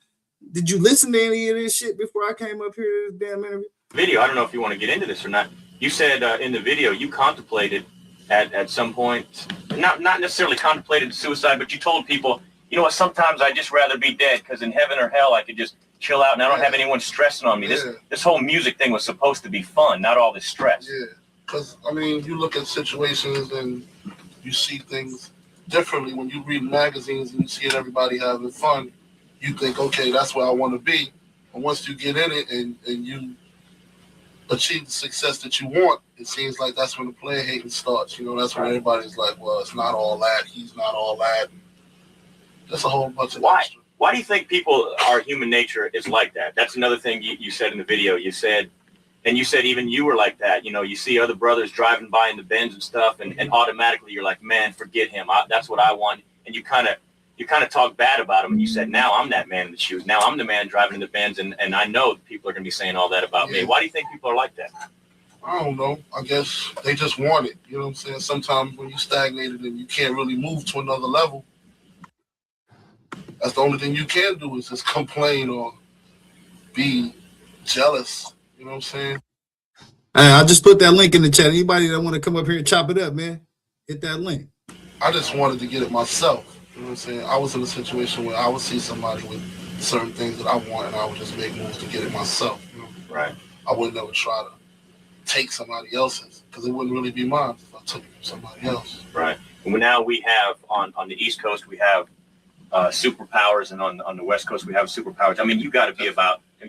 Did you listen to any of this shit before I came up here to this damn interview? Video, I don't know if you want to get into this or not. You said in the video you contemplated at some point, not necessarily contemplated suicide, but you told people, you know what, sometimes I just rather be dead because in heaven or hell I could just chill out and I don't have anyone stressing on me. This whole music thing was supposed to be fun, not all this stress. Yeah, because, I mean, you look at situations and you see things differently. When you read magazines and you see everybody having fun, you think, okay, that's where I want to be. And once you get in it and you achieve the success that you want, it seems like that's when the player hating starts. You know, that's when everybody's like, well, it's not all that. He's not all that. That's a whole bunch of extra. Why do you think our human nature is like that? That's another thing you said in the video. You said even you were like that. You know, you see other brothers driving by in the Benz and stuff, and automatically you're like, man, forget him. That's what I want. And you kind of talk bad about him, and you said, now I'm that man in the shoes. Now I'm the man driving in the Benz, and I know people are going to be saying all that about me. Why do you think people are like that? I don't know. I guess they just want it. You know what I'm saying? Sometimes when you stagnated and you can't really move to another level, that's the only thing you can do is just complain or be jealous. You know what I'm saying? Hey, I just put that link in the chat. Anybody that want to come up here and chop it up, man, hit that link. I just wanted to get it myself. You know what I'm saying? I was in a situation where I would see somebody with certain things that I want, and I would just make moves to get it myself. You know? Right. I would never try to take somebody else's because it wouldn't really be mine if I took it from somebody else. Right. And now we have on the East Coast we have superpowers, and on the West Coast we have superpowers. I mean, you got to be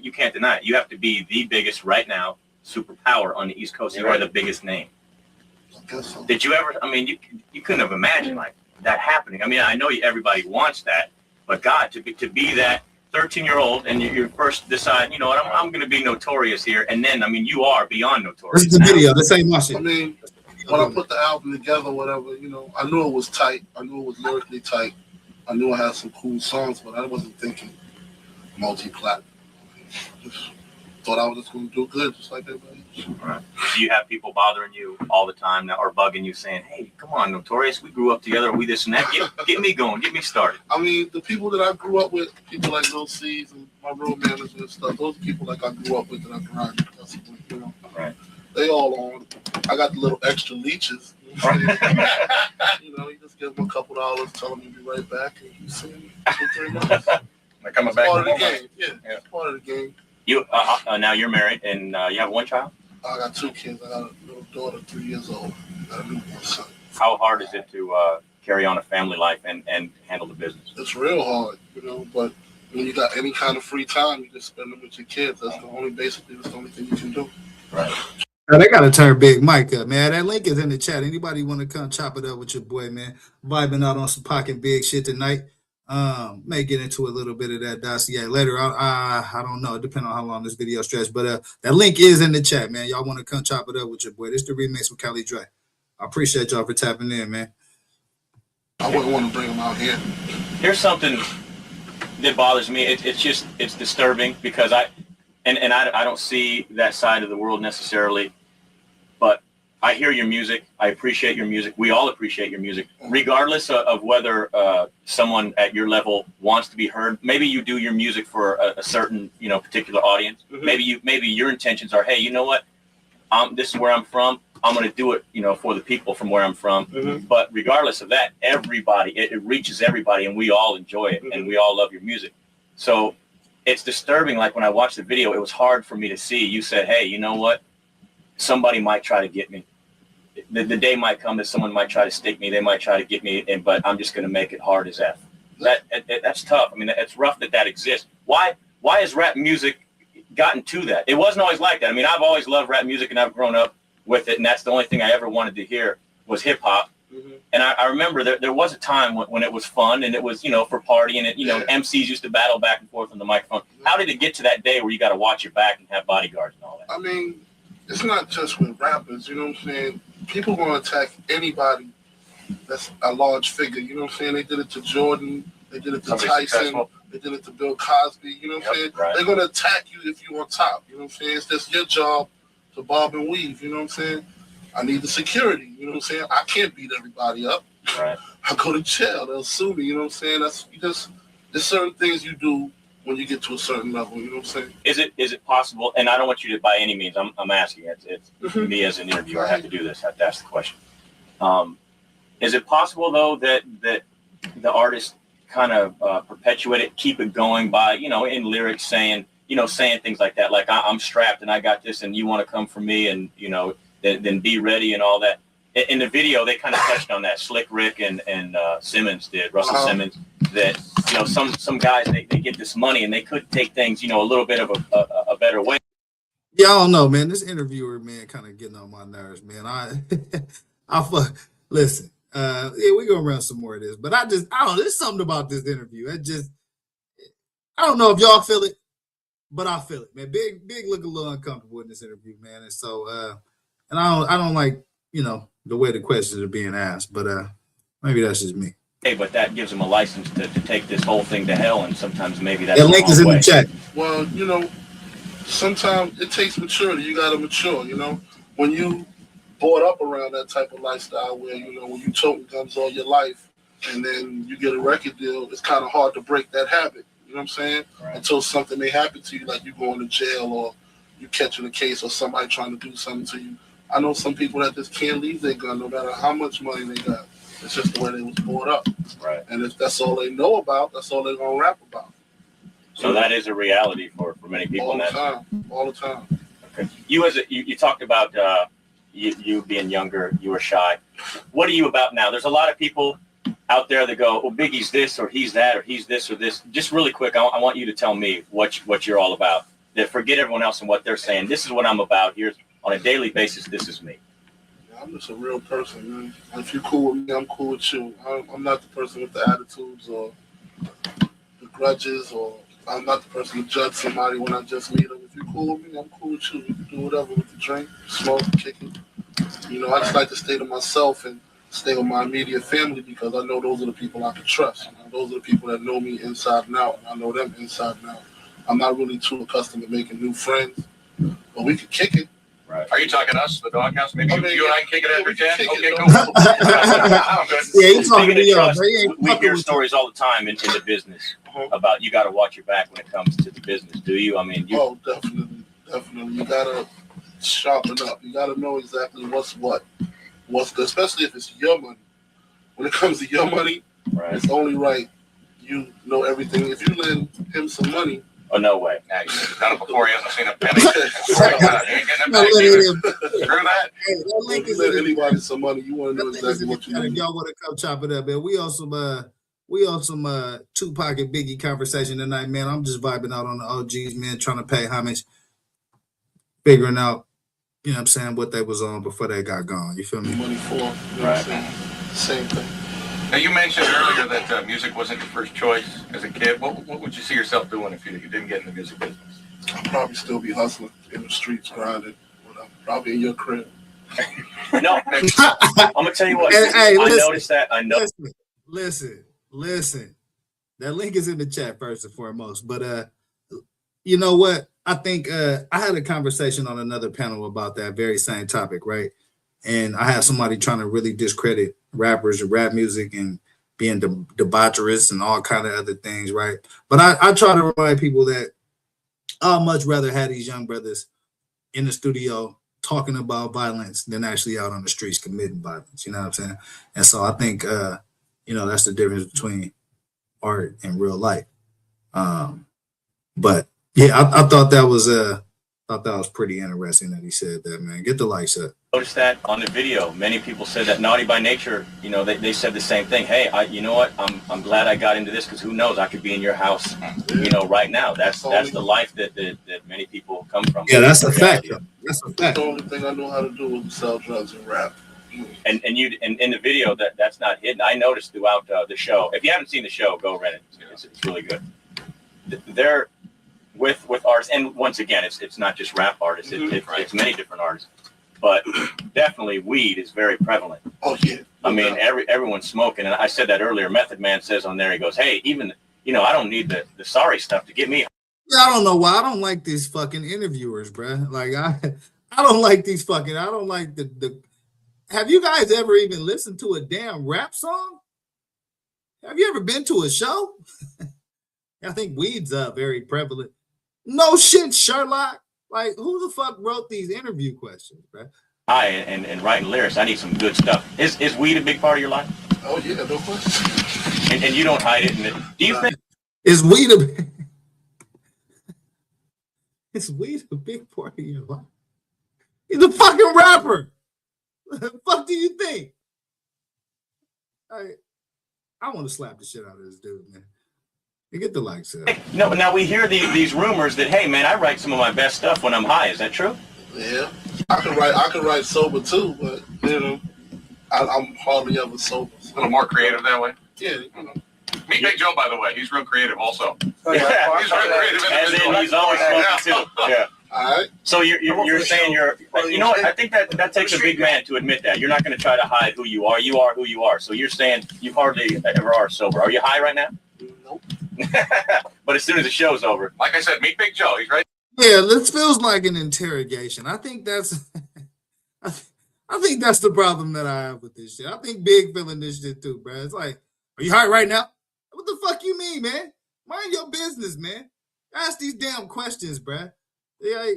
you can't deny it. You have to be the biggest right now superpower on the East Coast. You are the biggest name. I guess so. Did you ever? I mean, you couldn't have imagined like that happening. I mean, I know everybody wants that, but God, to be that 13-year-old and you first decide, you know what, I'm going to be notorious here, and then I mean, you are beyond notorious. This is the video. This ain't my shit. I mean, when I put the album together, whatever, you know, I knew it was tight. I knew it was lyrically tight. I knew I had some cool songs, but I wasn't thinking multi-platinum. Just thought I was just going to do good, just like everybody else. Right. Do you have people bothering you all the time now, or bugging you, saying, "Hey, come on, Notorious, we grew up together, we this and that. Get me going, get me started." I mean, the people that I grew up with, people like Lil C's and my road manager and stuff, those people like I grew up with that I grinded. That's what, you know. Right. They all on. I got the little extra leeches. You know, you just give them a couple $, tell them you'll be right back, and you see them for 3 months. They're coming back. Part of the game. Yeah, part of the game. You now you're married and you have one child. I got 2 kids. I got a little daughter, 3 years old. I got a newborn son. How hard is it to carry on a family life and handle the business? It's real hard, you know, but when you got any kind of free time, you just spend them with your kids. That's the only thing you can do. Right. Now, they gotta turn Big Mike up, man. That link is in the chat. Anybody want to come chop it up with your boy, man? Vibing out on some pocket big shit tonight. May get into a little bit of that dossier later. I don't know, depending on how long this video stretches. But that link is in the chat, man. Y'all want to come chop it up with your boy? This is the remix with Cali Dre. I appreciate y'all for tapping in, man. I wouldn't want to bring him out here. Here's something that bothers me. It's disturbing because I don't see that side of the world necessarily, but I hear your music. I appreciate your music. We all appreciate your music, regardless of whether someone at your level wants to be heard. Maybe you do your music for a certain, particular audience. Mm-hmm. Maybe your intentions are, hey, you know what? This is where I'm from. I'm going to do it, for the people from where I'm from. Mm-hmm. But regardless of that, everybody, it reaches everybody, and we all enjoy it, and we all love your music. So it's disturbing. Like when I watched the video, it was hard for me to see. You said, hey, you know what? Somebody might try to get me. The day might come that someone might try to stick me. They might try to get me, but I'm just going to make it hard as F. That's tough. I mean, it's rough that exists. Why has rap music gotten to that? It wasn't always like that. I mean, I've always loved rap music, and I've grown up with it, and that's the only thing I ever wanted to hear was hip hop. Mm-hmm. And I remember there was a time when it was fun, and it was, for partying, and, MCs used to battle back and forth on the microphone. How did it get to that day where you got to watch your back and have bodyguards and all that? I mean, it's not just with rappers, you know what I'm saying? People going to attack anybody that's a large figure. You know what I'm saying? They did it to Jordan. They did it to Somebody Tyson. successful. They did it to Bill Cosby. You know what I'm saying? Right. They're gonna attack you if you're on top. You know what I'm saying? It's just your job to bob and weave. You know what I'm saying? I need the security. You know what I'm saying? I can't beat everybody up. Right. I go to jail. They'll sue me. You know what I'm saying? There's certain things you do when you get to a certain level. You know what I'm saying? Is it possible? And I don't want you to by any means. I'm asking. It's me as an interviewer. I have to do this. I have to ask the question. Is it possible though that the artist kind of perpetuate it, keep it going by, in lyrics saying things like that, like I'm strapped and I got this and you want to come for me and then be ready and all that. In the video, they kind of touched on that. Slick Rick and Simmons did, Russell Simmons, that some guys they get this money and they could take things a little bit of a better way. Yeah, I don't know, man. This interviewer, man, kind of getting on my nerves, man. Listen. Yeah, we're gonna run some more of this, but I don't know. There's something about this interview. I don't know if y'all feel it, but I feel it, man. Big look a little uncomfortable in this interview, man. And so, and I don't like, the way the questions are being asked, but maybe that's just me. Hey, but that gives them a license to take this whole thing to hell, and sometimes maybe that's that link is in the chat. Well, sometimes it takes maturity. You gotta mature. When you brought up around that type of lifestyle where, when you toting guns all your life and then you get a record deal, it's kind of hard to break that habit. You know what I'm saying? Right. Until something may happen to you, like you going to jail or you catching a case or somebody trying to do something to you. I know some people that just can't leave their gun no matter how much money they got. It's just the way they was brought up. Right. And if that's all they know about, that's all they're going to rap about. So that is a reality for many people. All the time. Okay. You talked about you being younger, you were shy. What are you about now? There's a lot of people out there that go, well, Biggie's this or he's that or he's this or this. Just really quick, I want you to tell me what you're all about. That forget everyone else and what they're saying. This is what I'm about. Here's on a daily basis. This is me. I'm just a real person, man. If you're cool with me, I'm cool with you. I'm not the person with the attitudes or the grudges, or I'm not the person to judge somebody when I just meet them. If you're cool with me, I'm cool with you. We can do whatever with the drink, smoke, kicking. I just like to stay to myself and stay with my immediate family because I know those are the people I can trust. Those are the people that know me inside and out, and I know them inside and out. I'm not really too accustomed to making new friends, but we can kick it. Right. Are you talking us, the doghouse? Maybe you and I can kick it after 10? Okay, cool. Yeah, he's talking to y'all. We hear stories all the time in the business about you got to watch your back when it comes to the business. Do you? I mean, Oh, definitely. You got to sharpen up. You got to know exactly what's good, especially if it's your money. When it comes to your money, right. It's only right you know everything. If you lend him some money, oh, no way. Nah, he's done it before. He hasn't seen a penny. He ain't getting it back. Screw that. If you let anybody some money, you want to know exactly what you need. Y'all want to come chop it up, man. We on some Tupac and Biggie conversation tonight, man. I'm just vibing out on the OGs, man, trying to pay homage, figuring out, what I'm saying, what they was on before they got gone. You feel me? Money for, right. Same thing. Now, you mentioned earlier that music wasn't your first choice as a kid. What would you see yourself doing if you didn't get in the music business? I'd probably still be hustling in the streets, grinding. Probably in your crib. No, I'm gonna tell you what. Hey, I noticed that. I know. Listen. That link is in the chat first and foremost. But you know what? I think I had a conversation on another panel about that very same topic, right? And I had somebody trying to really discredit rappers or rap music and being debaucherous and all kind of other things, right? But I try to remind people that I'd much rather have these young brothers in the studio talking about violence than actually out on the streets committing violence. You know what I'm saying? And so I think, that's the difference between art and real life. But yeah, I thought that was pretty interesting that he said that, man. Get the likes up. Noticed that on the video. Many people said that Naughty by Nature, they said the same thing. Hey, you know what? I'm glad I got into this because who knows? I could be in your house, right now. That's the life that many people come from. Yeah, that's a fact. That's a fact. The only thing I know how to do is sell drugs and rap. And in the video that's not hidden. I noticed throughout the show. If you haven't seen the show, go rent it. It's really good. They're with artists, and once again, it's not just rap artists. It's many different artists. but definitely weed is very prevalent. Oh yeah. I mean, everyone's smoking, and I said that earlier. Method Man says on there, he goes, "Hey, even I don't need the sorry stuff to get me." Yeah, I don't know why I don't like these fucking interviewers, bruh. Like I don't like these fucking. I don't like the. Have you guys ever even listened to a damn rap song? Have you ever been to a show? I think weed's very prevalent. No shit, Sherlock. Like, who the fuck wrote these interview questions, bruh? And writing lyrics. I need some good stuff. Is weed a big part of your life? Oh yeah, no question. And you don't hide it. Do you think is weed a is weed a big part of your life? He's a fucking rapper. What the fuck do you think? I want to slap the shit out of this dude, man. You get the likes of it. No, now we hear these rumors that, hey man, I write some of my best stuff when I'm high. Is that true? Yeah, I can write sober too, but I'm hardly ever sober. A little more creative that way. Yeah. Meet Big Joe, by the way. He's real creative also. Oh, yeah. He's real creative. As in, he's always smoking too. Yeah. All right. So you're saying you know what? I think that takes a big man to admit that. You're not going to try to hide who you are. You are who you are. So you're saying you hardly ever are sober. Are you high right now? Nope. But as soon as the show's over. Like I said, meet Big Joe. He's right. Yeah, this feels like an interrogation. I think that's I think that's the problem that I have with this shit. I think Big feeling this shit too, bro. It's like, are you high right now? What the fuck you mean, man? Mind your business, man. Ask these damn questions, bro. Yeah,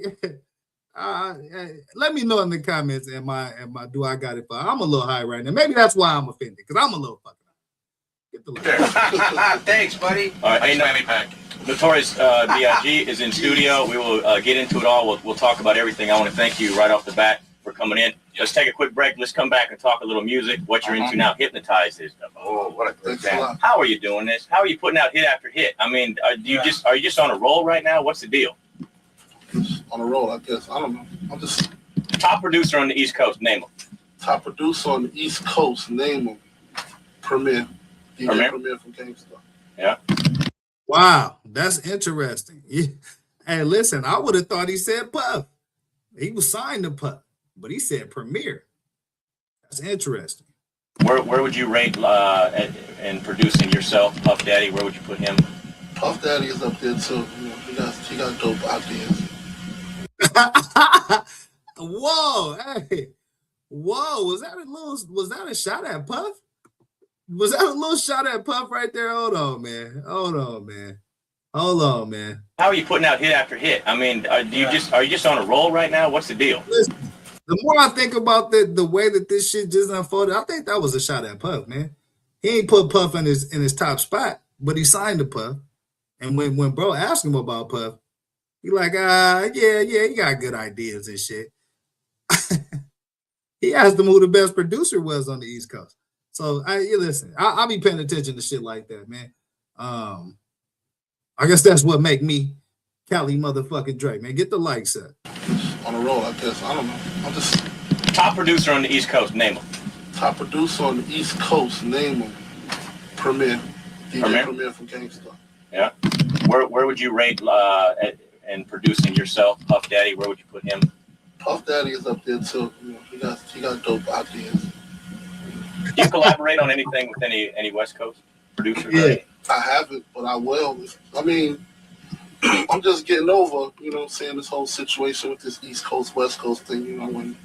let me know in the comments. Do I got it? I'm a little high right now. Maybe that's why I'm offended, because I'm a little fucking high. Get the light. Thanks, buddy. All right, hey, Fanny Pack. Notorious B.I.G. is in studio. We will get into it all. We'll talk about everything. I want to thank you right off the bat for coming in. Let's take a quick break. Let's come back and talk a little music. What you're into now. Hypnotized is. Oh, what a great band. How are you doing this? How are you putting out hit after hit? I mean, are you just on a roll right now? What's the deal? On a roll, I guess. I don't know. I'm just top producer on the East Coast. Name him. Top producer on the East Coast. Name him. Premier. DJ Premier from Gangsta. Yeah. Wow, that's interesting. Hey, listen, I would have thought he said Puff. He was signed to Puff, but he said Premier. That's interesting. Where would you rate in producing yourself, Puff Daddy? Where would you put him? Puff Daddy is up there too. He got dope ideas. Whoa, hey, whoa! Was that a shot at Puff? Was that a little shot at Puff right there? Hold on, man. How are you putting out hit after hit? I mean, are you just on a roll right now? What's the deal? Listen, the more I think about the way that this shit just unfolded, I think that was a shot at Puff, man. He ain't put Puff in his top spot, but he signed to Puff. And when bro asked him about Puff, he like, yeah, he got good ideas and shit. He asked him who the best producer was on the East Coast. So listen, I'll be paying attention to shit like that, man. I guess that's what make me Cali motherfucking Drake, man. Get the likes up. On a roll, I guess. I don't know. I'm just top producer on the East Coast. Name him. Top producer on the East Coast. Name him. Premier. DJ Premier from Gangsta. Yeah. Where would you rate in producing yourself, Puff Daddy? Where would you put him? Puff Daddy is up there too. He got dope ideas. Do you collaborate on anything with any West Coast producers? Yeah, I haven't, but I will. I mean, I'm just getting over, this whole situation with this East Coast, West Coast thing, when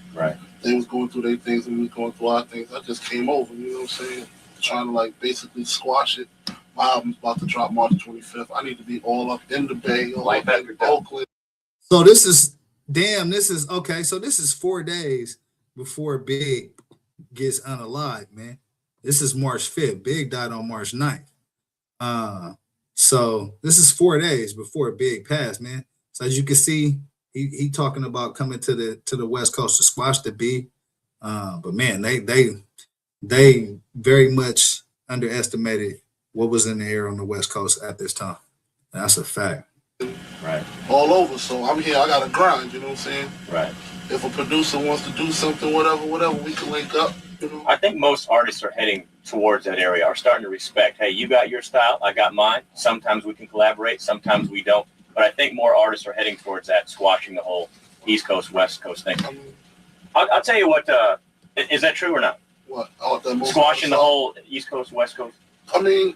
they was going through their things and we was going through our things. I just came over, trying to basically squash it. My album's about to drop March 25th. I need to be all up in the Bay, all up in Oakland. So this is okay. So this is 4 days before Big gets unalived, man. This is March 5th. Big died on March 9th. So this is 4 days before Big passed, man. So as you can see, he talking about coming to the West Coast to squash the beat. But man, they very much underestimated what was in the air on the West Coast at this time. That's a fact. Right. All over. So I'm here. I got to grind. You know what I'm saying? Right. If a producer wants to do something, whatever, we can link up. I think most artists are heading towards that area, are starting to respect, hey, you got your style, I got mine. Sometimes we can collaborate, sometimes we don't. But I think more artists are heading towards that, squashing the whole East Coast, West Coast thing. I'll tell you what. Is that true or not? What? Oh, the Squashing the whole East Coast, West Coast. I mean,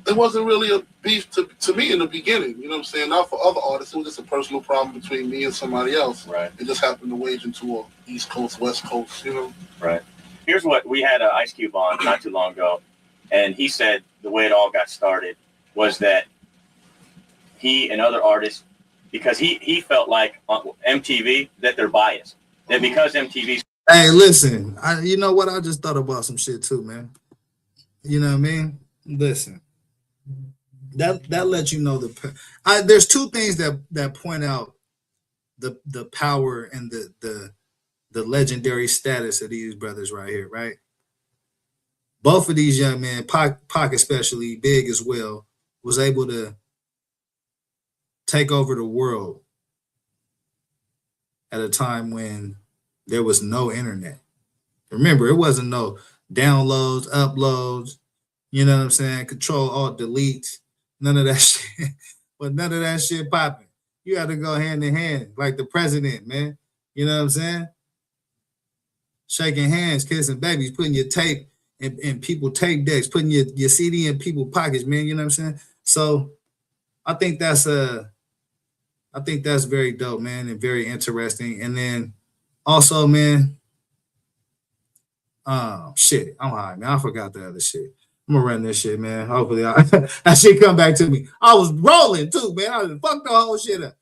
it wasn't really a beef to me in the beginning. You know what I'm saying? Not for other artists. It was just a personal problem between me and somebody else. Right. It just happened to wage into a East Coast, West Coast. You know. Right. Here's what we had Ice Cube on not too long ago, and he said the way it all got started was that he and other artists, because he felt like on MTV that they're biased, that because MTV's. Hey, listen, you know what? I just thought about some shit too, man. You know what I mean? Listen, that lets you know there's two things that point out the power and the legendary status of these brothers right here, right? Both of these young men, Pac especially, Big as well, was able to take over the world at a time when there was no internet. Remember, it wasn't no downloads, uploads, you know what I'm saying? Control, alt, delete, none of that shit. But none of that shit popping. You had to go hand in hand, like the president, man. You know what I'm saying? Shaking hands, kissing babies, putting your tape in people tape decks, putting your CD in people's pockets, man. You know what I'm saying? So I think that's very dope, man, and very interesting. And then also, man, shit, I'm high, man. I forgot the other shit. I'm gonna run this shit, man. Hopefully that shit come back to me. I was rolling too, man. I just fucked the whole shit up.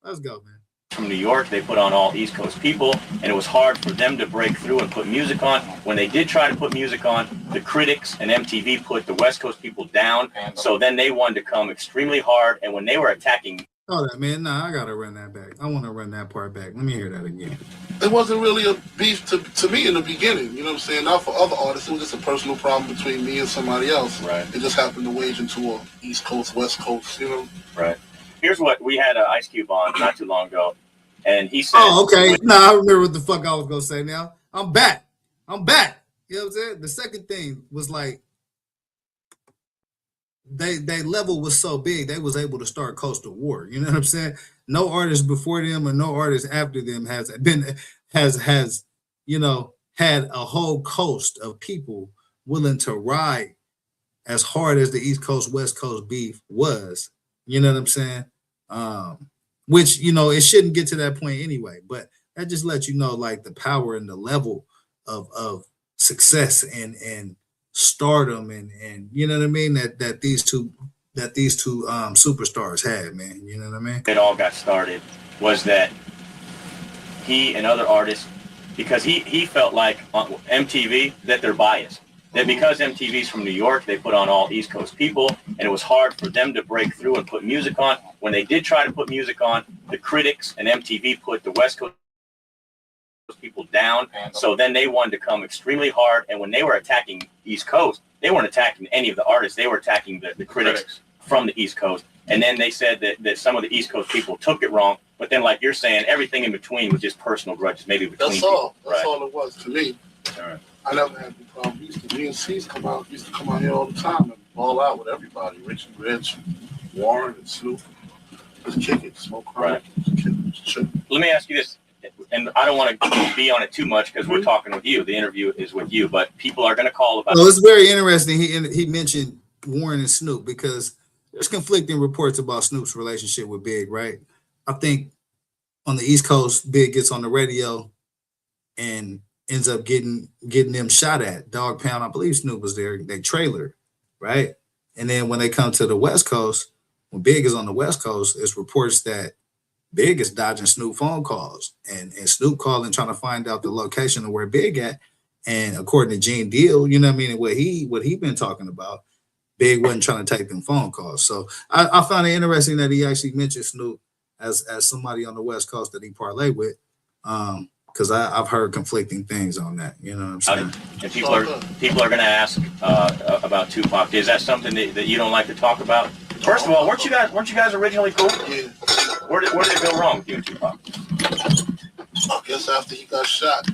Let's go, man. From New York, they put on all East Coast people, and it was hard for them to break through and put music on. When they did try to put music on, the critics and MTV put the West Coast people down. So then they wanted to come extremely hard, and when they were attacking. Oh, that man, nah, I gotta run that back. I want to run that part back. Let me hear that again. It wasn't really a beef to me in the beginning. You know what I'm saying? Not for other artists. It was just a personal problem between me and somebody else. Right. It just happened to wage into a East Coast, West Coast. You know. Right. Here's what we had Ice Cube on not too long ago, and he said. Oh, okay. Nah, I remember what the fuck I was gonna say. Now I'm back. You know what I'm saying? The second thing was like. They level was so big they was able to start coastal war. You know what I'm saying? No artist before them or no artist after them has had a whole coast of people willing to ride as hard as the East Coast West Coast beef was. You know what I'm saying? Which it shouldn't get to that point anyway. But that just lets you know like the power and the level of success and stardom and you know what I mean that these two superstars had, man. You know what I mean? It all got started was that he and other artists, because he felt like on MTV that they're biased, that because MTV's from New York, they put on all East Coast people, and it was hard for them to break through and put music on. When they did try to put music on, the critics and MTV put the West Coast people down. So then they wanted to come extremely hard, and when they were attacking East Coast, they weren't attacking any of the artists. They were attacking the critics from the East Coast. And then they said that some of the East Coast people took it wrong. But then, like you're saying, everything in between was just personal grudges, maybe between That's all. people. That's all it was to me. All right. I never had the problem. Me and C's used to come out here all the time and ball out with everybody. Rich and Rich, Warren and Snoop. Just kick it, smoke crack. Let me ask you this, and I don't want to be on it too much because we're talking with you. The interview is with you, but people are going to call about. Well, it's very interesting. He mentioned Warren and Snoop because there's conflicting reports about Snoop's relationship with Big, right? I think on the East Coast, Big gets on the radio and ends up getting them shot at. Dog Pound, I believe Snoop was there. They trailer, right? And then when they come to the West Coast, when Big is on the West Coast, it's reports that Big is dodging Snoop phone calls and Snoop calling, trying to find out the location of where Big at. And according to Gene Deal, you know what I mean, and what he been talking about, Big wasn't trying to take them phone calls. So I found it interesting that he actually mentioned Snoop as somebody on the West Coast that he parlayed with. Because I've heard conflicting things on that. You know what I'm saying? And people are going to ask about Tupac. Is that something that you don't like to talk about? First of all, weren't you guys originally cool? Yeah. Where did it go wrong with you and Tupac? I guess after he got shot.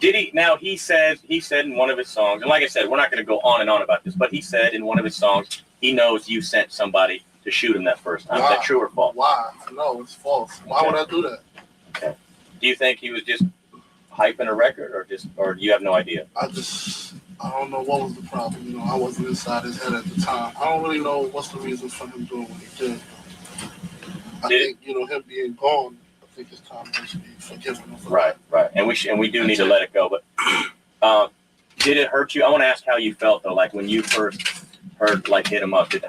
Did he? Now he said in one of his songs, and like I said, we're not going to go on and on about this, but he said in one of his songs he knows you sent somebody to shoot him that first time. Is that true or false? Why? No, it's false. Why would I do that? Okay. Do you think he was just hyping a record, or you have no idea? I don't know what was the problem. You know, I wasn't inside his head at the time. I don't really know what's the reason for him doing what he did. I think, you know, him being gone, I think it's time to be forgiven. Right. And we do need to let it go. But did it hurt you? I want to ask how you felt though, like when you first heard like Hit 'Em Up. It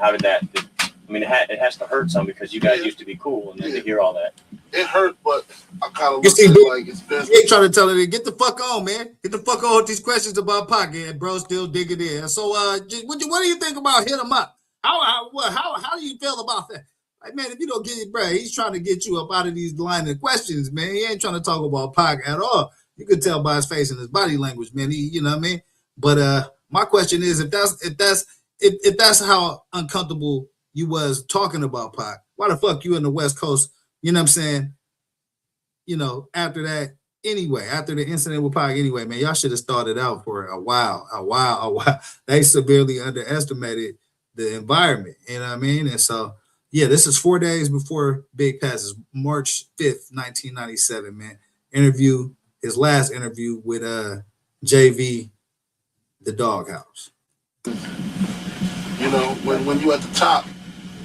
has to hurt some because you guys used to be cool, and then to hear all that. It hurt, but I kind of look at it like it's business. Big trying to tell her, get the fuck on, man. Get the fuck on with these questions about Pac, and bro still digging in. So, what do you think about Hit 'Em Up? How do you feel about that? Like, man, if you don't get it, bro, he's trying to get you up out of these line of questions, man. He ain't trying to talk about Pac at all. You could tell by his face and his body language, man. You know what I mean? But my question is, if that's how uncomfortable you was talking about Pac, why the fuck you in the West Coast? You know what I'm saying? You know, after that, anyway, after the incident with Pac, anyway, man, y'all should have started out for a while. They severely underestimated the environment. You know what I mean? And so, yeah, this is 4 days before Big passes, March 5th, 1997, man. His last interview with JV, the Doghouse. You know, when you at the top,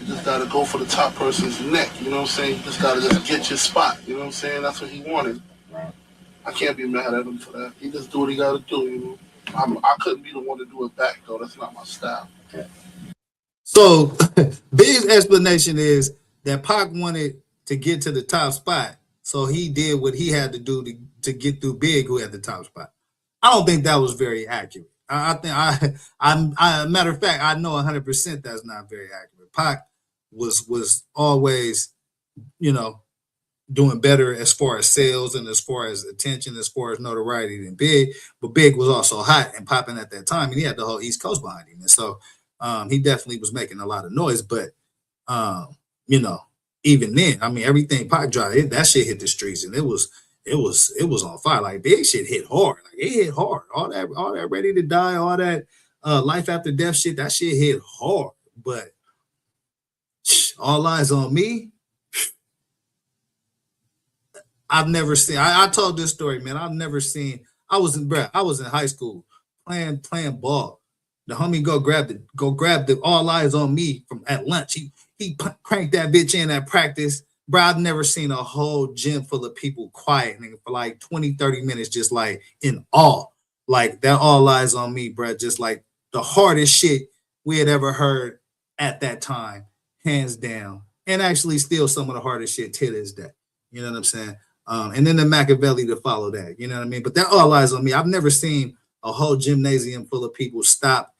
you just gotta go for the top person's neck. You know what I'm saying? You just gotta get your spot. You know what I'm saying? That's what he wanted. I can't be mad at him for that. He just do what he gotta do. You know, I couldn't be the one to do it back though. That's not my style. Okay. So Big's explanation is that Pac wanted to get to the top spot, so he did what he had to do to get through Big, who had the top spot. I don't think that was very accurate. Matter of fact, I know 100% that's not very accurate. Pac was always, you know, doing better as far as sales and as far as attention, as far as notoriety than Big. But Big was also hot and popping at that time, and he had the whole East Coast behind him. And so he definitely was making a lot of noise. But you know, even then, I mean, everything Pac dropped, that shit hit the streets, and it was on fire. Like Big shit hit hard. Like it hit hard. All that Ready to Die, all that Life After Death shit, that shit hit hard. But All Eyes on Me, I've never seen. I told this story, man. I've never seen. I was in high school playing ball. The homie go grab the All Eyes on Me from at lunch. He cranked that bitch in at practice. Bro, I've never seen a whole gym full of people quiet, nigga, for like 20, 30 minutes, just like in awe. Like that All Eyes on Me, bro. Just like the hardest shit we had ever heard at that time, hands down. And actually still some of the hardest shit to this day. You know what I'm saying? And then the Machiavelli to follow that. You know what I mean? But that All Eyes on Me, I've never seen a whole gymnasium full of people stop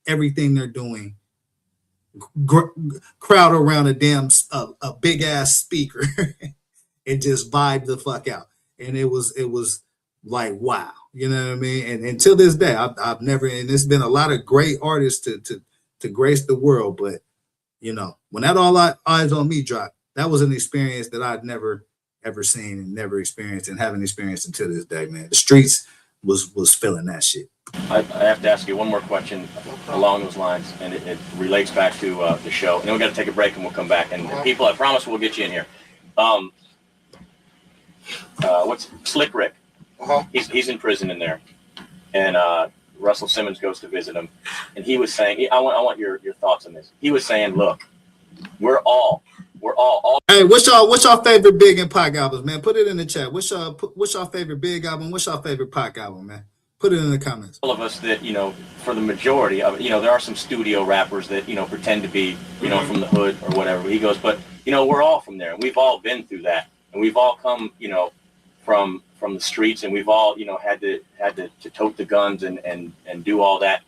everything they're doing, crowd around a big ass speaker and just vibe the fuck out. And it was like, wow, you know what I mean? And till this day, I've never, and there's been a lot of great artists to grace the world, but you know, when that All Eyes on Me dropped, that was an experience that I'd never ever seen and never experienced and haven't experienced until this day, man. The streets was feeling that shit. I have to ask you one more question along those lines, and it relates back to the show. And then we got to take a break, and we'll come back. And people, I promise we'll get you in here. What's Slick Rick? He's in prison in there, and Russell Simmons goes to visit him, and he was saying, I want your thoughts on this. He was saying, look, we're all. Hey, what's y'all favorite Big and Pac albums, man? Put it in the chat. What's y'all favorite Big album? What's y'all favorite Pac album, man? Put it in the comments. All of us that, you know, for the majority of it, you know, there are some studio rappers that, you know, pretend to be, you know, from the hood or whatever. He goes, but, you know, we're all from there. And we've all been through that. And we've all come, you know, from the streets, and we've all, you know, had to tote the guns and do all that.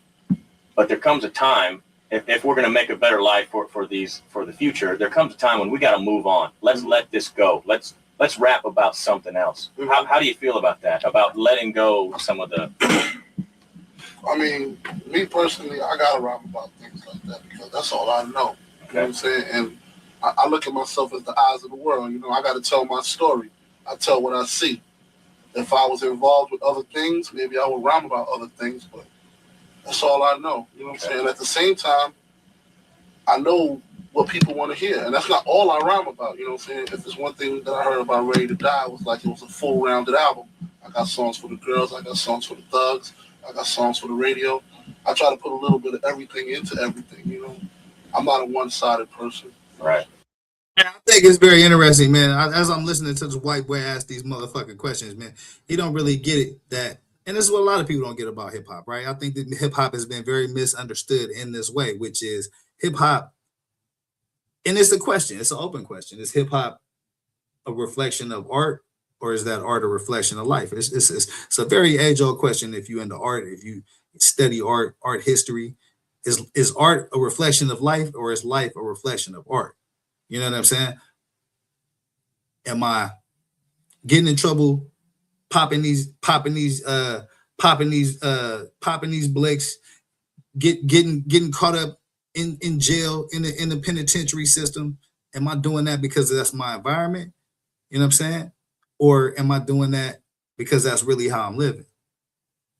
But there comes a time, if we're going to make a better life for the future, there comes a time when we got to move on. Let's let this go. Let's rap about something else. How do you feel about that? About letting go of some of the... I mean, me personally, I got to rap about things like that because that's all I know. You know what I'm saying? And I look at myself as the eyes of the world. You know, I got to tell my story. I tell what I see. If I was involved with other things, maybe I would rhyme about other things, but that's all I know. You know what I'm saying? At the same time, I know what people want to hear, and that's not all I rhyme about. You know what I'm saying? If there's one thing that I heard about Ready to Die, it was like it was a full rounded album. I got songs for the girls. I got songs for the thugs. I got songs for the radio. I try to put a little bit of everything into everything, you know. I'm not a one-sided person. Right. And I think it's very interesting, man. As I'm listening to this white boy ask these motherfucking questions, man, he don't really get it that, and this is what a lot of people don't get about hip hop, right? I think that hip hop has been very misunderstood in this way, which is hip hop, and it's a question, it's an open question. Is hip hop a reflection of art, or is that art a reflection of life? It's a very age-old question. If you're into art, if you study art history, is art a reflection of life, or is life a reflection of art? You know what I'm saying? Am I getting in trouble, popping these blicks, getting caught up in jail in the penitentiary system? Am I doing that because that's my environment? You know what I'm saying? Or am I doing that because that's really how I'm living?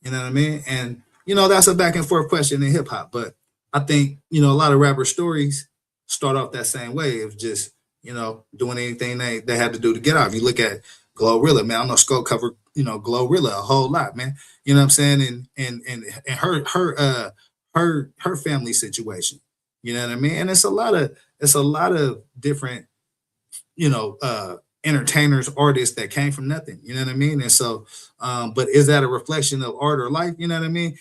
You know what I mean? And you know, that's a back and forth question in hip hop. But I think, you know, a lot of rapper stories start off that same way of just, you know, doing anything they had to do to get out. If you look at Glorilla, man, I know Skull covered, you know, Glorilla a whole lot, man. You know what I'm saying? And her family situation. You know what I mean? And it's a lot of different, you know, entertainers, artists that came from nothing. You know what I mean? And so, but is that a reflection of art or life? You know what I mean?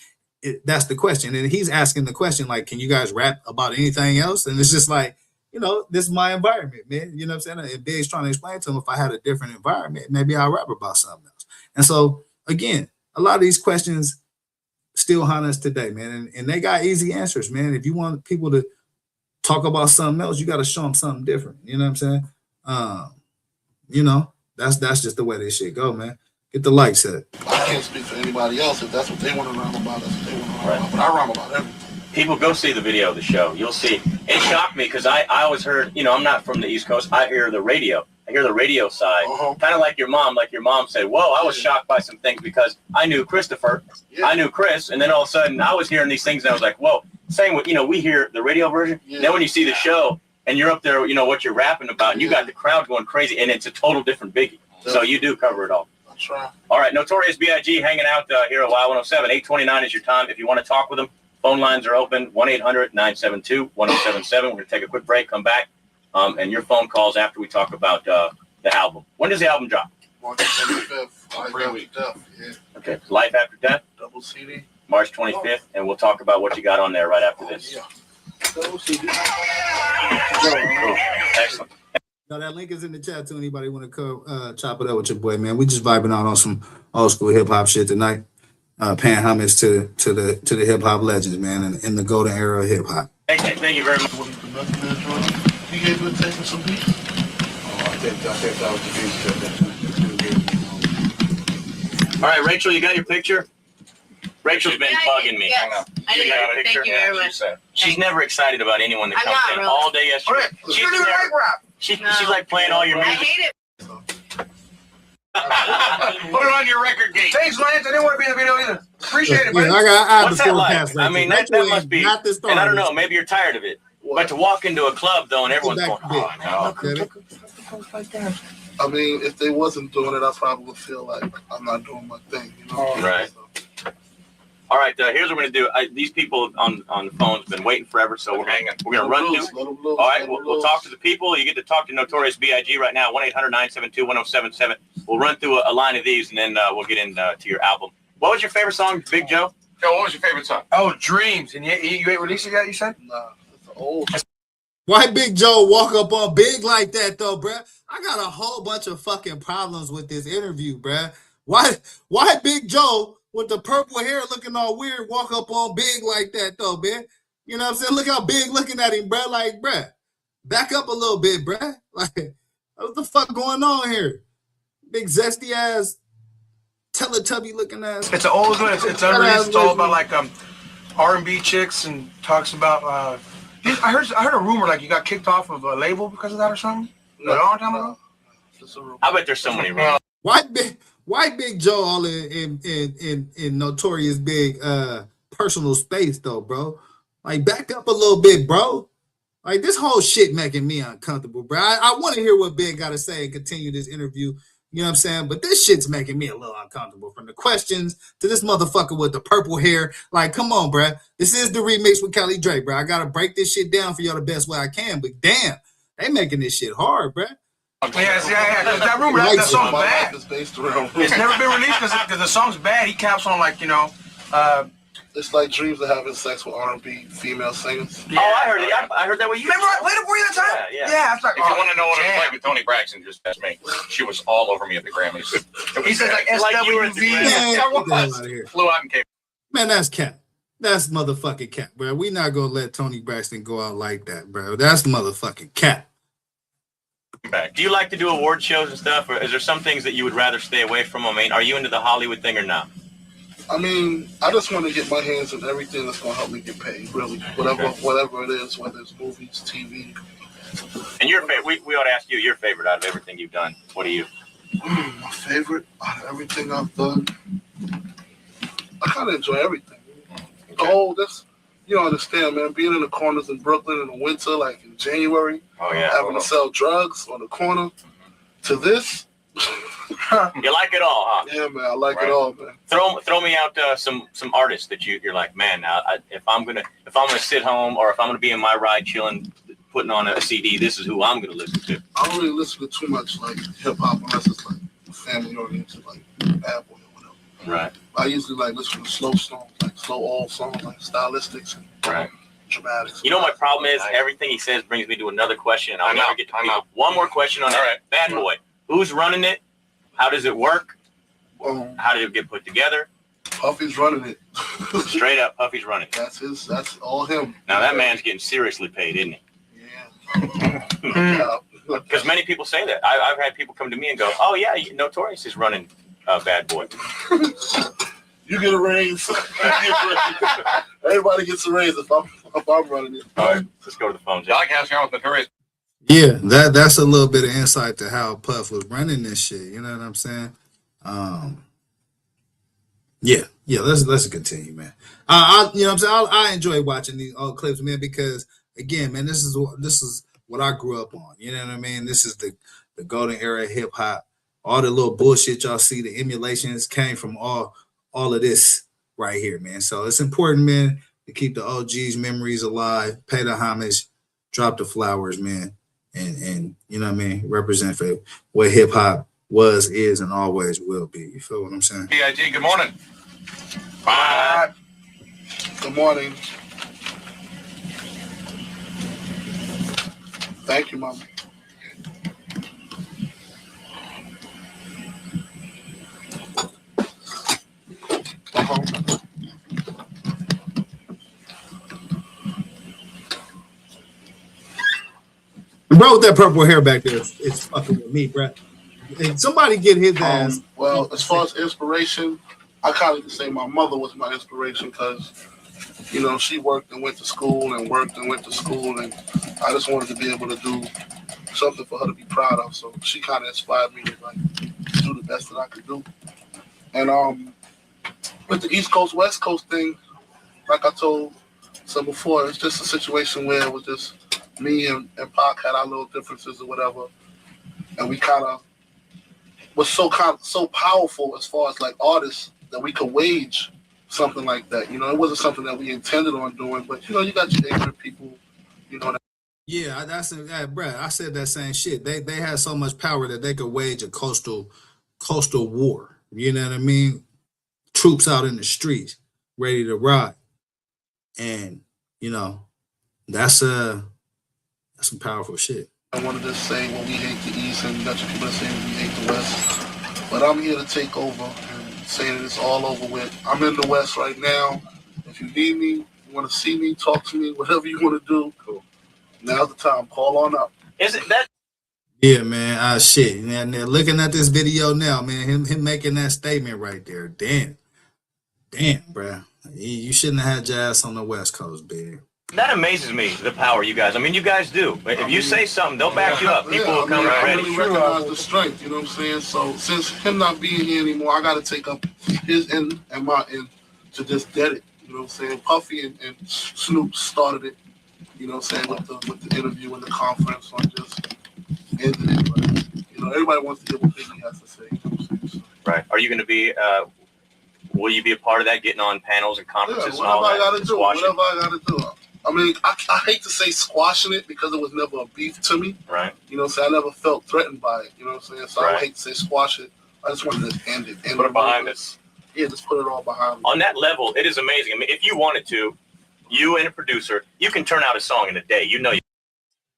That's the question. And he's asking the question, like, can you guys rap about anything else? And it's just like, you know, this is my environment, man. You know what I'm saying? And Big's trying to explain to him, if I had a different environment, maybe I'll rap about something else. And so, again, a lot of these questions still haunt us today, man. And they got easy answers, man. If you want people to talk about something else, you got to show them something different. You know what I'm saying? You know, that's just the way this shit go, man. Get the light set. I can't speak for anybody else. If that's what they want to rhyme about, that's what they want to rhyme about. But I rhyme about everything. People, go see the video of the show. You'll see. It shocked me because I always heard, you know, I'm not from the East Coast. I hear the radio. I hear the radio side. Kind of like your mom. Like your mom said, whoa, I was shocked by some things because I knew Christopher. I knew Chris. And then all of a sudden I was hearing these things and I was like, whoa. Same with, you know, we hear the radio version. Then when you see the show and you're up there, you know, what you're rapping about, and you got the crowd going crazy, and it's a total different Biggie. So you do cover it all. That's right. All right, Notorious B.I.G. hanging out here at Y107. 829 is your time. If you want to talk with them, phone lines are open, 1-800-972-1077. We're going to take a quick break, come back, and your phone calls after we talk about the album. When does the album drop? March 25th. Life After Death. Yeah. Okay, Life After Death. Double CD. March 25th, and we'll talk about what you got on there right after this. Yeah. Double CD. Cool. Excellent. Now that link is in the chat too. Anybody want to come chop it up with your boy, man? We just vibing out on some old school hip hop shit tonight. Paying homage to the hip hop legends, man, in the golden era of hip hop. Thank you very much. You gave it a taste of some beats? I think that was the beat. All right, Rachel, you got your picture? Rachel's been bugging me. Yes. I did. Thank you very much. She's never excited about anyone that I'm comes not in really. all day yesterday. She's like playing all your I music. hate it. Put it on your record gate. Thanks, Lance. I didn't want to be in the video either. Appreciate it, Yeah, man. I have What's the that like? forecast. I mean, that must be. Not this And I don't know. Maybe you're tired of it. But to walk into a club though, and everyone's going, "Oh no." I mean, if they wasn't doing it, I probably would feel like I'm not doing my thing. You know? Right. All right. Here's what we're gonna do. These people on the phone's been waiting forever, so we're gonna run through. All right. We'll talk to the people. You get to talk to Notorious B.I.G. right now. 1-800-972-1077. We'll run through a line of these, and then we'll get into your album. What was your favorite song, Big Joe? Joe, what was your favorite song? Oh, Dreams. And you ain't released it yet, you said? Nah, it's old. Why Big Joe walk up on Big like that though, bruh? I got a whole bunch of fucking problems with this interview, bruh. Why Big Joe with the purple hair looking all weird walk up on Big like that though, man? You know what I'm saying? Look how Big looking at him, bruh. Like, bruh, back up a little bit, bruh. Like, what the fuck going on here? Big zesty ass, Teletubby looking ass. It's an old one. It's unreleased. It's all about like R&B chicks and talks about. I heard a rumor like you got kicked off of a label because of that or something. No, a long time ago. I bet there's so many rumors. Why Big Joe all in Notorious Big personal space though, bro? Like, back up a little bit, bro. Like, this whole shit making me uncomfortable, bro. I want to hear what Big got to say and continue this interview. You know what I'm saying? But this shit's making me a little uncomfortable. From the questions to this motherfucker with the purple hair. Like, come on, bruh. This is the remix with Kelly Drake, bruh. I gotta break this shit down for y'all the best way I can. But damn, they making this shit hard, bruh. Yeah. That rumor, that song's bad. It's never been released because the song's bad. He caps on like, it's like dreams of having sex with R&B female singers. Yeah. Oh, I heard it. I heard that with you. Remember, were you that time? Yeah. It's like, if you want to know what it's like with Toni Braxton, just ask me. She was all over me at the Grammys. He says like SWV. Flew out and came. Man, that's cap. That's motherfucking cap, bro. We not gonna let Toni Braxton go out like that, bro. That's motherfucking cap. Do you like to do award shows and stuff, or is there some things that you would rather stay away from? I mean, are you into the Hollywood thing or not? I mean, I just want to get my hands on everything that's going to help me get paid, really. Whatever it is, whether it's movies, TV. And your favorite, we ought to ask you your favorite out of everything you've done. What are you? My favorite out of everything I've done? I kind of enjoy everything. Okay. The whole, you don't understand, man. Being in the corners in Brooklyn in the winter, like in January, having to sell drugs on the corner, to this. You like it all, huh? Yeah, man, I like it all, man. Throw me out some artists that you're like, man. Now, if I'm gonna sit home or if I'm gonna be in my ride chilling, putting on a CD, this is who I'm gonna listen to. I don't really listen to too much like hip hop unless it's like family oriented, like Bad Boy or whatever. Right. I usually like listen to slow songs, like slow old songs, like stylistics and dramatics. You know, my problem is everything he says brings me to another question. I'll never get to one more question on that. Bad Boy. Who's running it? How does it work? How did it get put together? Puffy's running it. Straight up, Puffy's running it. That's all him. Now that man's getting seriously paid, isn't he? Yeah. Because many people say that. I've had people come to me and go, "Oh yeah, Notorious is running Bad Boy." You get a raise. Everybody gets a raise if I'm running it. All right, let's go to the phone. I like asking out with Notorious. Yeah, that's a little bit of insight to how Puff was running this shit. You know what I'm saying? Yeah. Let's continue, man. You know what I'm saying? I enjoy watching these old clips, man, because again, man, this is what I grew up on. You know what I mean? This is the golden era of hip hop. All the little bullshit y'all see, the emulations came from all of this right here, man. So it's important, man, to keep the OGs' memories alive, pay the homage, drop the flowers, man. And you know what I mean, represent for what hip hop was, is, and always will be. You feel what I'm saying? PIG, good morning. Bye. Good morning. Thank you, Mama. Bro, with that purple hair back there, it's fucking with me, bro. And somebody get his ass. Well, as far as inspiration, I kind of say my mother was my inspiration because, you know, she worked and went to school and worked and went to school, and I just wanted to be able to do something for her to be proud of. So she kind of inspired me to like do the best that I could do. And with the East Coast West Coast thing, like I told some before, it's just a situation where it was just me and Pac had our little differences or whatever, and we kind of was so powerful as far as like artists that we could wage something like that. You know, it wasn't something that we intended on doing, but you know, you got your ignorant people, you know. Yeah, bro. I said that same shit. They had so much power that they could wage a coastal war. You know what I mean? Troops out in the streets, ready to ride, and you know, that's some powerful shit. I wanted to say, well, we hate the East, and you got your people that say we hate the West. But I'm here to take over and say that it's all over with. I'm in the West right now. If you need me, you want to see me, talk to me, whatever you want to do, cool. Now's the time. Call on up. Is it that? Yeah, man. Shit. And they're looking at this video now, man. Him making that statement right there. Damn, bro. You shouldn't have had your ass on the West Coast, big. That amazes me, the power you guys. I mean, you guys do. If you say something, they'll back you up. People will come ready. I really recognize the strength, you know what I'm saying? So since him not being here anymore, I got to take up his end and my end to just dead it. You know what I'm saying? Puffy and Snoop started it, you know what I'm saying, with the interview and the conference on just ending it. But, you know, everybody everybody wants to hear what Biggie has to say. You know what I'm saying? Right. Are you going to be? Will you be a part of that? Getting on panels and conferences and Whatever all that? I gotta do. Squash it? Whatever I gotta do. I mean, I hate to say squashing it because it was never a beef to me. Right. You know what I'm saying? I never felt threatened by it. You know what I'm saying? So I Right. hate to say squash it. I just wanted to end it. Put it behind us. Yeah, just put it all behind me. On that level, it is amazing. I mean, if you wanted to, you and a producer, you can turn out a song in a day. You know.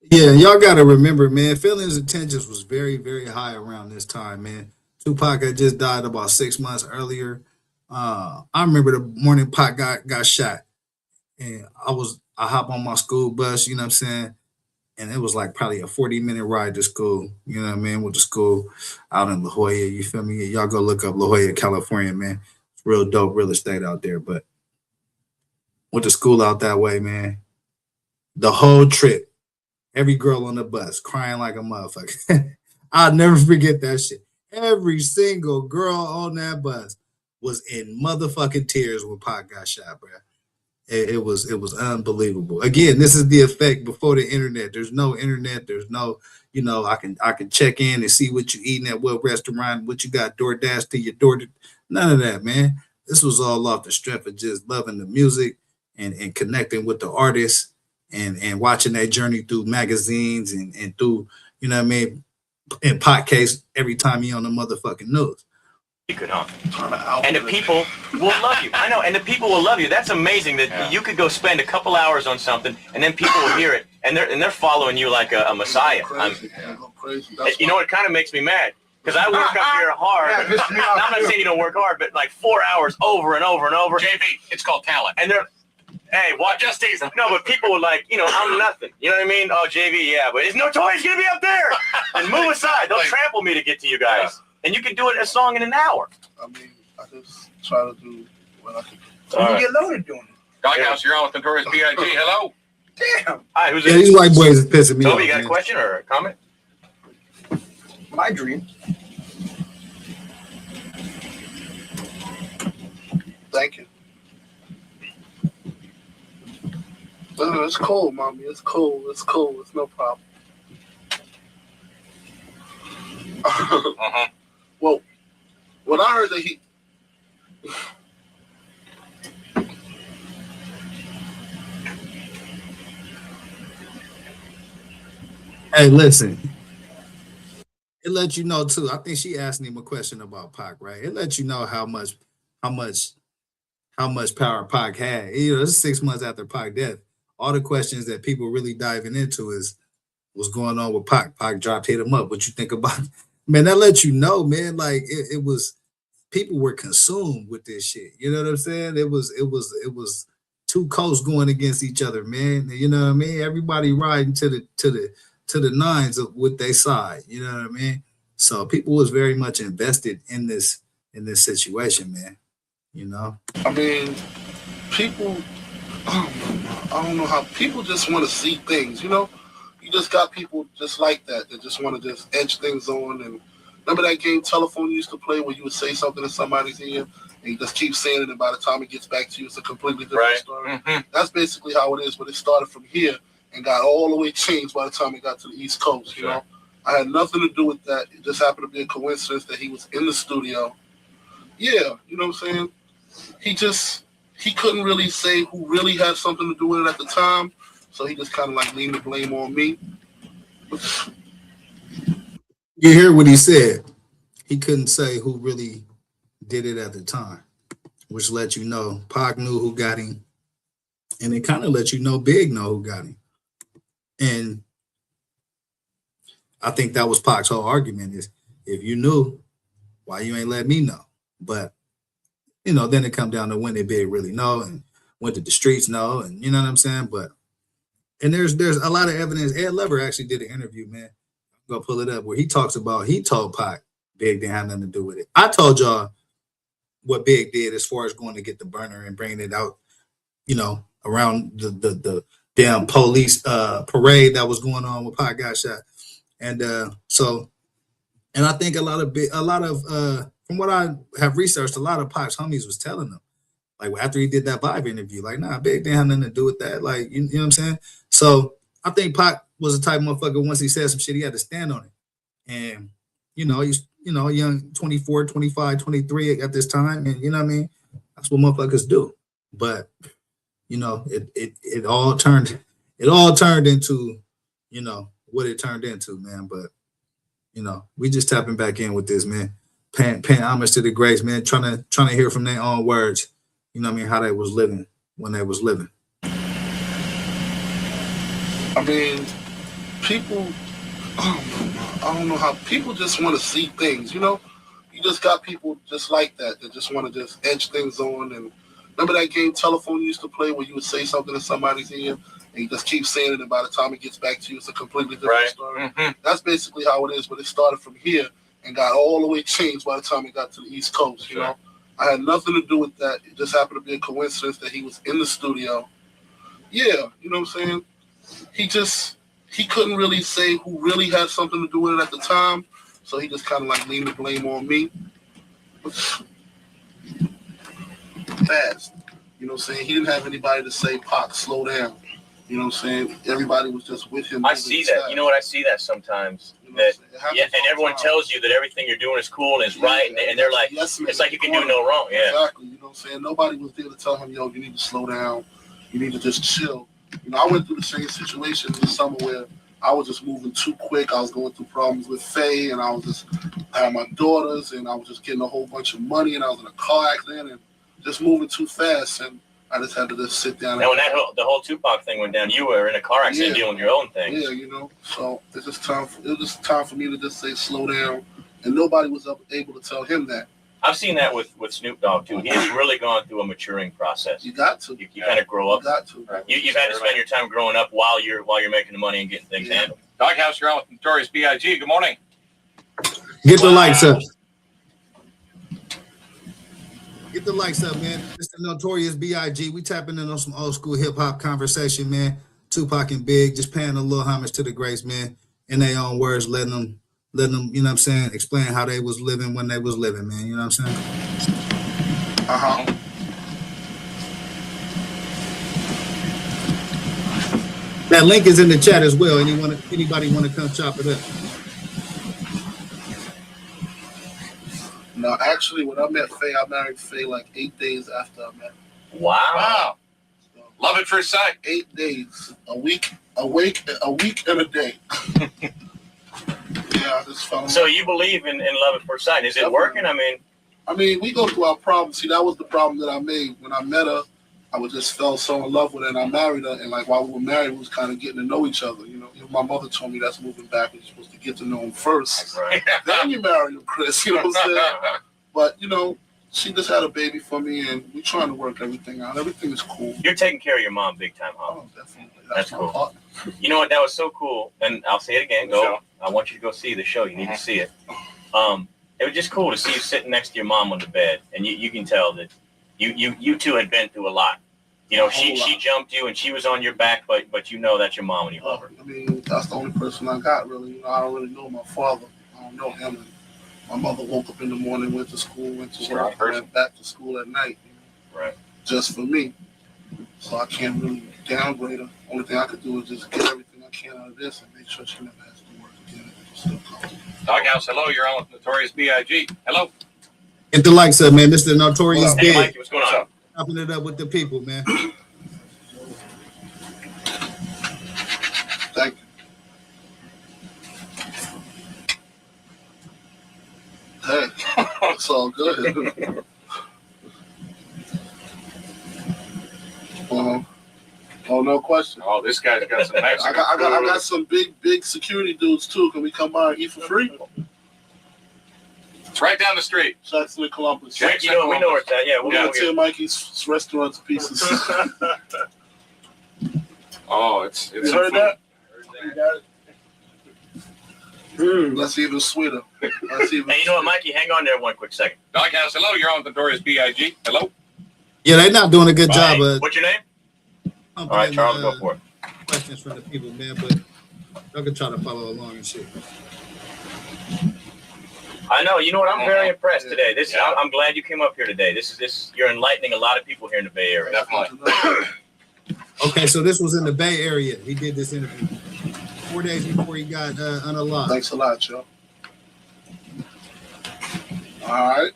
Yeah, y'all got to remember, man, feelings and tensions was very, very high around this time, man. Tupac had just died about 6 months earlier. I remember the morning Pac got shot, and I hop on my school bus, you know what I'm saying? And it was like probably a 40-minute ride to school, you know what I mean? With the school out in La Jolla, you feel me? Y'all go look up La Jolla, California, man. It's real dope real estate out there, but went to school out that way, man. The whole trip, every girl on the bus crying like a motherfucker. I'll never forget that shit. Every single girl on that bus was in motherfucking tears when Pac got shot, bro. It was unbelievable. Again, this is the effect before the internet. There's no internet. There's no, you know, I can check in and see what you eating at what restaurant, what you got DoorDash to your door. None of that, man. This was all off the strength of just loving the music and connecting with the artists and watching that journey through magazines and through, you know what I mean, in podcast every time he on the motherfucking news. You could, huh? And the people will love you. I know, and the people will love you. That's amazing that you could go spend a couple hours on something, and then people will hear it, and they're following you like a messiah. You know, it kind of makes me mad because I work up here hard. I'm not saying you don't work hard, but like 4 hours over and over and over. JB, it's called talent. And they're, hey, what? Just teasing. No, but people were like, you know, I'm nothing. You know what I mean? Oh, JV, yeah, but it's Notorious gonna be up there. And move aside. They'll trample me to get to you guys. And you can do it a song in an hour. I mean, I just try to do what I can do. All right. You get loaded doing it. Doghouse, you're on with Notorious B.I.G. Hello. Damn. Hi, who's Yeah, this? these white boys is pissing me off. Toby, you got a man. question or a comment? My dream. Thank you. It's cold, mommy. It's cold. It's cold. It's no problem. Well, when I heard that he... Hey, listen. It lets you know too. I think she asked him a question about Pac, right? It lets you know how much power Pac had. You know, it's 6 months after Pac death. All the questions that people really diving into is what's going on with Pac. Pac dropped, hit him up. What you think about it? Man, that lets you know, man. Like it was, people were consumed with this shit. You know what I'm saying? It was two coasts going against each other, man. You know what I mean? Everybody riding to the nines of with their side. You know what I mean? So people was very much invested in this situation, man. You know? I mean, people, I don't know how people just want to see things, you know? You just got people just like that just want to just edge things on. And remember that game Telephone you used to play where you would say something in somebody's ear and you just keep saying it, and by the time it gets back to you, it's a completely different story. Mm-hmm. That's basically how it is, but it started from here and got all the way changed by the time it got to the East Coast, you know? I had nothing to do with that. It just happened to be a coincidence that he was in the studio. Yeah, you know what I'm saying? He couldn't really say who really had something to do with it at the time, so he just kind of like leaned the blame on me. You hear what he said. He couldn't say who really did it at the time, which let you know Pac knew who got him, and it kind of let you know Big know who got him. And I think that was Pac's whole argument is, if you knew, why you ain't let me know? But, you know, then it come down to when did Big really know and when did the streets know, and you know what I'm saying? But, and there's a lot of evidence. Ed Lover actually did an interview, man. I'm gonna pull it up, where he talks about, he told Pac Big didn't have nothing to do with it. I told y'all what Big did as far as going to get the burner and bringing it out, you know, around the damn police parade that was going on when Pac got shot. And so, and I think a lot of from what I have researched, a lot of Pac's homies was telling them, like after he did that Vibe interview, like, nah, Big didn't have nothing to do with that. Like, you know what I'm saying? So I think Pac was the type of motherfucker, once he said some shit, he had to stand on it. And he's young 24, 25, 23 at this time, and you know what I mean, that's what motherfuckers do. But it all turned into what it turned into, man. But we just tapping back in with this, man, paying homage to the greats, man, trying to hear from their own words, how they was living when they was living. I mean, people, I don't know how people just want to see things, You just got people just like that just want to just edge things on. And remember that game telephone you used to play where you would say something to somebody's ear and you just keep saying it, and by the time it gets back to you, it's a completely different story. Mm-hmm. That's basically how it is, but it started from here and got all the way changed by the time it got to the East Coast, I had nothing to do with that. It just happened to be a coincidence that he was in the studio. Yeah, you know what I'm saying? He couldn't really say who really had something to do with it at the time, so he just kind of like leaned the blame on me. Fast. You know what I'm saying? He didn't have anybody to say, Pac, slow down. You know what I'm saying? Everybody was just with him. I see that. You know what? I see that sometimes. And everyone tells you that everything you're doing is cool and is right, and they're like, it's like you can do no wrong. Yeah. Exactly. You know what I'm saying? Nobody was there to tell him, yo, you need to slow down. You need to just chill. I went through the same situation in the summer where I was just moving too quick. I was going through problems with Faye, and I had my daughters, and I was just getting a whole bunch of money, and I was in a car accident, and just moving too fast, and I just had to just sit down. And when the whole Tupac thing went down, you were in a car accident dealing with your own thing. Yeah, so it's just time. It was just time for me to just say slow down, and nobody was able to tell him that. I've seen that with Snoop Dogg too. He's really gone through a maturing process. You got to. You kind of grow up. You got to. You've had to spend your time growing up while you're making the money and getting things handled. Doghouse, you're on with Notorious B.I.G. Good morning. Get the lights up. Get the lights up, man. It's the Notorious B.I.G. We tapping in on some old school hip hop conversation, man. Tupac and Big, just paying a little homage to the greats, man. In their own words, letting them, you know what I'm saying, explain how they was living when they was living, man. You know what I'm saying? That link is in the chat as well. Anybody want to come chop it up? No, actually, when I met Faye, I married Faye like 8 days after I met her. Wow. So, love at first sight. 8 days. A week and a day. Yeah, I just fell in love. So you believe in love at first sight? Is it working? I mean, we go through our problems. See, that was the problem that I made. When I met her, I just fell so in love with her, and I married her. And like while we were married, we was kind of getting to know each other. My mother told me that's moving back. You're supposed to get to know him first. Right. Then you marry him, Chris. You know what I'm saying? But she just had a baby for me, and we're trying to work everything out. Everything is cool. You're taking care of your mom big time, huh? Oh, definitely. That's cool. You know what? That was so cool. And I'll say it again. I want you to go see the show. You need to see it. It was just cool to see you sitting next to your mom on the bed, and you can tell that you two had been through a lot. She jumped you and she was on your back, but that's your mom and you love her. I mean, that's the only person I got, really. I don't really know my father. I don't know him. And my mother woke up in the morning, went to school, went to work, went back to school at night. Right. Just for me. So I can't really downgrade her. Only thing I could do is just get everything I can out of this and make sure she never has to work again. Doghouse, hello. You're on with Notorious B.I.G. Hello. Get the lights up, man. This is the Notorious Big. Hey, Mikey, what's going on? Chopping it up with the people, man. Thank you. Hey, it's all good. Oh, no question. Oh, this guy's got some nice. I got some big security dudes too. Can we come by and eat for free? It's right down the street. Jackson and Columbus. We know where it's at. Yeah, we'll tear Mikey's restaurant to pieces. Oh, it's. You heard that? You got it. That's even sweeter. Hey, you know what, Mikey? Hang on there one quick second. Doghouse, hello. You're on with Notorious B.I.G. Hello. Yeah, they're not doing a good job. What's your name? All right, Charles, go for it. Questions from the people, man, but y'all can try to follow along and shit. I know. You know what? I'm very impressed today. I'm glad you came up here today. You're enlightening a lot of people here in the Bay Area. Definitely. Okay, so this was in the Bay Area. He did this interview 4 days before he got unlocked. Thanks a lot, y'all. All right.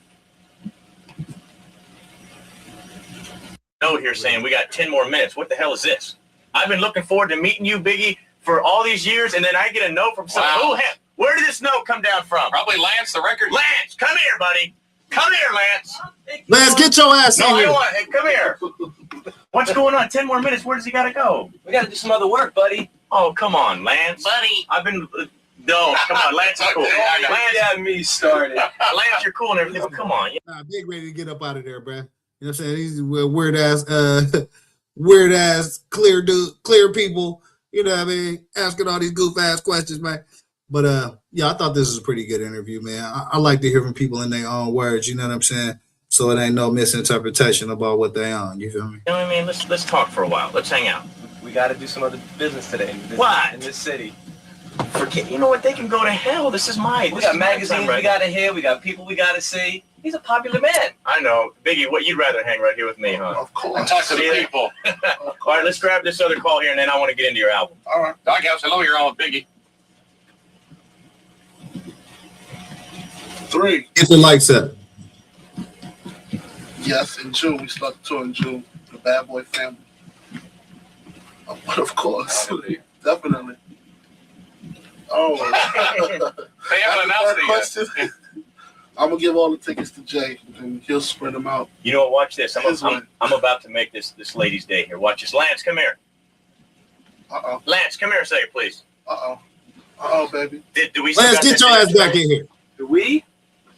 Note here saying we got 10 more minutes. What the hell is this? I've been looking forward to meeting you, Biggie, for all these years, and then I get a note from someone. Wow. Where did this note come down from? Probably Lance, the record. Lance, come here, buddy. Come here, Lance. Lance, get your ass No, in I here. don't want. Hey, come here. What's going on? 10 more minutes. Where does he gotta go? We gotta do some other work, buddy. Oh, come on, Lance. Buddy. I've been. No, come on, Lance is cool. Lance, got me started. Lance, you're cool and everything, but come on. Nah, Big ready to get up out of there, bro. You know what I'm saying? These weird ass, clear people. You know what I mean? Asking all these goof ass questions, man. But yeah, I thought this was a pretty good interview, man. I like to hear from people in their own words. You know what I'm saying? So it ain't no misinterpretation about what they on. You feel me? You know what I mean? Let's talk for a while. Let's hang out. We gotta do some other business today. What? In this city. You know what? They can go to hell. This is my. We got magazines we gotta hear. We got people we gotta see. He's a popular man. I know, Biggie. What you'd rather hang right here with me, huh? Of course. And talk to the people. All right, let's grab this other call here, and then I want to get into your album. All right. Doghouse, hello, you're on with Biggie. 3. Get the lights up. Yes, in June. We start the tour in June. The Bad Boy Family. But of course. Definitely. Oh. They haven't announced it yet. I'm going to give all the tickets to Jay, and he'll spread them out. You know what? Watch this. I'm about to make this lady's day here. Watch this. Lance, come here. Uh-oh. Lance, come here a second, please. Uh-oh. Uh-oh, baby. Do we Lance, get your ass back in here. Do we?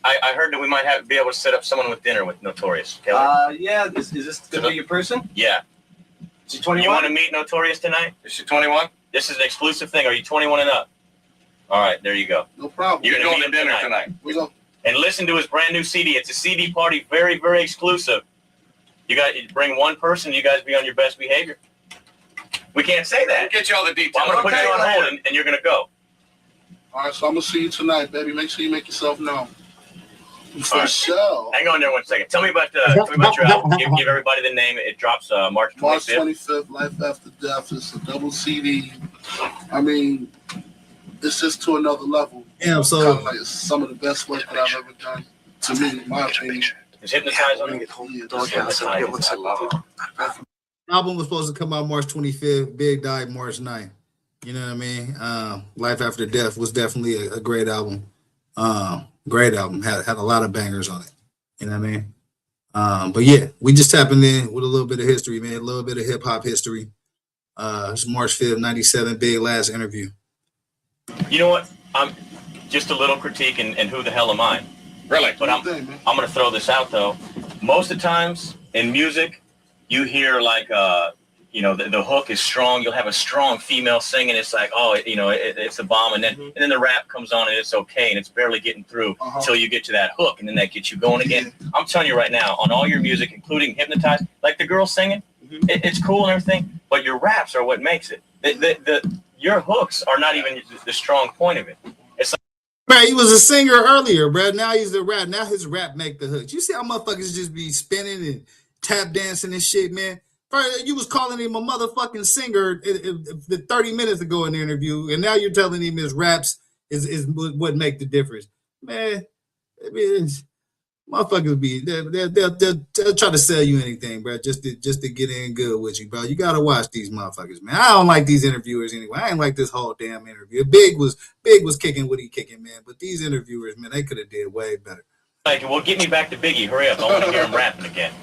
I heard that we might be able to set up someone with dinner with Notorious. Kelly? Yeah. Is this gonna be your person? Yeah. Is she 21? You want to meet Notorious tonight? Is she 21? This is an exclusive thing. Are you 21 and up? All right, there you go. No problem. You're You're going going to to meet him dinner tonight. tonight. We go. And listen to his brand new CD. It's a CD party, very, very exclusive. You got to bring one person. You guys be on your best behavior. We can't say that. We'll get you all the details. Well, I'm going to put you on Okay. hold, and you're going to go. All right, so I'm going to see you tonight, baby. Make sure you make yourself known. For All right. sure. Hang on there 1 second. Tell me about your album. Give everybody the name. It drops March 25th. March 25th, Life After Death. It's a double CD. I mean, it's just to another level. Yeah, so Kind of like some of the best work that I've ever done, to me, in my opinion. Is Hypnotize on it? album was supposed to come out March 25th. Big died March 9th. You know what I mean? Life After Death was definitely a great album. Great album. Had a lot of bangers on it. You know what I mean? But yeah, we just tapping in with a little bit of history, man. A little bit of hip hop history. It's March 5th, 97, Big last interview. You know what? I'm just a little critique, and who the hell am I? Really? But I'm going to throw this out, though. Most of the times in music, you hear like, you know, the hook is strong. You'll have a strong female singing. It's like, oh, you know, it's a bomb. And then the rap comes on and it's okay. And it's barely getting through until you get to that hook. And then that gets you going again. I'm telling you right now, on all your music, including Hypnotize, like the girl singing, it's cool and everything. But your raps are what makes it. Your hooks are not even the strong point of it. It's like, Bro, he was a singer earlier, bro. Now he's the rap. Now his rap make the hooks. You see how motherfuckers just be spinning and tap dancing and shit, man? Bro, you was calling him a motherfucking singer 30 minutes ago in the interview, and now you're telling him his raps is what make the difference. Man, I mean, motherfuckers be they'll try to sell you anything, bro, just to get in good with you, bro. You gotta watch these motherfuckers, man. I don't like these interviewers anyway. I ain't like this whole damn interview. Big was kicking what he kicking, man. But these interviewers, man, they could have did way better. Like, well, get me back to Biggie. Hurry up. I want to hear him rapping again.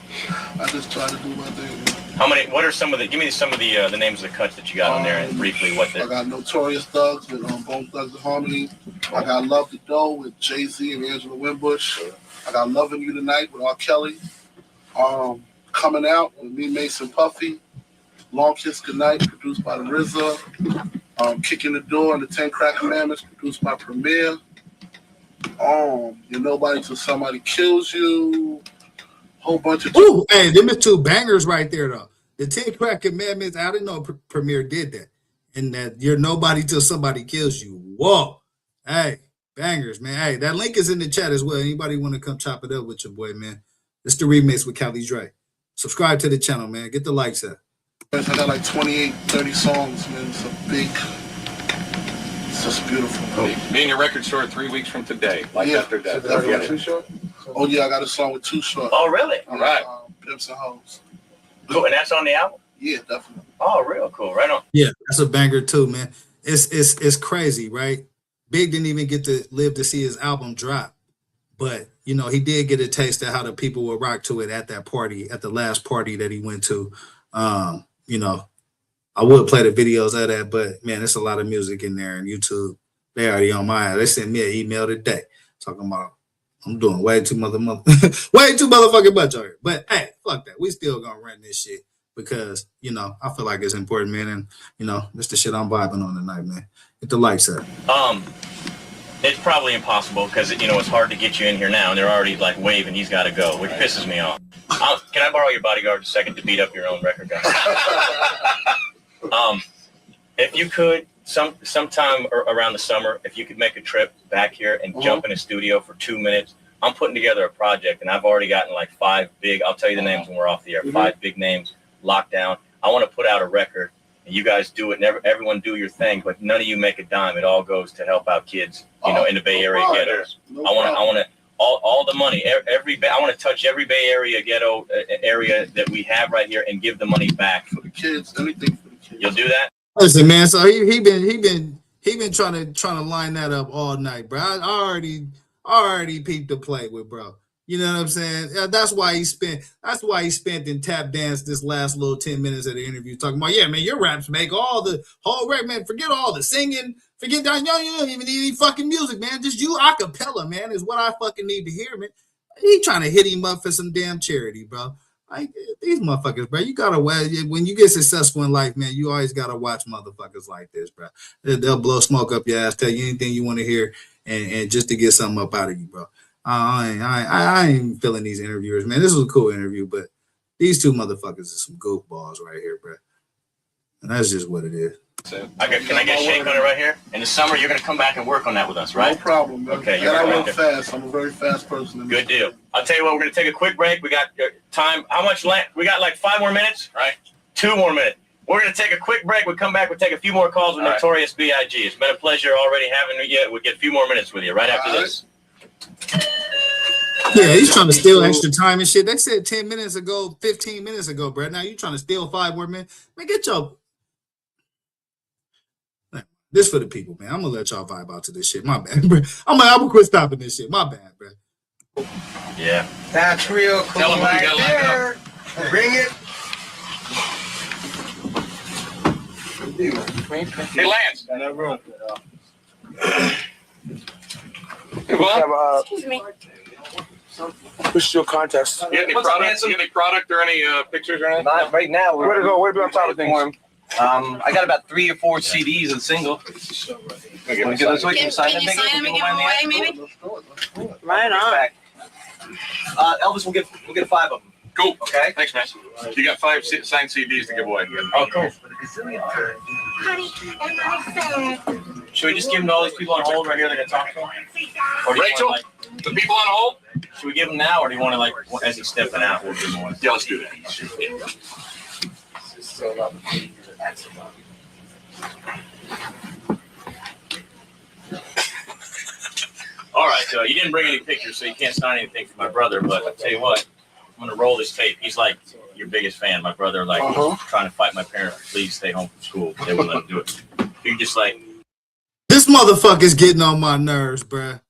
I just try to do my thing, man. How many? What are some of the? Give me some of the names of the cuts that you got on there, and briefly what I got Notorious Thugs with Bone Thugs and Harmony. I got Love the Dough with Jay-Z and Angela Winbush. I got Loving You Tonight with R. Kelly. Coming Out with me, Mason Puffy. Long Kiss Goodnight, produced by the RZA. Kicking the Door and the 10 Crack Commandments, produced by Premier. You're Nobody Till Somebody Kills You. Whole bunch of. Ooh, hey, them are two bangers right there, though. The 10 Crack Commandments, I didn't know Premier did that. And that You're Nobody Till Somebody Kills You. Whoa. Hey, bangers, man. Hey, that link is in the chat as well. Anybody want to come chop it up with your boy, man? It's the remix with Cali Dre. Subscribe to the channel, man. Get the likes up. I got like 28, 30 songs, man. It's a big. It's just beautiful. Be in your record store 3 weeks from today, Life After Death. That's too short? Oh yeah, I got a song with Too Short. Oh, really? All right. Pimps and Hoes. Cool, and that's on the album? Yeah, definitely. Oh, real cool. Right on. Yeah, that's a banger too, man. It's crazy, right? Big didn't even get to live to see his album drop, but you know he did get a taste of how the people would rock to it at that party, at the last party that he went to. You know, I would play the videos of that, but man, there's a lot of music in there, and YouTube they already on my ass. They sent me an email today talking about I'm doing way too motherfucking much on here. But hey, fuck that. We still gonna run this shit because you know I feel like it's important, man, and you know this the shit I'm vibing on tonight, man. Get the lights up. It's probably impossible because you know it's hard to get you in here now, and they're already like waving. He's got to go, which pisses me off. Can I borrow your bodyguard a second to beat up your own record guy? If you could, sometime around the summer, if you could make a trip back here and jump in a studio for 2 minutes. I'm putting together a project, and I've already gotten like 5 big. I'll tell you the names when we're off the air. 5 big names locked down. I want to put out a record. And you guys do it, and everyone do your thing, but none of you make a dime. It all goes to help out kids, you know, in the Bay Area ghettos. I want to, all the money, I want to touch every Bay Area ghetto area that we have right here and give the money back for the kids. Anything for the kids. You'll do that? Listen, man. So he been trying to line that up all night, bro. I already peeped the play with bro. You know what I'm saying? That's why he spent and tap danced this last little 10 minutes of the interview talking about, yeah, man, your raps make all the whole rap, man. Forget all the singing, forget that. You don't even need any fucking music, man. Just you a cappella, man, is what I fucking need to hear, man. He trying to hit him up for some damn charity, bro. Like these motherfuckers, bro. You gotta when you get successful in life, man. You always gotta watch motherfuckers like this, bro. They'll blow smoke up your ass, tell you anything you want to hear, and just to get something up out of you, bro. I ain't feeling these interviewers, man. This was a cool interview, but these 2 motherfuckers are some goofballs right here, bro. And that's just what it is. Can I get shake on it right here? In the summer, you're going to come back and work on that with us, right? No problem, man. Okay. And I work fast. I'm a very fast person. Good deal. I'll tell you what, we're going to take a quick break. We got time. How much left? We got like 5 more minutes, right? 2 more minutes. We're going to take a quick break. We'll come back. We'll take a few more calls with Notorious B.I.G. It's been a pleasure already having you. We'll get a few more minutes with you right after this. Yeah, he's trying to steal extra time and shit. They said 10 minutes ago, 15 minutes ago, bro. Now you trying to steal 5 more minutes. Man, get your... This for the people, man. I'm going to let y'all vibe out to this shit. My bad, bro. I'm going to quit stopping this shit. My bad, bro. Yeah. That's real cool. Tell them right you there. Bring it. Hey, Lance. Excuse me. Push your contest. You got any product or any pictures or anything? Not right now. Where to go? Where do I top of things? I got about 3 or 4 CDs and single. Can you sign them and give them away, maybe? Right on. Elvis, we'll get 5 of them. Cool. Okay. Thanks, man. You got 5 signed CDs to give away. Oh, cool. Should we just give them to all these people on hold right here that can talk to them? Or do you Rachel, want, the people on hold? should we give them now, or do you want to, like, as he's stepping out, we'll give them one? Yeah, let's do that. All right, you didn't bring any pictures, so you can't sign anything for my brother, but I'll tell you what, I'm going to roll this tape. He's like your biggest fan. My brother, like, was trying to fight my parents to please stay home from school. They wouldn't let him do it. You can just, like... This motherfucker's getting on my nerves, bruh.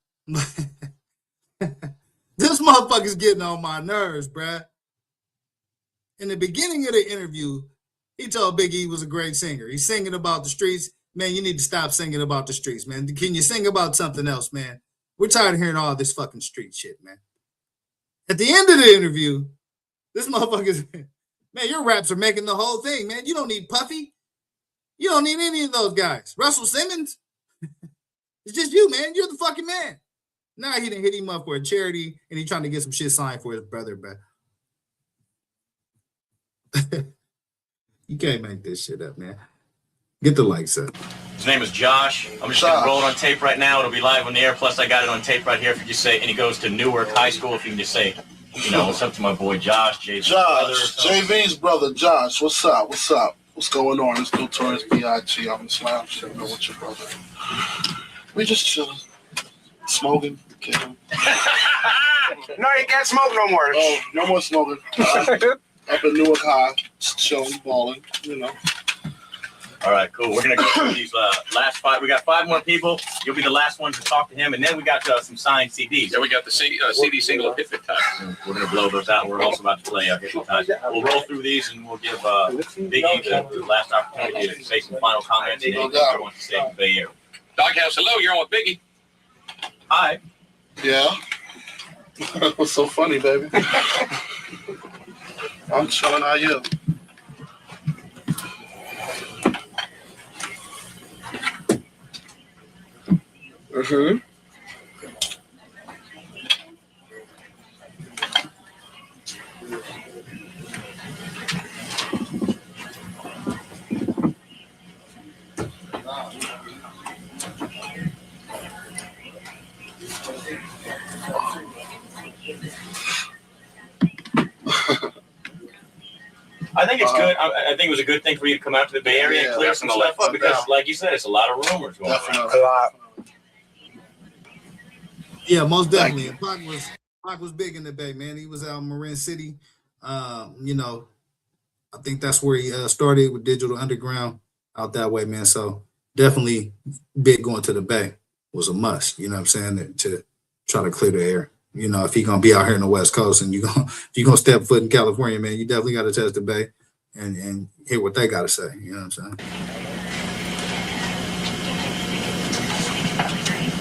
This motherfucker's getting on my nerves, bruh. In the beginning of the interview, he told Biggie he was a great singer. He's singing about the streets. Man, you need to stop singing about the streets, man. Can you sing about something else, man? We're tired of hearing all this fucking street shit, man. At the end of the interview, this motherfucker's, man, your raps are making the whole thing, man. You don't need Puffy. You don't need any of those guys. Russell Simmons, it's just you, man. You're the fucking man. Now he done hit him up for a charity, and he trying to get some shit signed for his brother, bro. You can't make this shit up, man. Get the lights up. His name is Josh. I'm just going to roll it on tape right now. It'll be live on the air. Plus, I got it on tape right here. If you just say, and he goes to Newark High School. If you can just say, you know, what's up to my boy Josh, JV's brother. JV's brother, Josh. What's up? What's up? What's going on? It's Notorious B.I.G. I'm in Slam. You know what your brother. We just chilling, smoking, kidding. No, you can't smoke no more. Oh, no more smoking. Up in Newark High, chilling, balling, you know. All right, cool. We're gonna go through these last 5. We got 5 more people. You'll be the last one to talk to him, and then we got some signed CDs. Yeah, we got the CD single of Hypnotize. We're gonna blow those out. We're also about to play Hypnotize. We'll roll through these, and we'll give Biggie the last opportunity to say some final comments, and then everyone wants to stay in the Bay Area. Doghouse, hello. You're on with Biggie. Hi. Yeah. What's so funny, baby? I'm chilling. How you? Mm-hmm. I think it's good. I think it was a good thing for you to come out to the Bay Area and clear some stuff up because, like you said, it's a lot of rumors going on. A lot. Yeah, most definitely. Pac was big in the Bay, man. He was out in Marin City. You know, I think that's where he started with Digital Underground out that way, man. So definitely big going to the Bay was a must. You know what I'm saying? To try to clear the air. You know, if he's gonna be out here in the West Coast and if you're gonna step foot in California, man, you definitely got to test the Bay and hear what they got to say. You know what I'm saying?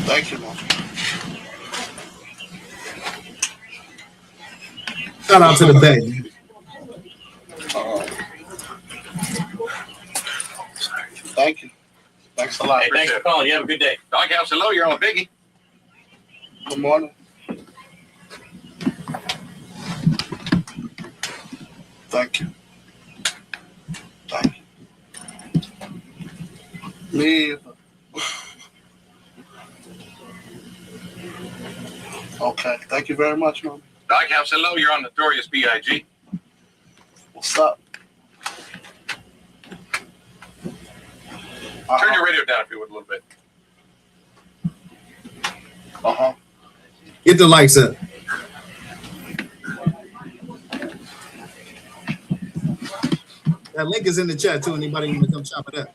Thank you, man. Shout out to the Bay. Man. Thank you. Thanks a lot. Hey, thanks for calling. You have a good day. Doghouse, hello. You're on with Biggie. Good morning. Thank you. Thank you. Me. Okay. Thank you very much, man. Doghouse, hello. You're on Notorious B.I.G. What's up? Turn your radio down if you would a little bit. Get the lights up. That link is in the chat too. Anybody want to come chop it up?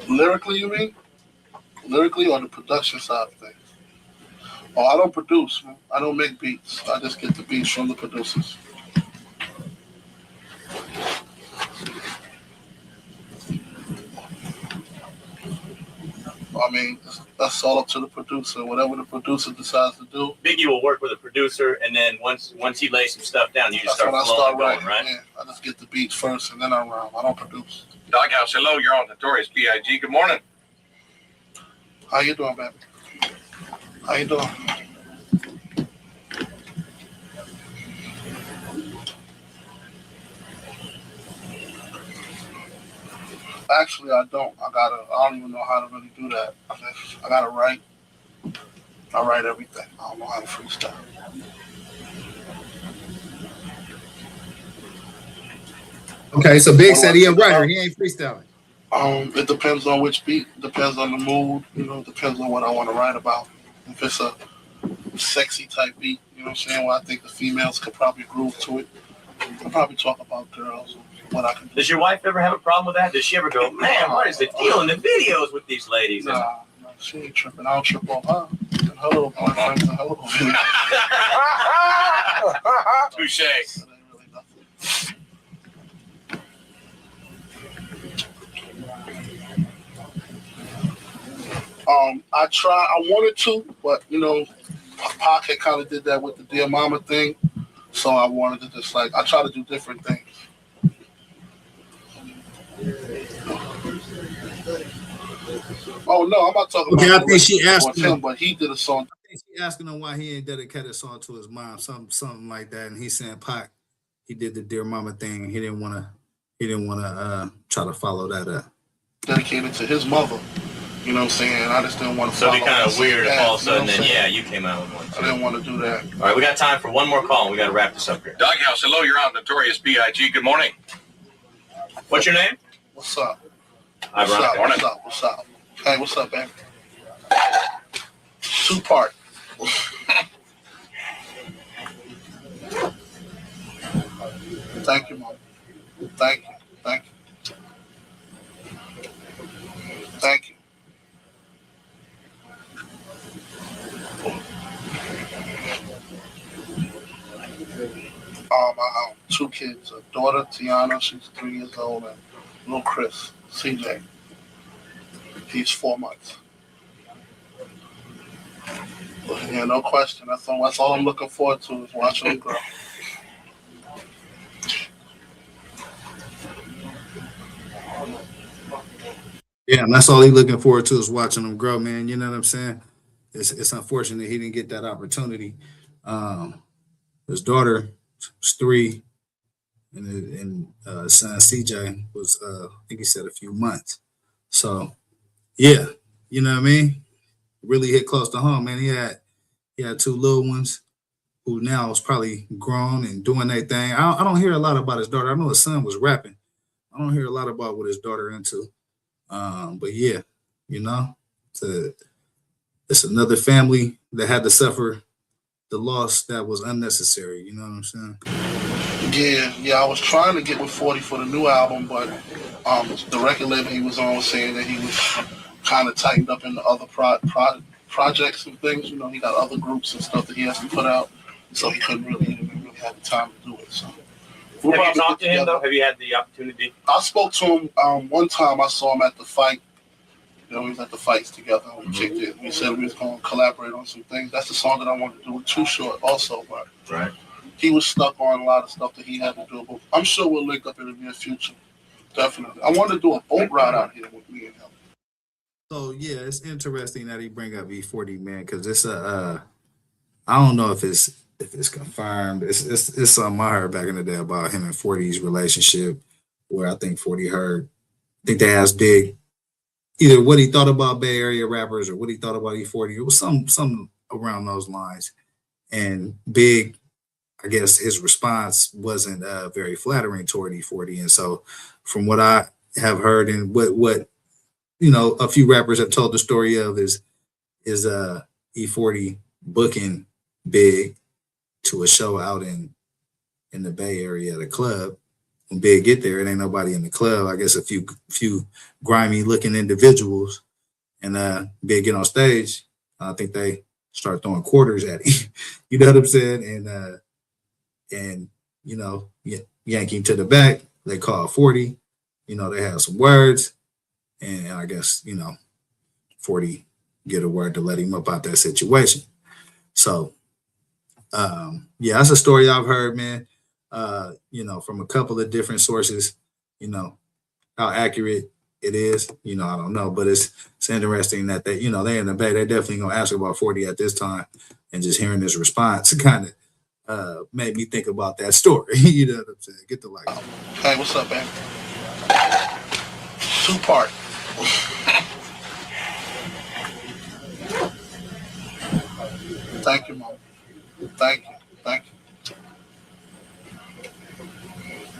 Lyrically, you mean? Lyrically or the production side of things? Oh, I don't produce, man. I don't make beats. I just get the beats from the producers. I mean, that's all up to the producer. Whatever the producer decides to do. Biggie will work with a producer, and then once he lays some stuff down, you just That's start when I flowing start and going, writing. right? Yeah, I just get the beats first, and then I rhyme. I don't produce. Doghouse, hello. You're on Notorious B.I.G. Good morning. How you doing, baby? How you doing? Actually, I don't. I don't even know how to really do that. I gotta write. I write everything. I don't know how to freestyle. Okay, so Big said he a writer. He ain't freestyling. It depends on which beat. Depends on the mood. You know, depends on what I want to write about. If it's a sexy type beat, you know what I'm saying, where I think the females could probably groove to it, I'll probably talk about girls and what I can do. Does your wife ever have a problem with that? Does she ever go, man, what is the deal in the videos with these ladies? Nah, she ain't tripping. I don't trip on her. And her little boyfriends and her little videos. Touche. I wanted to, but you know, Pac had kind of did that with the Dear Mama thing, so I wanted to just I try to do different things. Oh no, I'm not talking about. I think she asked him, but he did a song. I think she asking him why he ain't dedicated a song to his mom, something like that, and he's saying Pac, he did the Dear Mama thing, and he didn't want to try to follow that up. Dedicated to his mother. You know what I'm saying? I just didn't want to. So it'd be kind of weird if all of a sudden, you came out with one. I didn't want to do that. All right, we got time for one more call, and we got to wrap this up here. Doghouse, hello. You're on Notorious B.I.G. Good morning. What's your name? What's up? Hi, What's Ron. up? What's up? What's up? Hey, what's up, baby? Tupac. Thank you, Mom. Thank you. Thank you. Thank you. I have 2 kids, a daughter, Tiana, she's 3 years old, and little Chris, CJ. He's 4 months. Yeah, no question. That's all I'm looking forward to is watching them grow. Yeah, and that's all he's looking forward to is watching them grow, man. You know what I'm saying? It's unfortunate he didn't get that opportunity. His daughter was 3, and son CJ was I think he said a few months. So yeah, you know what I mean? Really hit close to home, man. He had 2 little ones who now is probably grown and doing their thing. I don't hear a lot about his daughter. I know his son was rapping. I don't hear a lot about what his daughter into. But yeah, you know, it's another family that had to suffer the loss that was unnecessary. You know what I'm saying? Yeah. I was trying to get with 40 for the new album, but the record label he was on was saying that he was kind of tightened up in the other projects and things. You know, he got other groups and stuff that he has to put out, so he couldn't really have the time to do it. So. Have you talked to him though? Have you had the opportunity? I spoke to him one time. I saw him at the fight. You know, we was at the fights together. We kicked it. We said we was going to collaborate on some things. That's the song that I wanted to do with Too Short also, but Right. he was stuck on a lot of stuff that he had to do. But I'm sure we'll link up in the near future. Definitely. I wanted to do a boat ride out here with me and him. So yeah, it's interesting that he bring up E40, man, because it's I don't know if it's confirmed. It's something I heard back in the day about him and 40's relationship, where I think 40 heard. I think they asked Big either what he thought about Bay Area rappers or what he thought about E40. It was some around those lines, and Big, I guess his response wasn't very flattering toward E40. And so, from what I have heard and what you know, a few rappers have told the story of is E40 booking Big to a show out in the Bay Area at a club. When Big get there, it ain't nobody in the club. I guess a few grimy looking individuals, and Big get on stage. I think they start throwing quarters at him. You know what I'm saying? And you know, yank him to the back. They call 40. You know, they have some words, and I guess, you know, 40 get a word to let him up out that situation. So yeah, that's a story I've heard, man. You know, from a couple of different sources. You know, how accurate it is, you know, I don't know, but it's interesting that they, you know, they in the Bay, they're definitely gonna ask about 40 at this time, and just hearing this response kind of made me think about that story. You know what I'm saying? Get the like. Hey, what's up, man? Tupac. Thank you, Mom. Thank you. Thank you.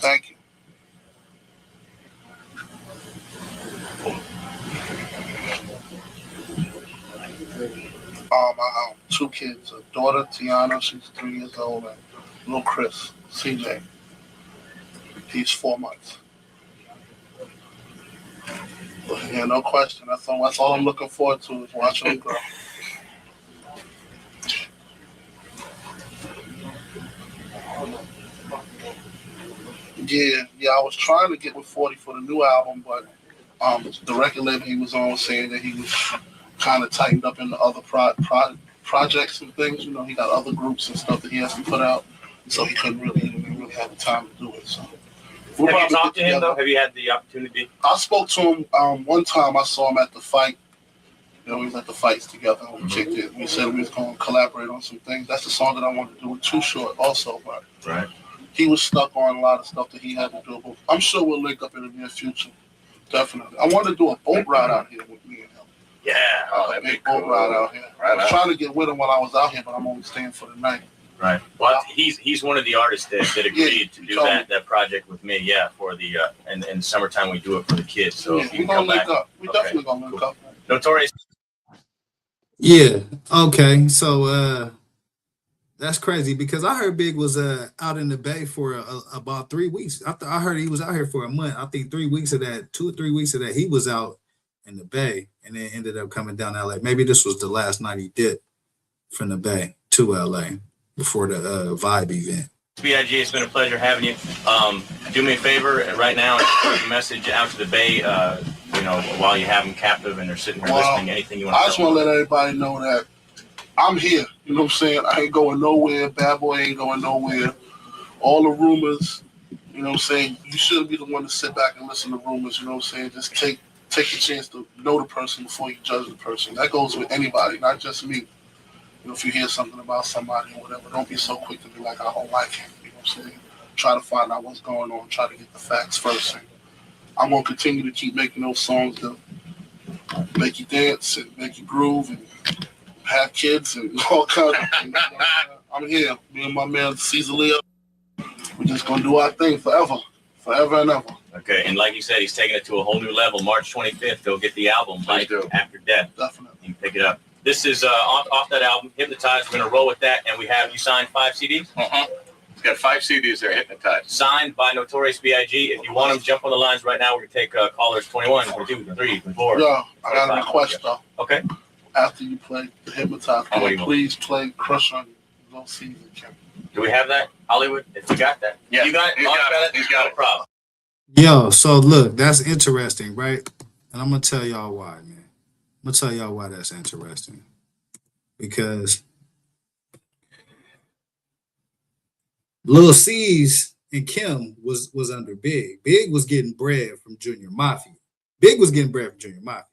Thank you. I have 2 kids, a daughter, Tiana, she's 3 years old, and little Chris, CJ. He's 4 months. Yeah, no question. That's all I'm looking forward to is watching them grow. Yeah, I was trying to get with 40 for the new album, but the record label he was on was saying that he was kind of tightened up in the other projects and things. You know, he got other groups and stuff that he has to put out, so he couldn't really have the time to do it. So. Have you talked to him though? Have you had the opportunity? I spoke to him one time. I saw him at the fight. You know, we was at the fights together. We kicked it. We said we was going to collaborate on some things. That's the song that I wanted to do with Too Short also, but Right. he was stuck on a lot of stuff that he had to do. But I'm sure we'll link up in the near future. Definitely. I want to do a boat ride out here with me and him. Yeah. A big boat ride out here. I was trying to get with him while I was out here, but I'm only staying for the night. Right. Well, he's one of the artists that agreed to do that project with me. Yeah, for the and summertime we do it for the kids. So yeah, if you we're gonna come link back, up. We definitely gonna link up. Notorious. Yeah. Okay. So that's crazy because I heard Big was out in the Bay for about 3 weeks. I heard he was out here for a month. I think 3 weeks of that, 2 or 3 weeks of that, he was out in the Bay, and then ended up coming down to LA. Maybe this was the last night he did from the Bay to LA before the Vibe event. BIG, it's been a pleasure having you. Do me a favor right now and put a message out to the Bay, you know, while you have them captive and they're sitting here listening. Anything you want to I just want to let everybody know that I'm here. You know what I'm saying? I ain't going nowhere. Bad Boy ain't going nowhere. All the rumors, you know what I'm saying? You shouldn't be the one to sit back and listen to rumors. You know what I'm saying? Just take a chance to know the person before you judge the person. That goes with anybody, not just me. You know, if you hear something about somebody or whatever, don't be so quick to be like, I don't like him. You know what I'm saying? Try to find out what's going on. Try to get the facts first. And I'm going to continue to keep making those songs that make you dance and make you groove and have kids and all kinds of things. I'm here. Me and my man, Caesar Leo. We're just going to do our thing forever. Forever and ever. Okay, and like you said, he's taking it to a whole new level. March 25th, go get the album, Life After Death. Definitely. You can pick it up. This is off that album, Hypnotized. We're going to roll with that, and we have you signed 5 CDs? It's got 5 CDs there, Hypnotized. Signed by Notorious B.I.G. If you want them, jump on the lines right now. We're going to take callers 21, 22, 3, 4. Yo, I got a request, though. Okay. After you play the Hypnotized, please play Crush on You. No season, Kim. Do we have that, Hollywood? If you got that. Yeah, you got it? He's got it. No problem. Yo, so look, that's interesting, right? And I'm gonna tell y'all why, man. I'm gonna tell y'all why that's interesting. Because Lil C's and Kim was under Big. Big was getting bread from Junior Mafia. Big was getting bread from Junior Mafia.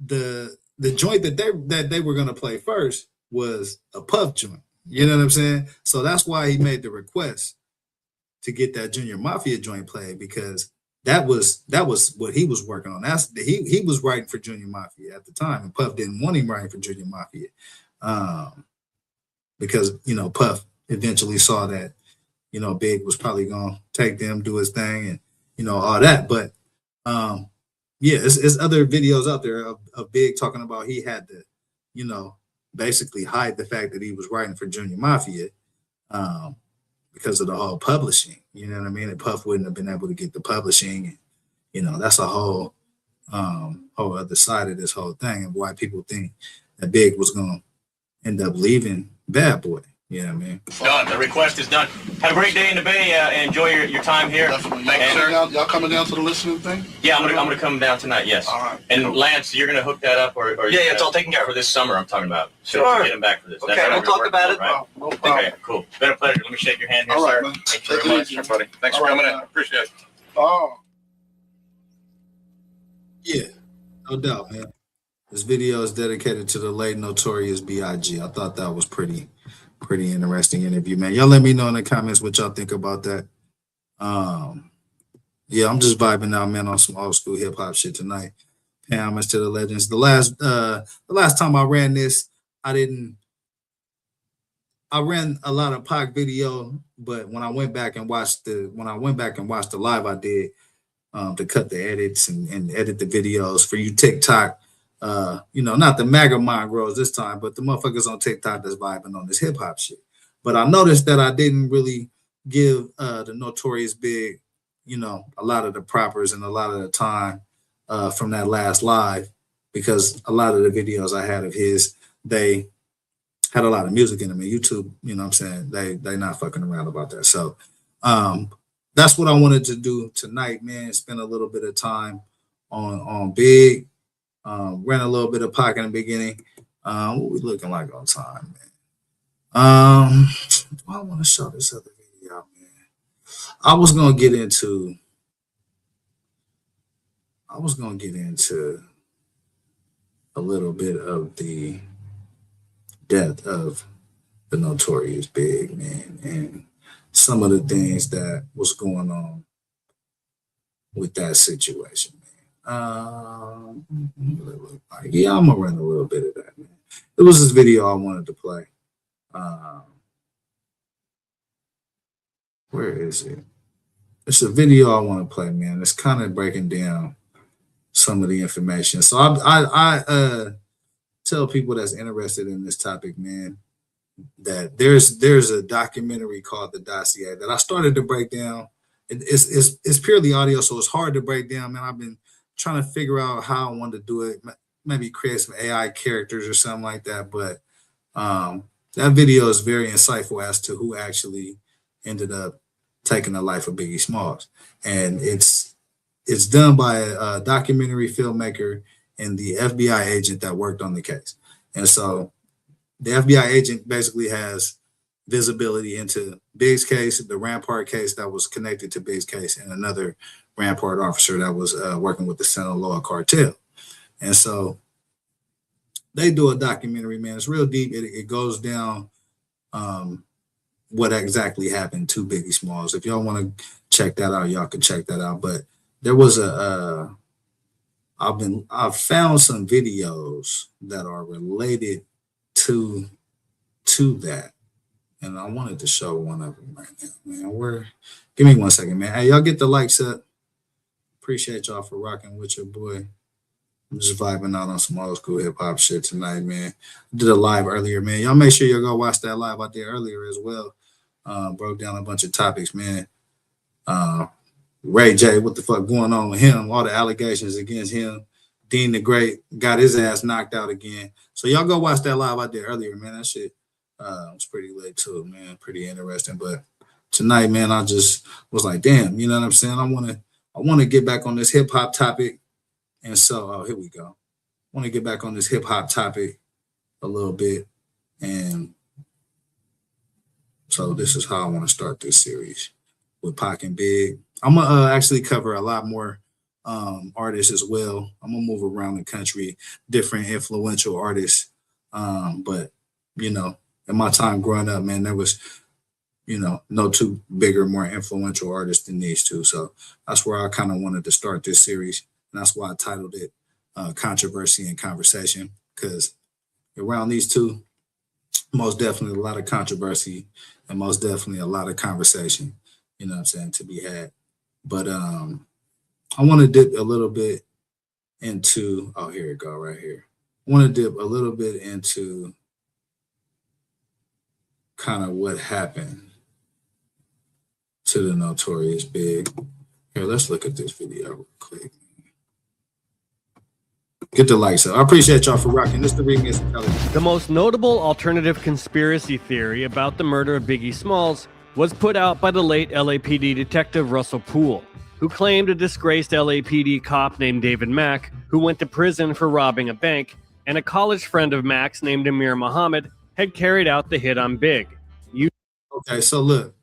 The joint that they were gonna play first was a Puff joint. You know what I'm saying? So that's why he made the request to get that Junior Mafia joint played, because that was what he was working on. He was writing for Junior Mafia at the time, and Puff didn't want him writing for Junior Mafia, because Puff eventually saw that Big was probably gonna take them, do his thing, and all that. But yeah, it's other videos out there of Big talking about he had to basically hide the fact that he was writing for Junior Mafia. Because of the whole publishing, you know what I mean? And Puff wouldn't have been able to get the publishing, and that's a whole other side of this whole thing, and why people think that Big was gonna end up leaving Bad Boy. You know what I mean? Done. The request is done. Have a great day in the Bay. Enjoy your time here. Definitely. Y'all coming down to the listening thing? Yeah, I'm gonna come down tonight. Yes. All right. And Lance, you're gonna hook that up, or Yeah, it's all taken care of for this summer. I'm talking about. Sure. To get him back for this. Okay, we'll talk about it. Right? No problem. Okay, cool. Been a pleasure. Let me shake your hand here, All right, sir. man. Thank you Take very it much. easy. Buddy. Thanks for coming in. Appreciate it. Oh. Yeah, no doubt, man. This video is dedicated to the late Notorious B.I.G. I thought that was pretty interesting interview, man. Y'all let me know in the comments what y'all think about that. Yeah, I'm just vibing out, man, on some old school hip hop shit tonight. Pay homage to the legends. The last time I ran this, I ran a lot of Pac video, but when I went back and watched the live I did, to cut the edits and edit the videos for you TikTok, not the MAGA mind grows this time, but the motherfuckers on TikTok that's vibing on this hip hop shit. But I noticed that I didn't really give the Notorious Big, a lot of the propers and a lot of the time from that last live, because a lot of the videos I had of his, they had a lot of music in them, and YouTube, what I'm saying, they not fucking around about that. So that's what I wanted to do tonight, man. Spend a little bit of time on Big. Ran a little bit of Pac in the beginning. What we looking like on time, man? I want to show this other video, man. I was gonna get into a little bit of the death of the Notorious Big, man, and some of the things that was going on with that situation, man. Yeah, I'm gonna run a little bit of that, man. It was this video I wanted to play. Where is it? It's a video I want to play, man. It's kind of breaking down some of the information. So I tell people that's interested in this topic, man, that there's a documentary called The Dossier that I started to break down. It's purely audio, so it's hard to break down, man. I've been trying to figure out how I want to do it, maybe create some AI characters or something like that. But that video is very insightful as to who actually ended up taking the life of Biggie Smalls. And it's done by a documentary filmmaker and the FBI agent that worked on the case. And so the FBI agent basically has visibility into Big's case, the Rampart case that was connected to Big's case, and another Rampart officer that was working with the Sinaloa cartel. And so they do a documentary, man. It's real deep. It goes down what exactly happened to Biggie Smalls. If y'all want to check that out, y'all can check that out. But there was I've found some videos that are related to that, and I wanted to show one of them right now, man. Give me 1 second, man. Hey, y'all get the likes up. Appreciate y'all for rocking with your boy. I'm just vibing out on some old school hip hop shit tonight, man. I did a live earlier, man. Y'all make sure you go watch that live I did earlier as well. Broke down a bunch of topics, man. Ray J, what the fuck going on with him? All the allegations against him. Dean the Great got his ass knocked out again. So y'all go watch that live I did earlier, man. That shit was pretty late too, man. Pretty interesting. But tonight, man, I just was like, damn, you know what I'm saying? I want to get back on this hip hop topic. And so, here we go. I want to get back on this hip hop topic a little bit. And so this is how I want to start this series with Pac and Big. I'm going to actually cover a lot more artists as well. I'm going to move around the country, different influential artists. But, you know, in my time growing up, man, there was, you know, no two bigger, more influential artists than these two. So that's where I kind of wanted to start this series. And that's why I titled it Controversy and Conversation, because around these two, most definitely a lot of controversy and most definitely a lot of conversation, you know what I'm saying, to be had. But I want to dip a little bit into, oh, here it go right here. I want to dip a little bit into kind of what happened to the Notorious Big. Here, let's look at this video real quick. Get the likes up. I appreciate y'all for rocking. This is the Remix Intelligence. The most notable alternative conspiracy theory about the murder of Biggie Smalls was put out by the late LAPD detective Russell Poole, who claimed a disgraced LAPD cop named David Mack, who went to prison for robbing a bank, and a college friend of Mack's named Amir Muhammad had carried out the hit on Big. Okay, so look,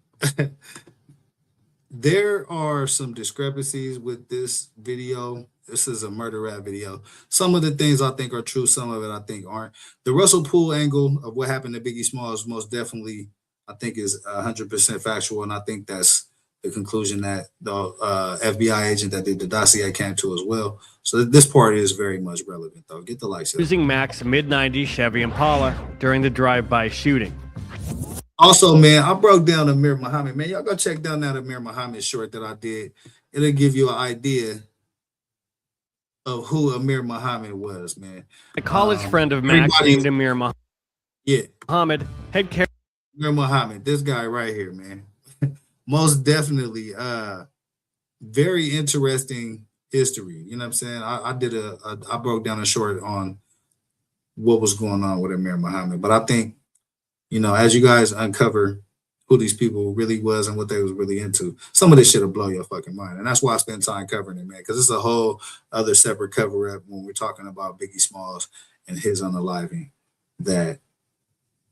there are some discrepancies with this video. This is a murder rap video. Some of the things I think are true, some of it I think aren't. The Russell Poole angle of what happened to Biggie Smalls most definitely, I think, is 100% factual, and I think that's the conclusion that the FBI agent that did the dossier came to as well. So this part is very much relevant, though. Get the likes up. Using Mack's mid-90s Chevy Impala during the drive-by shooting. Also, man, I broke down Amir Muhammad. Man, y'all go check down that Amir Muhammad short that I did. It'll give you an idea of who Amir Muhammad was, man. A college friend of Mack's named Amir Muhammad. Yeah. Muhammad had carried Amir Muhammad, this guy right here, man. Most definitely very interesting history. You know what I'm saying? I broke down a short on what was going on with Amir Muhammad. But I think, you know, as you guys uncover who these people really was and what they was really into, some of this shit will blow your fucking mind. And that's why I spend time covering it, man, because it's a whole other separate cover-up when we're talking about Biggie Smalls and his unaliving that,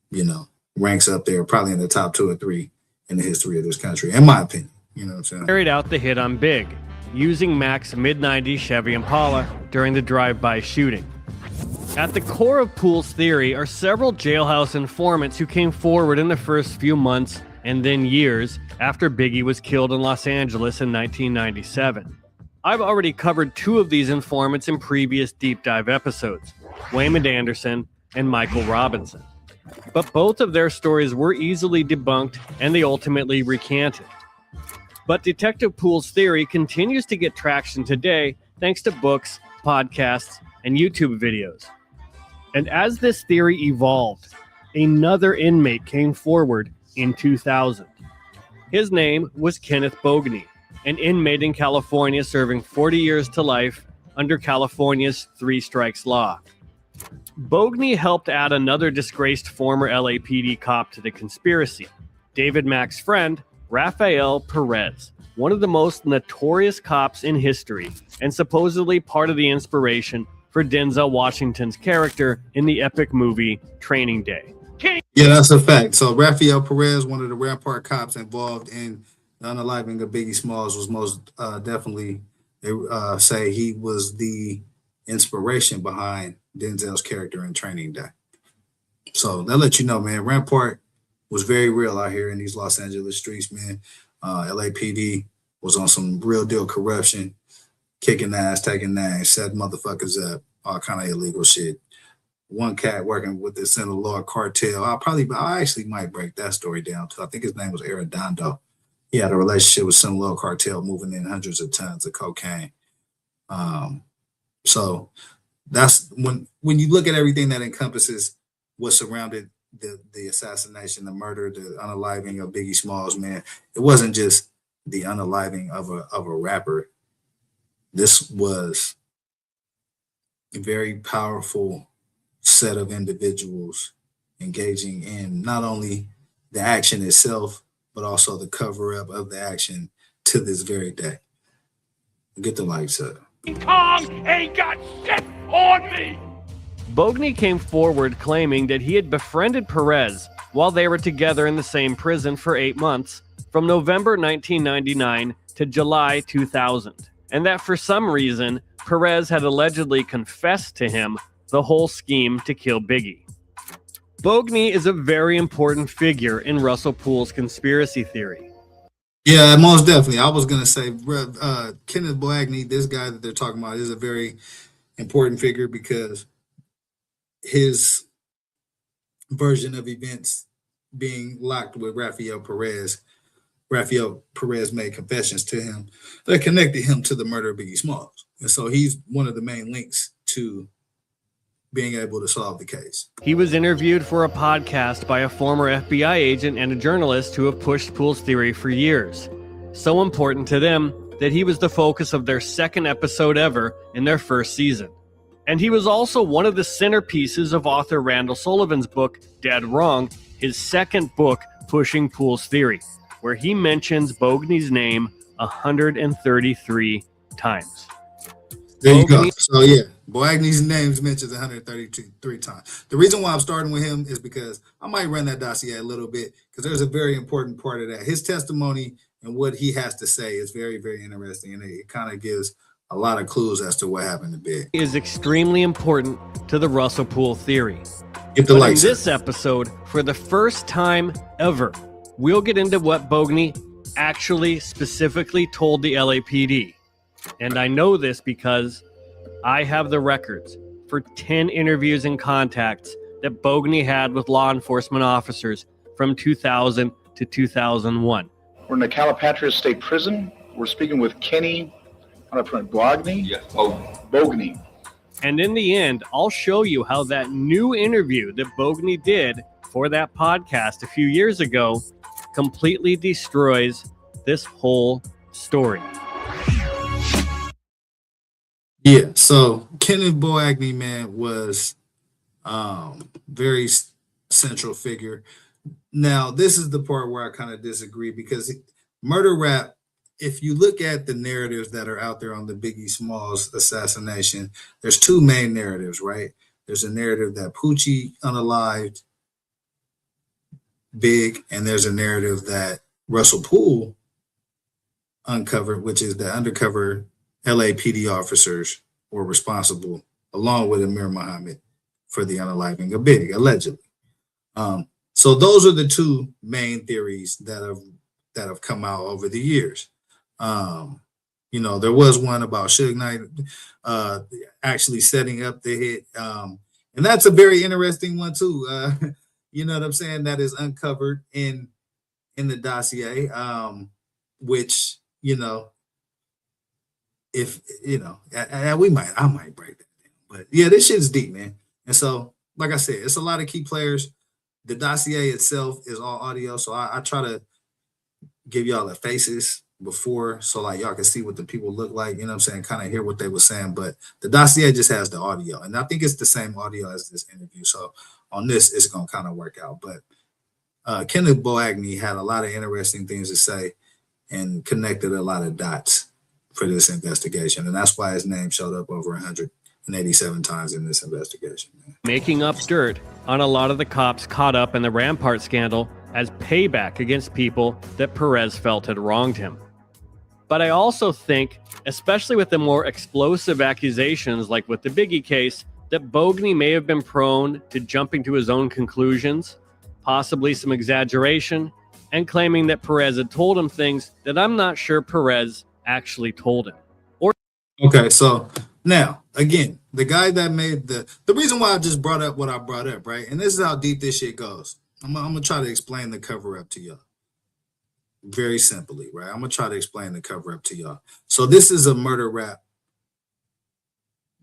you know, ranks up there probably in the top 2 or 3 in the history of this country, in my opinion. You know what I'm saying? Carried out the hit on Big, using Mack's mid-90s Chevy Impala during the drive-by shooting. At the core of Poole's theory are several jailhouse informants who came forward in the first few months and then years after Biggie was killed in Los Angeles in 1997. I've already covered 2 of these informants in previous deep dive episodes, Waymond Anderson and Michael Robinson. But both of their stories were easily debunked and they ultimately recanted. But Detective Poole's theory continues to get traction today thanks to books, podcasts, and YouTube videos. And as this theory evolved, another inmate came forward in 2000. His name was Kenneth Bogney, an inmate in California serving 40 years to life under California's 3 strikes law. Bogney helped add another disgraced former LAPD cop to the conspiracy, David Mack's friend, Rafael Perez, one of the most notorious cops in history, and supposedly part of the inspiration for Denzel Washington's character in the epic movie Training Day. Yeah, that's a fact. So Rafael Perez, one of the Rampart cops involved in the unaliving of Biggie Smalls, was most definitely, they say he was the inspiration behind Denzel's character in Training Day. So that lets you know, man, Rampart was very real out here in these Los Angeles streets, man. LAPD was on some real deal corruption, kicking ass, taking names, setting motherfuckers up, all kind of illegal shit. One cat working with the Sinaloa cartel. I actually might break that story down too. I think his name was Arredondo. He had a relationship with Sinaloa cartel, moving in hundreds of tons of cocaine. So that's when you look at everything that encompasses what surrounded the assassination, the murder, the unaliving of Biggie Smalls, man. It wasn't just the unaliving of a rapper. This was a very powerful set of individuals engaging in not only the action itself, but also the cover-up of the action to this very day. Get the lights up. Kong ain't got shit on me! Bogney came forward claiming that he had befriended Perez while they were together in the same prison for 8 months, from November 1999 to July 2000, and that for some reason, Perez had allegedly confessed to him the whole scheme to kill Biggie. Bogney is a very important figure in Russell Poole's conspiracy theory. Yeah, most definitely. I was going to say Kenneth Bogney, this guy that they're talking about, is a very important figure because his version of events being locked with Rafael Perez made confessions to him that connected him to the murder of Biggie Smalls. And so he's one of the main links to being able to solve the case. He was interviewed for a podcast by a former FBI agent and a journalist who have pushed Poole's theory for years. So important to them that he was the focus of their second episode ever in their first season. And he was also one of the centerpieces of author Randall Sullivan's book, Dead Wrong, his second book pushing Poole's theory, where he mentions Bogney's name 133 times. There you go. So yeah, Bogney's name's mentioned 133 times. The reason why I'm starting with him is because I might run that dossier a little bit because there's a very important part of that. His testimony and what he has to say is very, very interesting, and it kind of gives a lot of clues as to what happened to Big. Is extremely important to the Russell Poole theory. Get the lights. In this episode, for the first time ever, we'll get into what Bogney actually specifically told the LAPD. And I know this because I have the records for 10 interviews and contacts that Bogney had with law enforcement officers from 2000 to 2001. We're in the Calipatria State Prison. We're speaking with Kenny, Bogney? Yes, Bogney. And in the end, I'll show you how that new interview that Bogney did for that podcast a few years ago completely destroys this whole story. Yeah, so Kenneth Bogney, man, was very central figure. Now, this is the part where I kind of disagree because murder rap, if you look at the narratives that are out there on the Biggie Smalls assassination, there's two main narratives, right? There's a narrative that Poochie unalived Big, and there's a narrative that Russell Poole uncovered, which is the undercover LAPD officers were responsible, along with Amir Muhammad, for the unaliving of Big, allegedly. So those are the two main theories that have come out over the years. You know, there was one about Suge Knight actually setting up the hit, and that's a very interesting one too. You know what I'm saying? That is uncovered in the dossier, which, you know, if you know, I might break that down. But yeah, this shit is deep, man. And so, like I said, it's a lot of key players. The dossier itself is all audio, so I try to give y'all the faces before, so like y'all can see what the people look like. You know what I'm saying? Kind of hear what they were saying. But the dossier just has the audio, and I think it's the same audio as this interview. So on this, it's gonna kind of work out. But Kenneth Boagny had a lot of interesting things to say and connected a lot of dots for this investigation, and that's why his name showed up over 187 times in this investigation. Making up dirt on a lot of the cops caught up in the Rampart scandal as payback against people that Perez felt had wronged him. But I also think, especially with the more explosive accusations like with the Biggie case, that Boagny may have been prone to jumping to his own conclusions, possibly some exaggeration, and claiming that Perez had told him things that I'm not sure Perez actually told him. Okay, so now, again, the guy that made the reason why I just brought up what I brought up, right? And this is how deep this shit goes. I'm gonna try to explain the cover up to y'all. Very simply, right? I'm gonna try to explain the cover up to y'all. So this is a murder rap.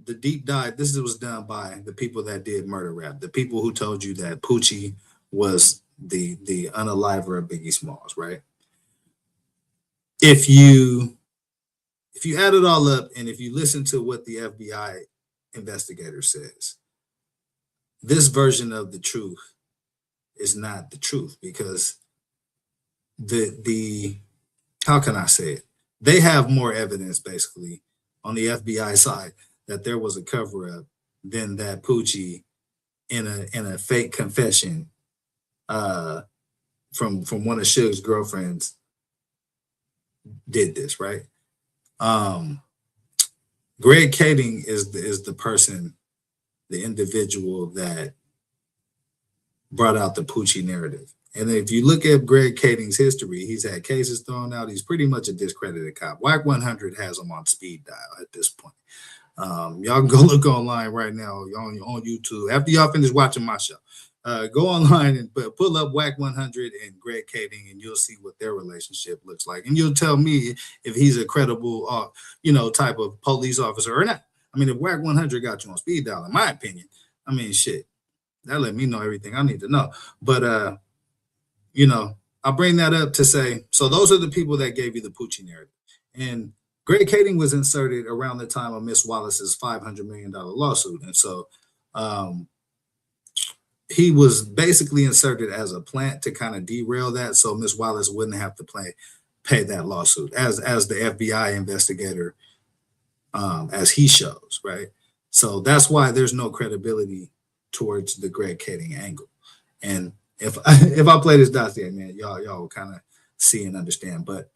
The deep dive, this was done by the people that did murder rap, the people who told you that Poochie was the unaliver of Biggie Smalls, right? If you add it all up and if you listen to what the FBI investigator says, this version of the truth is not the truth, because the how can I say it? They have more evidence basically on the FBI side that there was a cover up than that Poochie in a fake confession from one of Suge's girlfriends did this, right? Greg Kading is the person, the individual that brought out the Poochie narrative. And if you look at Greg Kading's history, he's had cases thrown out. He's pretty much a discredited cop. Whack 100 has him on speed dial at this point. Y'all can go look online right now on YouTube. After y'all finish watching my show, go online and pull up Whack 100 and Greg Kading, and you'll see what their relationship looks like. And you'll tell me if he's a credible, type of police officer or not. I mean, if Whack 100 got you on speed dial, in my opinion, I mean, shit, that let me know everything I need to know. But, I bring that up to say, so those are the people that gave you the Poochie narrative. And Greg Kading was inserted around the time of Miss Wallace's $500 million lawsuit. And so he was basically inserted as a plant to kind of derail that, so Miss Wallace wouldn't have to pay that lawsuit as the FBI investigator, as he shows, right? So that's why there's no credibility towards the Greg Kading angle. And if I play this dossier, man, y'all will kind of see and understand. But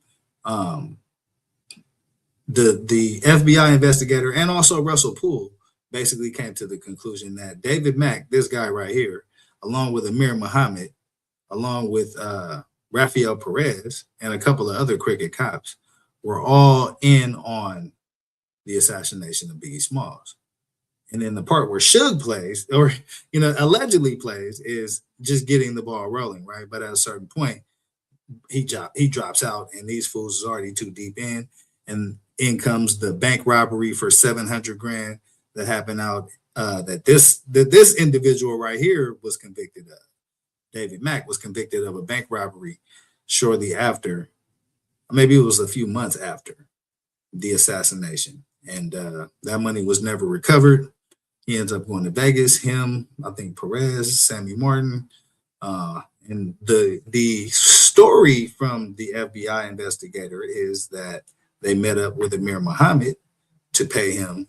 the FBI investigator and also Russell Poole basically came to the conclusion that David Mack, this guy right here, along with Amir Muhammad, along with Rafael Perez and a couple of other cricket cops, were all in on the assassination of Biggie Smalls. And then the part where Suge plays, or allegedly plays, is just getting the ball rolling, right? But at a certain point, he drops out, and these fools is already too deep in, and in comes the bank robbery for $700,000 that happened out that this individual right here was convicted of. David Mack was convicted of a bank robbery shortly after, maybe it was a few months after the assassination, and that money was never recovered. He ends up going to Vegas. Him, I think Perez, Sammy Martin, and the story from the FBI investigator is that they met up with Amir Muhammad to pay him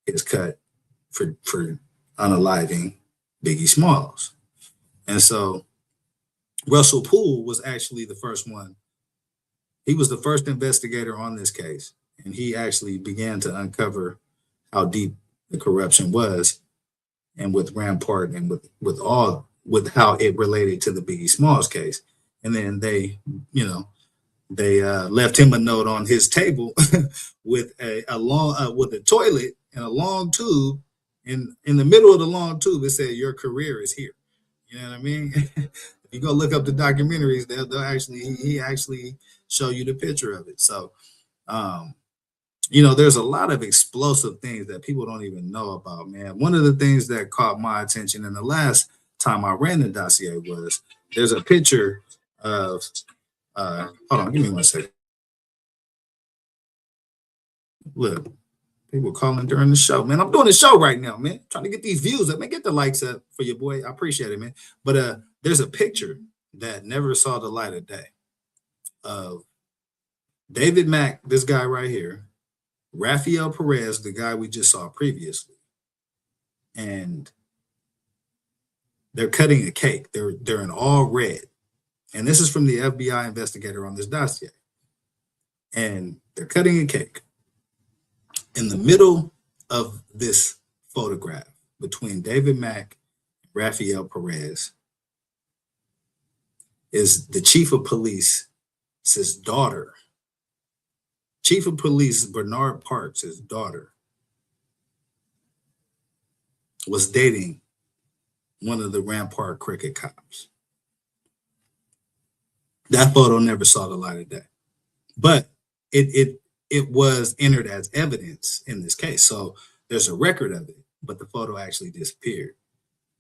his cut for unaliving Biggie Smalls. And so Russell Poole was actually the first one. He was the first investigator on this case, and he actually began to uncover how deep the corruption was, and with Rampart and with how it related to the Biggie Smalls case. And then they left him a note on his table with a toilet and a long tube. In the middle of the long tube, it said, "Your career is here." You know what I mean? If you go look up the documentaries, he actually show you the picture of it. So there's a lot of explosive things that people don't even know about, man. One of the things that caught my attention in the last time I ran the dossier was there's a picture of, hold on, give me 1 second. Look, people calling during the show, man. I'm doing the show right now, man. Trying to get these views up, man. Get the likes up for your boy. I appreciate it, man. But there's a picture that never saw the light of day of David Mack, this guy right here, Rafael Perez, the guy we just saw previously, and they're cutting a cake. They're in all red, and this is from the FBI investigator on this dossier. And they're cutting a cake. In the middle of this photograph between David Mack and Rafael Perez is the chief of police's daughter. Chief of Police Bernard Parks' daughter was dating one of the Rampart cricket cops. That photo never saw the light of day, but it was entered as evidence in this case. So there's a record of it, but the photo actually disappeared.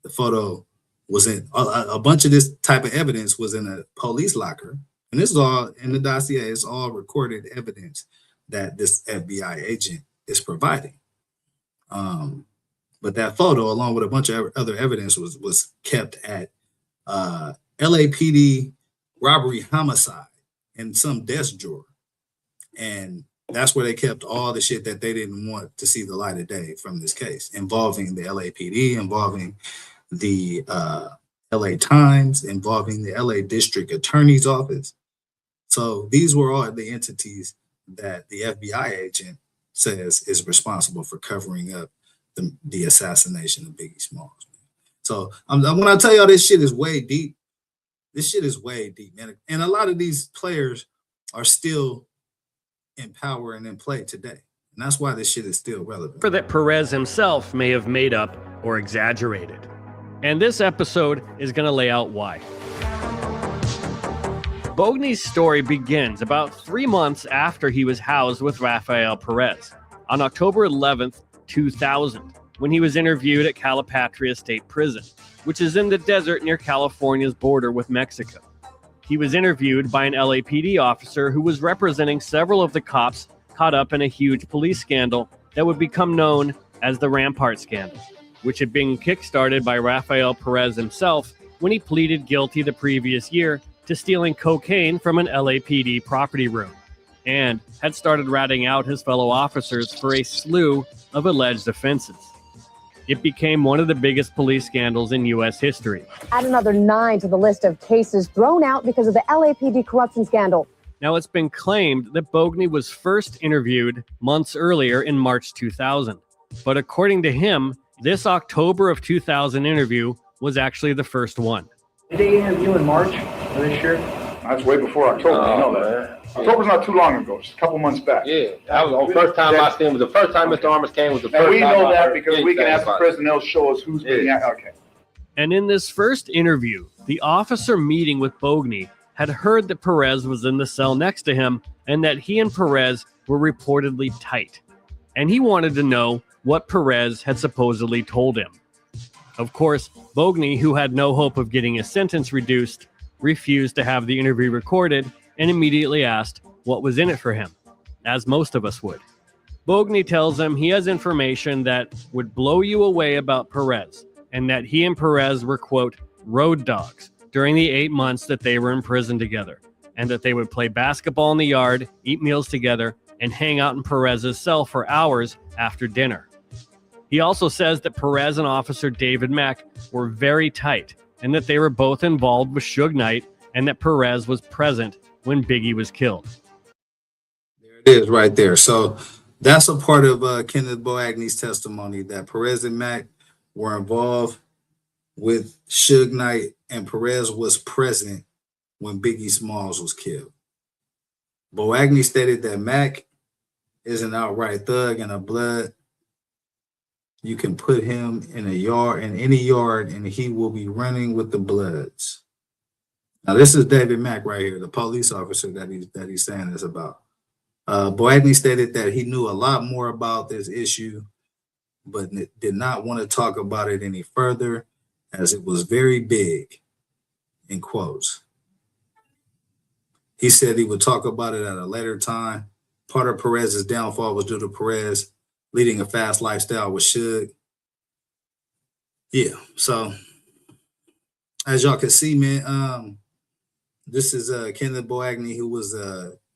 The photo was in a bunch of this type of evidence was in a police locker. And this is all in the dossier. It's all recorded evidence that this FBI agent is providing. But that photo, along with a bunch of other evidence, was kept at LAPD robbery homicide in some desk drawer. And that's where they kept all the shit that they didn't want to see the light of day from this case, involving the LAPD, involving the LA Times, involving the LA District Attorney's Office. So these were all the entities that the FBI agent says is responsible for covering up the assassination of Biggie Smalls. So when I tell y'all this shit is way deep, this shit is way deep, man. And a lot of these players are still in power and in play today. And that's why this shit is still relevant. For that Perez himself may have made up or exaggerated. And this episode is going to lay out why. Bogey's story begins about 3 months after he was housed with Rafael Perez on October 11th, 2000, when he was interviewed at Calipatria State Prison, which is in the desert near California's border with Mexico. He was interviewed by an LAPD officer who was representing several of the cops caught up in a huge police scandal that would become known as the Rampart scandal, which had been kickstarted by Rafael Perez himself when he pleaded guilty the previous year to stealing cocaine from an LAPD property room, and had started ratting out his fellow officers for a slew of alleged offenses. It became one of the biggest police scandals in U.S. history. Add another 9 to the list of cases thrown out because of the LAPD corruption scandal. Now, it's been claimed that Bogey was first interviewed months earlier in March 2000. But according to him, this October of 2000 interview was actually the first one. Did they interview in March of this year? That's way before October, you know that. October's not too long ago, just a couple months back. Yeah, that was the first time I seen him. Was the first time Mr. Armas came. Was the first And we time know I that heard because we can ask the about prison, they'll show us who's being okay. And in this first interview, the officer meeting with Bogey had heard that Perez was in the cell next to him and that he and Perez were reportedly tight. And he wanted to know what Perez had supposedly told him. Of course, Bogey, who had no hope of getting his sentence reduced, refused to have the interview recorded and immediately asked what was in it for him, as most of us would. Bogey tells him he has information that would blow you away about Perez, and that he and Perez were, quote, road dogs during the 8 months that they were in prison together, and that they would play basketball in the yard, eat meals together, and hang out in Perez's cell for hours after dinner. He also says that Perez and Officer David Mack were very tight, and that they were both involved with Suge Knight, and that Perez was present when Biggie was killed. There it is right there. So that's a part of Kenneth Boagney's testimony, that Perez and Mack were involved with Suge Knight, and Perez was present when Biggie Smalls was killed. Boagney stated that Mack is an outright thug and a blood. You can put him in a yard, in any yard, and he will be running with the Bloods. Now, this is David Mack right here, the police officer that he's saying this about. Boagny stated that he knew a lot more about this issue, but did not want to talk about it any further as it was very big, in quotes. He said he would talk about it at a later time. Part of Perez's downfall was due to Perez leading a fast lifestyle with Suge. Yeah, so as y'all can see, man, this is Kenneth Boagny, who was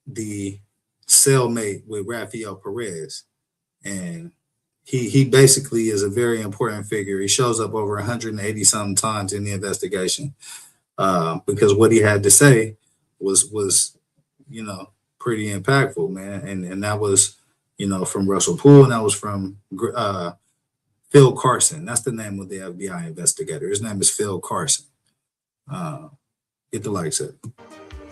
the cellmate with Rafael Perez. And he basically is a very important figure. He shows up over 180 something times in the investigation because what he had to say was pretty impactful, man. And that was, from Russell Poole, and that was from Phil Carson. That's the name of the FBI investigator. His name is Phil Carson. Get the likes up.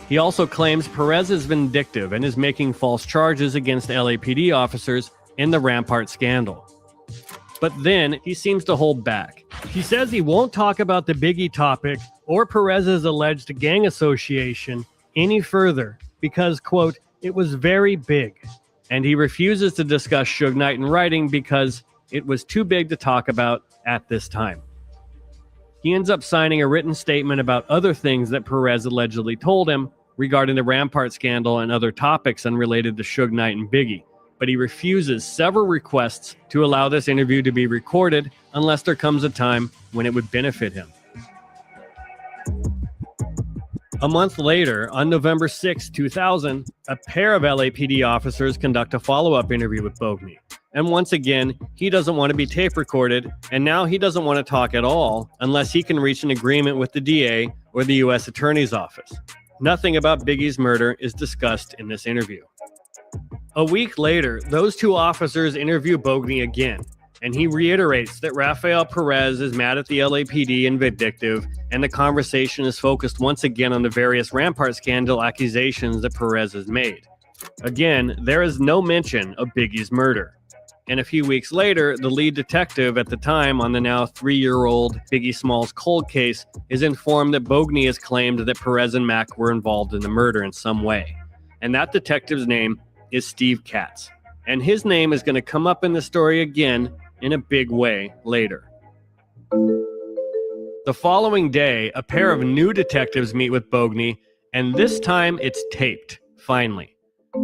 He also claims Perez is vindictive and is making false charges against LAPD officers in the Rampart scandal. But then he seems to hold back. He says he won't talk about the Biggie topic or Perez's alleged gang association any further because, quote, it was very big. And he refuses to discuss Suge Knight in writing because it was too big to talk about at this time. He ends up signing a written statement about other things that Perez allegedly told him regarding the Rampart scandal and other topics unrelated to Suge Knight and Biggie, but he refuses several requests to allow this interview to be recorded unless there comes a time when it would benefit him. A month later, on November 6, 2000, a pair of LAPD officers conduct a follow-up interview with Boagny. And once again, he doesn't want to be tape recorded, and now he doesn't want to talk at all unless he can reach an agreement with the DA or the U.S. Attorney's Office. Nothing about Biggie's murder is discussed in this interview. A week later, those two officers interview Boagny again, and he reiterates that Rafael Perez is mad at the LAPD and vindictive, and the conversation is focused once again on the various Rampart scandal accusations that Perez has made. Again, there is no mention of Biggie's murder. And a few weeks later, the lead detective at the time on the now 3-year-old Biggie Smalls cold case is informed that Boagny has claimed that Perez and Mac were involved in the murder in some way. And that detective's name is Steve Katz. And his name is going to come up in the story again in a big way later. The following day, a pair of new detectives meet with Boagny, and this time it's taped, finally.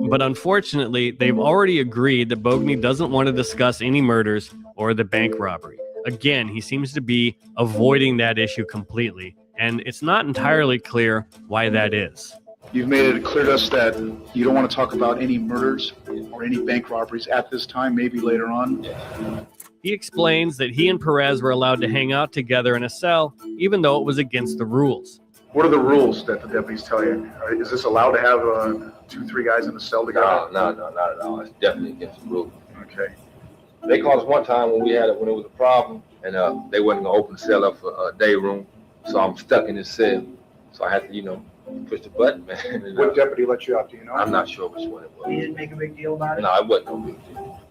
But unfortunately, they've already agreed that Boagny doesn't want to discuss any murders or the bank robbery. Again, he seems to be avoiding that issue completely, and it's not entirely clear why that is. You've made it clear to us that you don't want to talk about any murders or any bank robberies at this time, maybe later on. He explains that he and Perez were allowed to hang out together in a cell, even though it was against the rules. What are the rules that the deputies tell you? Is this allowed to have 2-3 guys in a cell together? No, not at all. It's definitely against the rules. Okay. They called us one time when it was a problem, and they wasn't gonna open the cell up for a day room, so I'm stuck in this cell. So I had to, push the button, man. And, what deputy let you out? Do you know? I'm not sure which one it was. You didn't make a big deal about it? No, it wasn't no big deal.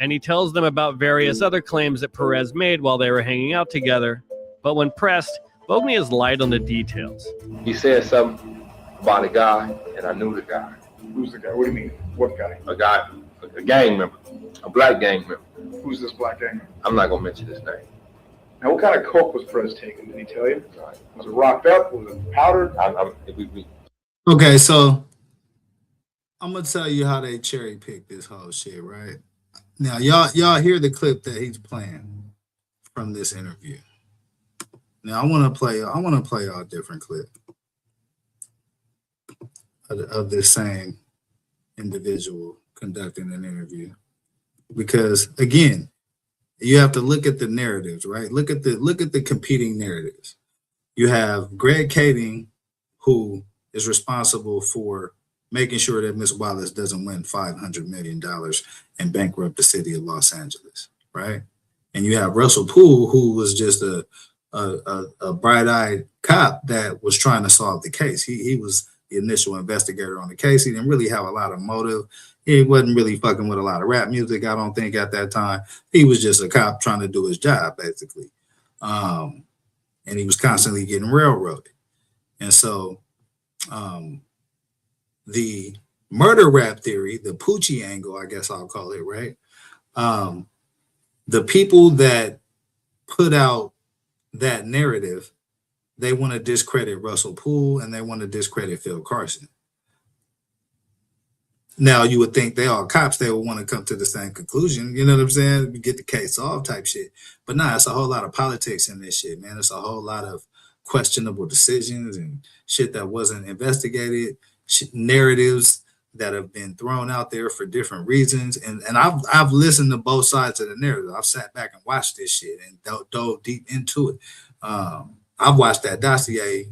And he tells them about various other claims that Perez made while they were hanging out together. But when pressed, Boagny has lied on the details. He said something about a guy, and I knew the guy. Who's the guy? What do you mean? What guy? A gang member, a black gang member. Who's this black gang member? I'm not gonna mention his name. Now, what kind of coke was Perez taking? Did he tell you? Was it rocked up? Was it powdered? Okay, so I'm gonna tell you how they cherry picked this whole shit, right? Now, y'all hear the clip that he's playing from this interview. Now, I want to play y'all a different clip of this same individual conducting an interview, because again, you have to look at the narratives, right? Look at the competing narratives. You have Greg Kading, who is responsible for making sure that Miss Wallace doesn't win $500 million and bankrupt the city of Los Angeles, right? And you have Russell Poole, who was just a bright-eyed cop that was trying to solve the case. He was the initial investigator on the case. He didn't really have a lot of motive. He wasn't really fucking with a lot of rap music, I don't think, at that time. He was just a cop trying to do his job, basically. And he was constantly getting railroaded. And so the murder rap theory, the Poochie angle, I guess I'll call it, right? The people that put out that narrative, they want to discredit Russell Poole and they want to discredit Phil Carson. Now, you would think they all cops, they would want to come to the same conclusion, you know what I'm saying? Get the case off type shit. But nah, it's a whole lot of politics in this shit, man. It's a whole lot of questionable decisions and shit that wasn't investigated, narratives that have been thrown out there for different reasons. And I've listened to both sides of the narrative. I've sat back and watched this shit and dove deep into it. I've watched that dossier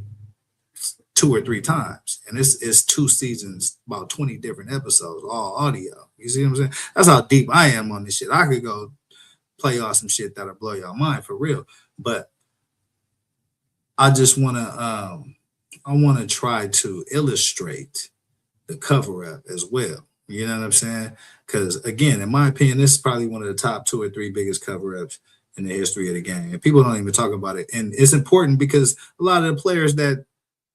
2 or 3 times, and it's 2 seasons, about 20 different episodes, all audio. You see what I'm saying? That's how deep I am on this shit. I could go play y'all some shit that'll blow y'all mind for real. But I just wanna try to illustrate the cover up as well. You know what I'm saying? Because again, in my opinion, this is probably one of the top 2 or 3 biggest cover ups in the history of the game. And people don't even talk about it. And it's important because a lot of the players that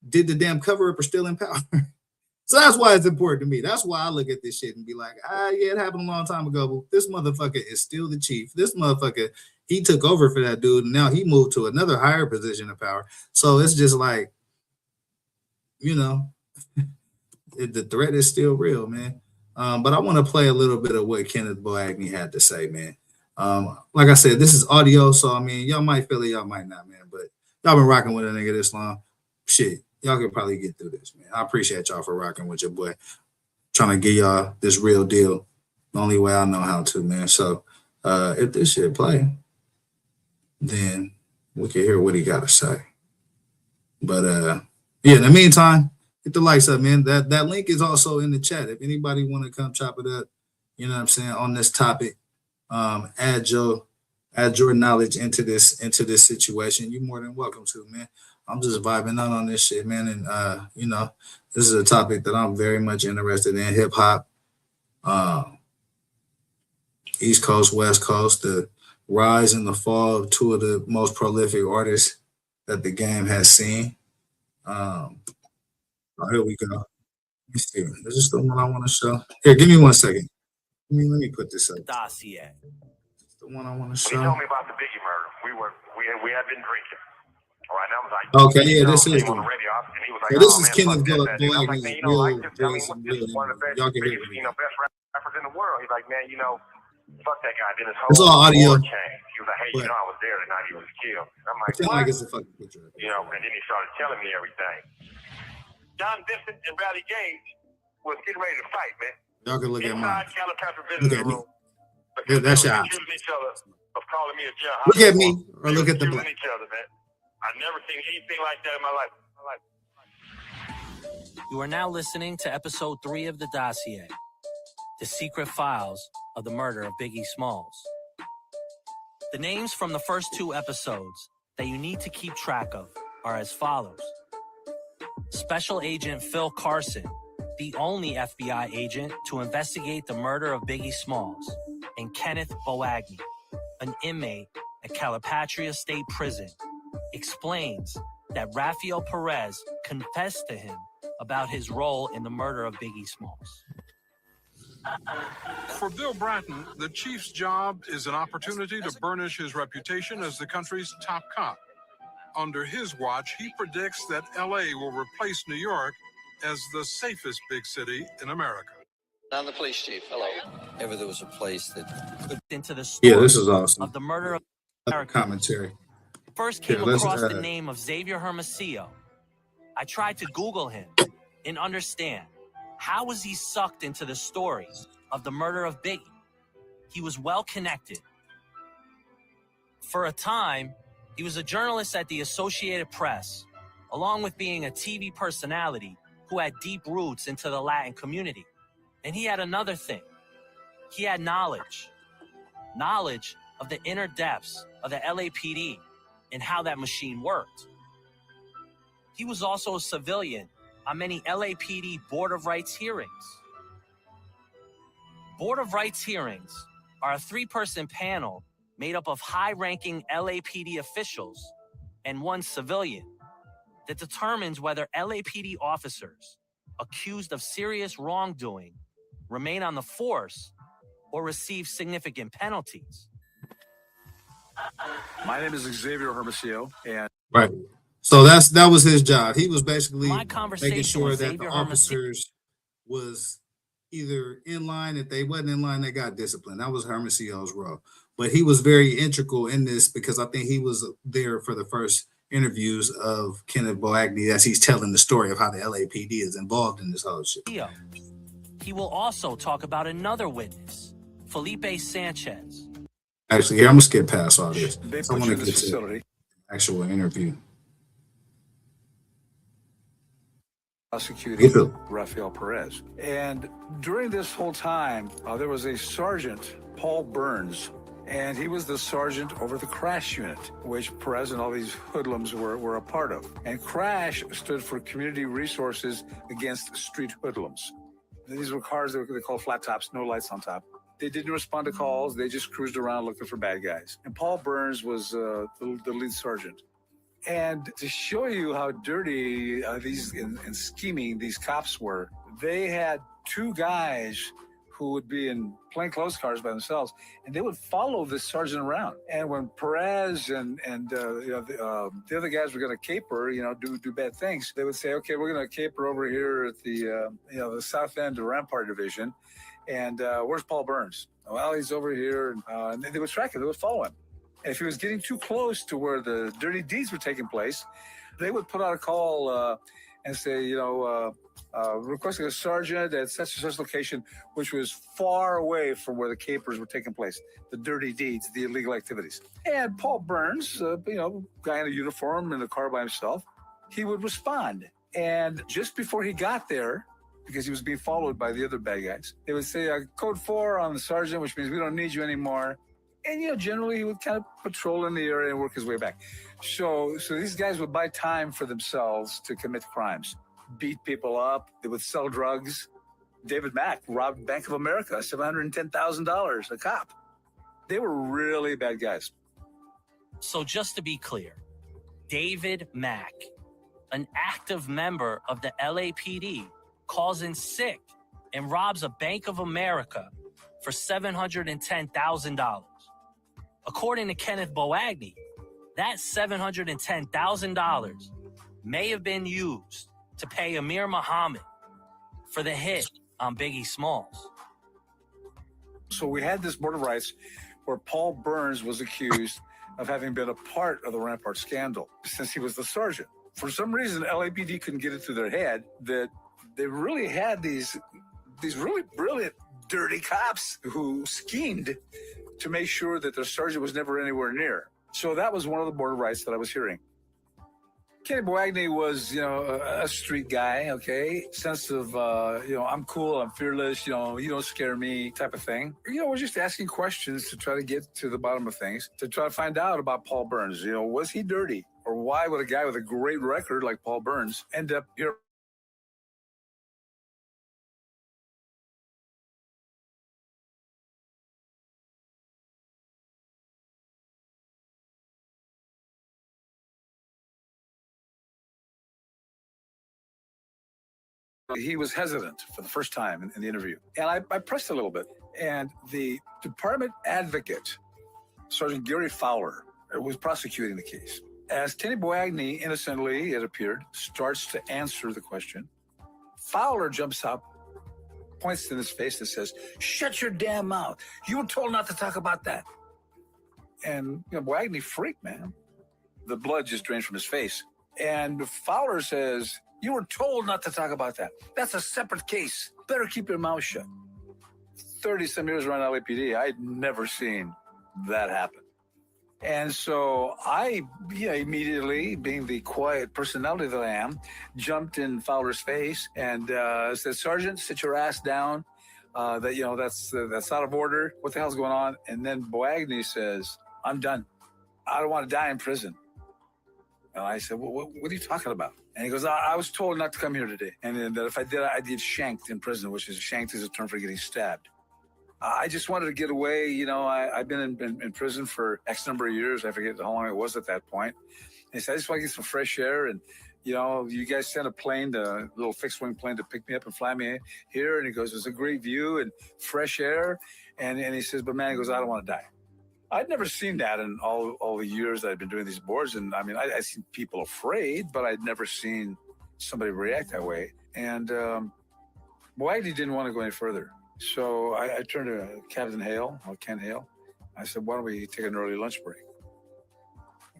did the damn cover up are still in power. So that's why it's important to me. That's why I look at this shit and be like, yeah, it happened a long time ago, but this motherfucker is still the chief. This motherfucker, he took over for that dude, and now he moved to another higher position of power. So it's just like, you know, the threat is still real, man. But I want to play a little bit of what Kenneth Boagny had to say, man. Like I said, this is audio, so I mean, y'all might feel it, y'all might not, man. But y'all been rocking with a nigga this long. Shit, y'all can probably get through this, man. I appreciate y'all for rocking with your boy. Trying to give y'all this real deal the only way I know how to, man. So if this shit play, then we can hear what he got to say. But yeah, in the meantime, hit the likes up, man. That link is also in the chat. If anybody want to come chop it up, you know what I'm saying, on this topic, add your knowledge into this situation, you're more than welcome to, man. I'm just vibing out on this shit, man. And you know, this is a topic that I'm very much interested in. Hip hop, East Coast, West Coast, the rise and the fall of 2 of the most prolific artists that the game has seen. Oh, here we go. Let me see. This is the one I want to show. Here, give me 1 second. Let me put this up. Dossier. It's the one I want to He show. told me about the Biggie murder. We had been drinking. All right, that was like, okay, yeah, this is the on one. the radio, and he was like, So this oh, is man, Kenneth Boagny's real. one of the best, Y'all can hear it. best rappers in the world. He's like, man, fuck that guy. Then his It's whole all audio. changed. He was like, hey, I was there the night he was killed. I'm like, Pretend what? like it's a fucking picture. And then he started telling me everything. John Vincent and Rowdy Gage was getting ready to fight, man. Y'all can look at mine. Look at me. Yeah, that's your option. Each other of calling me a jail. Look at me or look at the black. Each other, man. I've never seen anything like that in my life. You are now listening to episode 3 of The Dossier, The Secret Files of the Murder of Biggie Smalls. The names from the first 2 episodes that you need to keep track of are as follows. Special Agent Phil Carson, the only FBI agent to investigate the murder of Biggie Smalls, and Kenneth Boagny, an inmate at Calipatria State Prison, explains that Rafael Perez confessed to him about his role in the murder of Biggie Smalls. For Bill Bratton, the chief's job is an opportunity to burnish his reputation as the country's top cop. Under his watch, he predicts that L.A. will replace New York as the safest big city in America. I'm the police chief. Hello. Ever there was a place that could into the story this is awesome. Of the murder of commentary. First came across the name of Xavier Hermosillo. I tried to Google him and understand how was he sucked into the story of the murder of Biggie. He was well connected. For a time, he was a journalist at the Associated Press, along with being a TV personality who had deep roots into the Latin community. And he had another thing. He had knowledge of the inner depths of the LAPD and how that machine worked. He was also a civilian on many LAPD Board of Rights hearings. Board of Rights hearings are a 3-person panel made up of high-ranking LAPD officials and 1 civilian that determines whether LAPD officers accused of serious wrongdoing remain on the force or receive significant penalties. My name is Xavier Hermosillo, and Right. So that was his job. He was basically My making conversation sure with that Xavier the officers was either in line. If they wasn't in line, they got disciplined. That was Hermosillo's role. But he was very integral in this because I think he was there for the first interviews of Kenneth Boagny as he's telling the story of how the LAPD is involved in this whole shit. He will also talk about another witness, Felipe Sanchez. Actually, here, I'm gonna skip past all this. they So I put want you to in get this to facility. the actual interview. Prosecuting Me too. Rafael Perez. And during this whole time, there was a sergeant, Paul Burns, and he was the sergeant over the crash unit, which Perez and all these hoodlums were a part of. And crash stood for Community Resources Against Street Hoodlums. These were cars that they call flat tops, no lights on top. They didn't respond to calls. They just cruised around looking for bad guys. And Paul Burns was the lead sergeant. And to show you how dirty and scheming these cops were, they had two guys who would be in plainclothes cars by themselves, and they would follow this sergeant around. And when Perez and the other guys were going to caper, do bad things, they would say, "Okay, we're going to caper over here at the the south end of Rampart Division, and where's Paul Burns? Well, he's over here." And they would track him. They would follow him. And if he was getting too close to where the dirty deeds were taking place, they would put out a call and say, requesting a sergeant at such and such location, which was far away from where the capers were taking place, the dirty deeds, the illegal activities. And Paul Burns, guy in a uniform in the car by himself, he would respond. And just before he got there, because he was being followed by the other bad guys, they would say, code 4 on the sergeant, which means we don't need you anymore. And, generally he would kind of patrol in the area and work his way back. So these guys would buy time for themselves to commit crimes, beat people up. They would sell drugs. David Mack robbed Bank of America, $710,000, a cop. They were really bad guys. So just to be clear, David Mack, an active member of the LAPD, calls in sick and robs a Bank of America for $710,000. According to Kenneth Boagny, that $710,000 may have been used to pay Amir Muhammad for the hit on Biggie Smalls. So we had this Board of Rights where Paul Burns was accused of having been a part of the Rampart scandal since he was the sergeant. For some reason, LAPD couldn't get it through their head that they really had these really brilliant, dirty cops who schemed to make sure that their sergeant was never anywhere near. So that was one of the Board of Rights that I was hearing. Kenny Boagny was, a street guy, okay? Sense of, I'm cool, I'm fearless, you don't scare me type of thing. We're just asking questions to try to get to the bottom of things, to try to find out about Paul Burns. Was he dirty? Or why would a guy with a great record like Paul Burns end up here? He was hesitant for the first time in the interview. And I pressed a little bit. And the department advocate, Sergeant Gary Fowler, was prosecuting the case. As Kenny Boagny, innocently, it appeared, starts to answer the question, Fowler jumps up, points in his face and says, "Shut your damn mouth. You were told not to talk about that." And, Boagny freaked, man. The blood just drained from his face. And Fowler says, "You were told not to talk about that. That's a separate case. Better keep your mouth shut." 30-some years around LAPD, I'd never seen that happen. And so I, immediately, being the quiet personality that I am, jumped in Fowler's face and said, "Sergeant, sit your ass down. That's out of order. What the hell's going on?" And then Boagny says, "I'm done. I don't want to die in prison." And I said, what are you talking about? And he goes, I was told not to come here today. And that if I did, I'd get shanked in prison, which is shanked is a term for getting stabbed. I just wanted to get away. I've been in prison for X number of years. I forget how long it was at that point. And he said, "I just want to get some fresh air and, you know, you guys sent a plane, a little fixed-wing plane to pick me up and fly me here. And he goes, it's a great view and fresh air. And he says, but man, he goes, I don't want to die. I'd never seen that in all the years that I've been doing these boards. And I mean, I've seen people afraid, but I'd never seen somebody react that way. And Whitey didn't want to go any further. So I turned to Captain Hale, or Ken Hale. I said, why don't we take an early lunch break?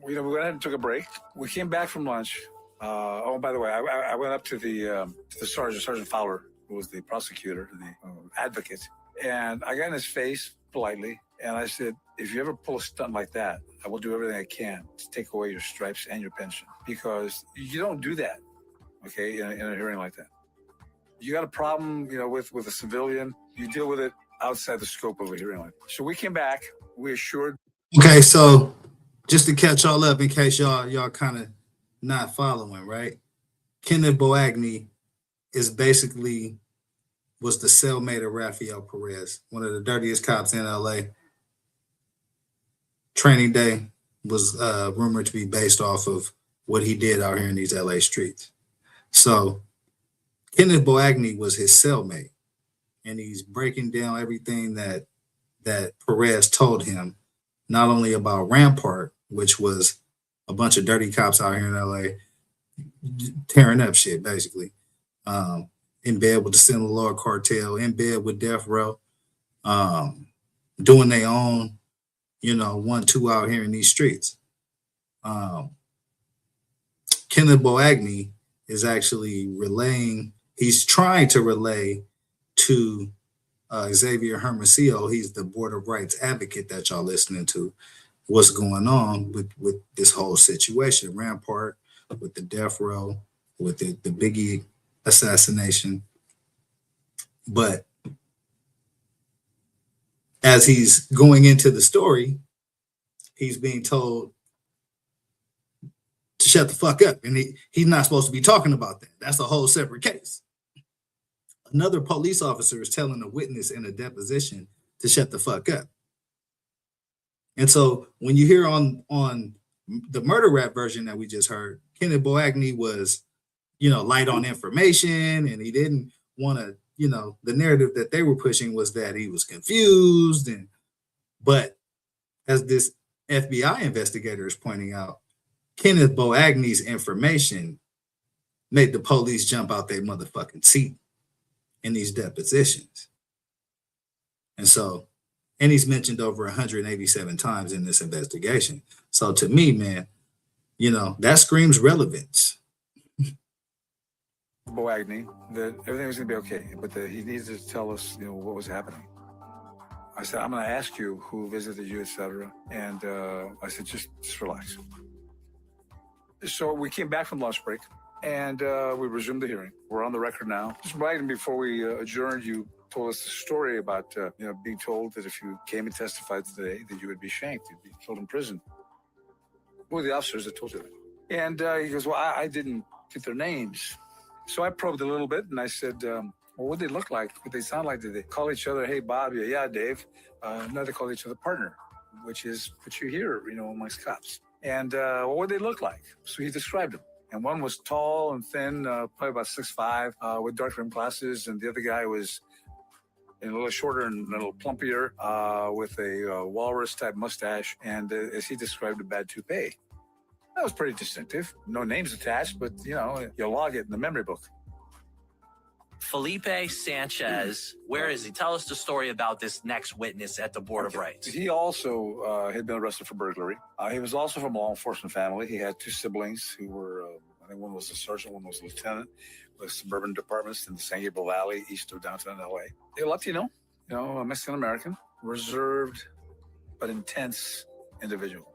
We went ahead and took a break. We came back from lunch. Oh, by the way, I went up to the Sergeant Fowler, who was the prosecutor, the advocate. And I got in his face politely. And I said, if you ever pull a stunt like that, I will do everything I can to take away your stripes and your pension. Because you don't do that, okay, in a hearing like that. You got a problem, you know, with a civilian, you deal with it outside the scope of a hearing like that. So we came back, we assured. Okay, so just to catch y'all up in case y'all kind of not following, right? Kenneth Boagni is basically was the cellmate of Rafael Perez, one of the dirtiest cops in LA. Training Day was rumored to be based off of what he did out here in these LA streets. So Kenneth Boagni was his cellmate, and he's breaking down everything that Perez told him, not only about Rampart, which was a bunch of dirty cops out here in LA tearing up shit, basically, in bed with the Sinaloa cartel, in bed with Death Row, doing their own, 1-2 out here in these streets. Kenneth Boagni is actually he's trying to relay to Xavier Hermosillo, he's the border rights advocate that y'all listening to, what's going on with this whole situation. Rampart, with the Death Row, with the Biggie assassination. But as he's going into the story, he's being told to shut the fuck up. And he's not supposed to be talking about that. That's a whole separate case. Another police officer is telling a witness in a deposition to shut the fuck up. And so when you hear on the murder rap version that we just heard, Kenneth Boagni was, light on information, and he didn't want to, the narrative that they were pushing was that he was confused. But as this FBI investigator is pointing out, Kenneth Boagni's information made the police jump out their motherfucking seat in these depositions. And he's mentioned over 187 times in this investigation. So to me, man, that screams relevance. Boagni, that everything was going to be okay, but that he needed to tell us, what was happening. I said, I'm going to ask you who visited you, etc. And I said, just relax. So we came back from lunch break, and we resumed the hearing. We're on the record now. Just right before we adjourned, you told us the story about being told that if you came and testified today, that you would be shanked, you'd be killed in prison. Who were the officers that told you that? And he goes, well, I didn't get their names. So I probed a little bit, and I said, well, what did they look like? What did they sound like? Did they call each other, hey, Bob? Yeah, Dave. No, they call each other partner, which is what you hear, amongst cops. And what did they look like? So he described them. And one was tall and thin, probably about 6'5", with dark rimmed glasses. And the other guy was a little shorter and a little plumpier, with a walrus-type mustache. And as he described, a bad toupee. That was pretty distinctive. No names attached, but, you'll log it in the memory book. Felipe Sanchez, where is he? Tell us the story about this next witness at the Board of Rights. He also had been arrested for burglary. He was also from a law enforcement family. He had two siblings who were, I think one was a sergeant, one was a lieutenant, with suburban departments in the San Gabriel Valley, east of downtown LA. They're Latino, a Mexican-American, reserved but intense individual.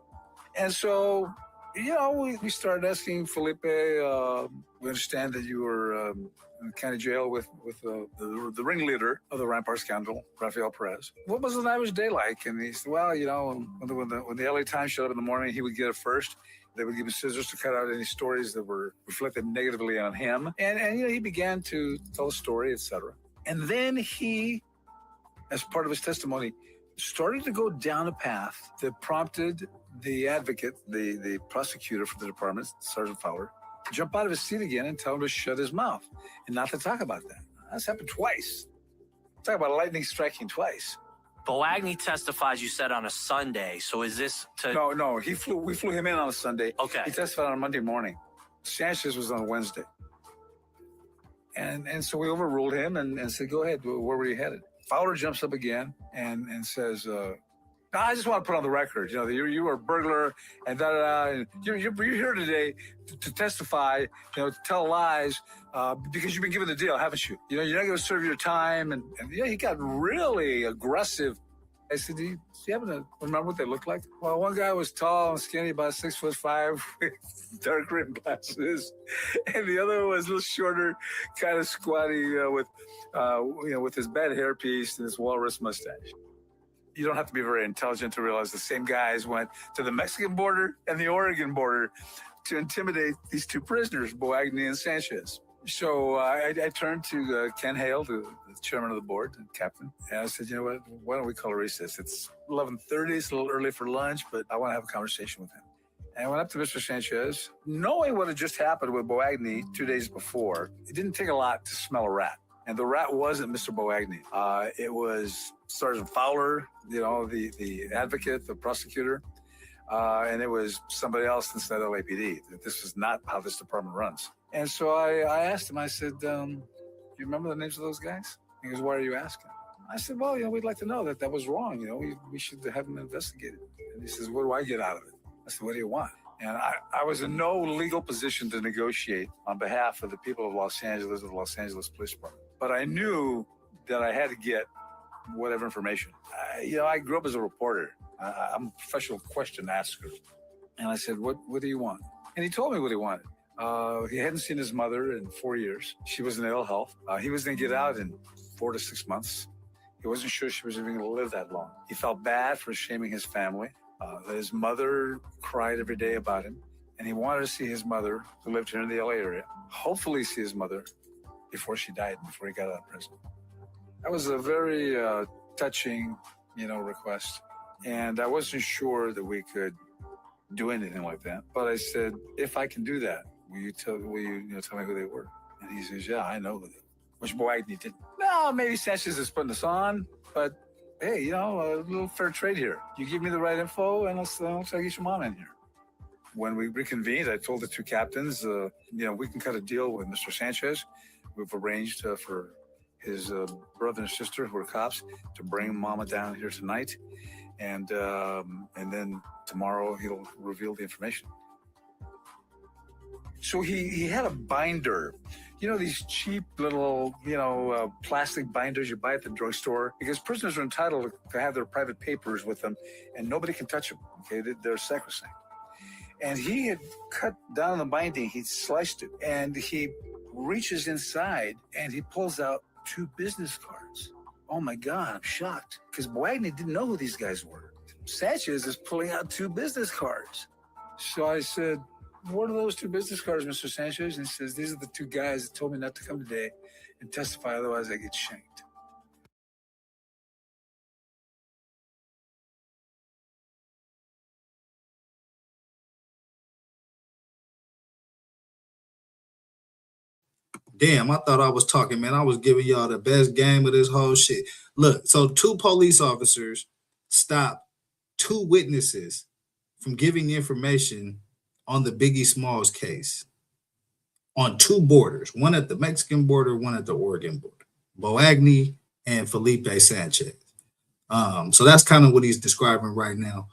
And so, we started asking Felipe, we understand that you were in the county jail with the ringleader of the Rampart scandal, Rafael Perez. What was an average day like? And he said, well, when the LA Times showed up in the morning, he would get it first. They would give him scissors to cut out any stories that were reflected negatively on him. And he began to tell a story, etc. And then he, as part of his testimony, started to go down a path that prompted the advocate, the prosecutor for the department, Sergeant Fowler, jump out of his seat again and tell him to shut his mouth and not to talk about that. That's happened twice. Talk about lightning striking twice. Boagni testifies, you said, on a Sunday. So is this to... No. We flew him in on a Sunday. Okay. He testified on a Monday morning. Sanchez was on Wednesday. And so we overruled him and said, go ahead, where were you headed? Fowler jumps up again and says, I just want to put on the record, you know, you were a burglar and and you're here today to testify, you know, to tell lies because you've been given the deal, haven't you? You know, you're not going to serve your time. And yeah, he got really aggressive. I said, do you happen to remember what they looked like? Well, one guy was tall and skinny, about 6'5", with dark rim glasses, and the other was a little shorter, kind of squatty, with his bad hairpiece and his walrus mustache. You don't have to be very intelligent to realize the same guys went to the Mexican border and the Oregon border to intimidate these two prisoners, Boagni and Sanchez. So I turned to Ken Hale, the chairman of the board and captain, and I said, you know what, why don't we call a recess? It's 11:30, it's a little early for lunch, but I want to have a conversation with him. And I went up to Mr. Sanchez, knowing what had just happened with Boagni 2 days before. It didn't take a lot to smell a rat. And the rat wasn't Mr. Boagni. It was Sergeant Fowler, you know, the advocate, the prosecutor, and it was somebody else inside LAPD. This is not how this department runs. And so I asked him, I said, do you remember the names of those guys? He goes, why are you asking? I said, well, you know, we'd like to know that was wrong. You know, we should have them investigated. And he says, what do I get out of it? I said, what do you want? And I was in no legal position to negotiate on behalf of the people of Los Angeles, of the Los Angeles Police Department. But I knew that I had to get whatever information. I grew up as a reporter. I'm a professional question asker. And I said, what do you want? And he told me what he wanted. He hadn't seen his mother in 4 years. She was in ill health. He was going to get out in 4 to 6 months. He wasn't sure she was even going to live that long. He felt bad for shaming his family. His mother cried every day about him. And he wanted to see his mother, who lived here in the LA area, hopefully see his mother before she died, before he got out of prison. That was a very touching, request. And I wasn't sure that we could do anything like that. But I said, if I can do that, will you tell me who they were? And he says, yeah, I know who they were. Which Boagni didn't. No, maybe Sanchez is putting us on, but hey, a little fair trade here. You give me the right info, and let's try to get your mom in here. When we reconvened, I told the two captains, we can cut a deal with Mr. Sanchez. We've arranged for his brother and sister, who are cops, to bring Mama down here tonight, and then tomorrow he'll reveal the information. So he had a binder, these cheap little, plastic binders you buy at the drugstore, because prisoners are entitled to have their private papers with them, and nobody can touch them. Okay, they're sacrosanct. And he had cut down the binding, he sliced it, and he reaches inside and he pulls out 2 business cards. Oh my God, I'm shocked, because Boagni didn't know who these guys were. Sanchez is pulling out 2 business cards. So I said, what are those 2 business cards, Mr. Sanchez? And he says, these are the 2 guys that told me not to come today and testify, otherwise I get shanked. Damn, I thought I was talking, man. I was giving y'all the best game of this whole shit. Look, so 2 police officers stopped 2 witnesses from giving information on the Biggie Smalls case on 2 borders, one at the Mexican border, one at the Oregon border, Boagni and Felipe Sanchez. So that's kind of what he's describing right now.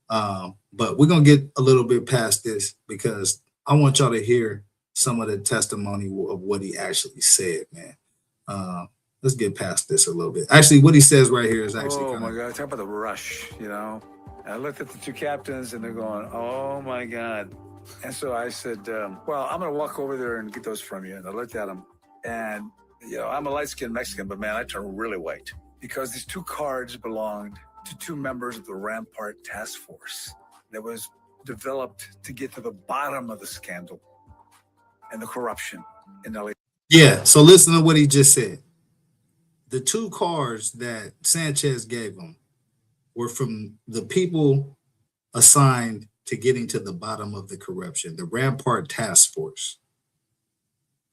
But we're going to get a little bit past this because I want y'all to hear some of the testimony of what he actually said, man. Let's get past this a little bit. Actually, what he says right here is actually oh my God, talk about the rush, I looked at the 2 captains and they're going, oh my God. And so I said, well, I'm going to walk over there and get those from you. And I looked at them and, I'm a light-skinned Mexican, but man, I turned really white because these 2 cards belonged to 2 members of the Rampart Task Force that was developed to get to the bottom of the scandal and the corruption in LA. Yeah, so listen to what he just said. The 2 cards that Sanchez gave him were from the people assigned to getting to the bottom of the corruption, the Rampart Task Force.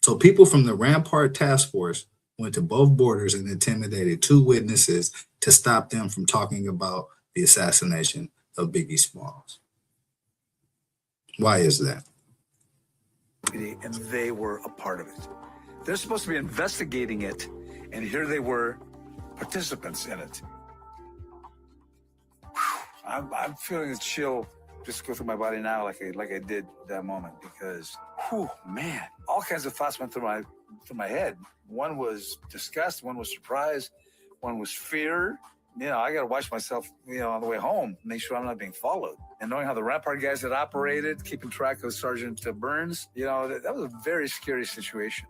So people from the Rampart Task Force went to both borders and intimidated 2 witnesses to stop them from talking about the assassination of Biggie Smalls. Why is that? And they were a part of it. They're supposed to be investigating it, and here they were, participants in it. I'm feeling a chill just go through my body now, like I did that moment, because, man, all kinds of thoughts went through my head. One was disgust, one was surprise, one was fear. You know, I got to watch myself, on the way home, make sure I'm not being followed. And knowing how the Rampart guys had operated, keeping track of Sergeant Burns, that was a very scary situation.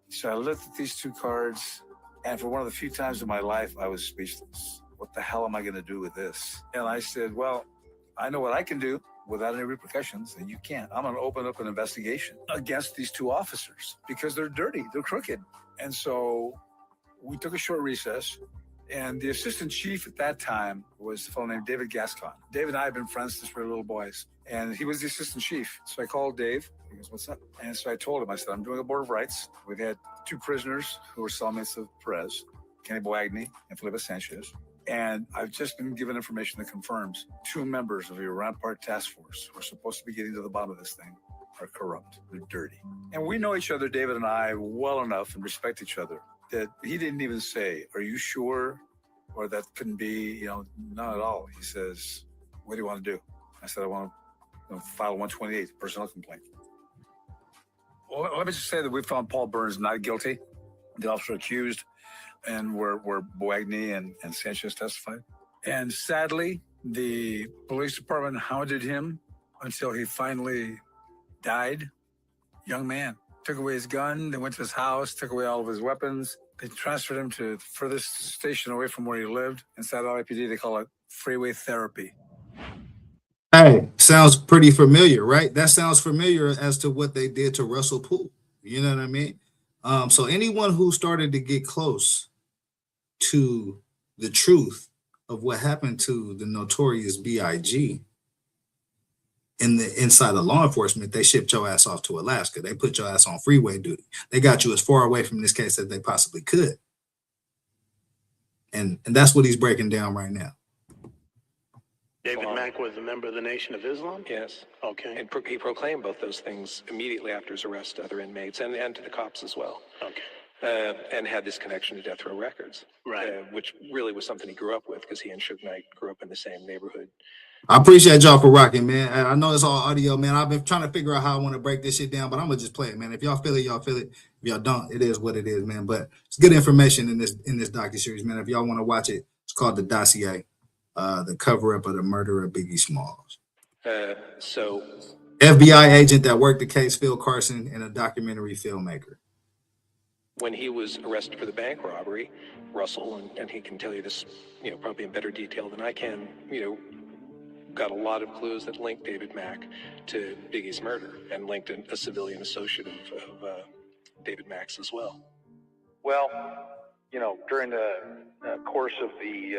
So I looked at these 2 cards, and for one of the few times in my life, I was speechless. What the hell am I going to do with this? And I said, well, I know what I can do without any repercussions, and you can't. I'm going to open up an investigation against these 2 officers because they're dirty, they're crooked. And so we took a short recess. And the assistant chief at that time was a fellow named David Gascon. David and I have been friends since we were little boys. And he was the assistant chief. So I called Dave. He goes, what's up? And so I told him, I said, I'm doing a board of rights. We've had 2 prisoners who were cellmates of Perez, Kenny Boagny and Felipe Sanchez. And I've just been given information that confirms 2 members of your Rampart task force who are supposed to be getting to the bottom of this thing are corrupt. They're dirty. And we know each other, David and I, well enough and respect each other, that he didn't even say, are you sure? Or that couldn't be, not at all. He says, what do you want to do? I said, I want to file a 128 personnel complaint. Well, let me just say that we found Paul Burns not guilty, the officer accused, and where Boagny and Sanchez testified. And sadly, the police department hounded him until he finally died. Young man. Took away his gun, they went to his house, took away all of his weapons. They transferred him to the furthest station away from where he lived. Inside LAPD, they call it freeway therapy. Hey, sounds pretty familiar, right? That sounds familiar as to what they did to Russell Poole. You know what I mean? So anyone who started to get close to the truth of what happened to the notorious B.I.G. inside of law enforcement, they shipped your ass off to Alaska. They put your ass on freeway duty. They got you as far away from this case as they possibly could. And that's what he's breaking down right now. David Mack was a member of the Nation of Islam? Yes. Okay. And he proclaimed both those things immediately after his arrest to other inmates and to the cops as well. Okay. And had this connection to Death Row Records, Right. which really was something he grew up with because he and Suge Knight grew up in the same neighborhood. I appreciate y'all for rocking, man. I know it's all audio, man. I've been trying to figure out how I want to break this shit down, but I'm gonna just play it, man. If y'all feel it, y'all feel it. If y'all don't, it is what it is, man. But it's good information in this docuseries, man. If y'all want to watch it, it's called The Dossier, the cover-up of the murder of Biggie Smalls. So FBI agent that worked the case, Phil Carson, and a documentary filmmaker. when he was arrested for the bank robbery, Russell, and he can tell you this, probably in better detail than I can, got a lot of clues that linked David Mack to Biggie's murder and linked a civilian associate of David Mack's as well. Well, during the course of the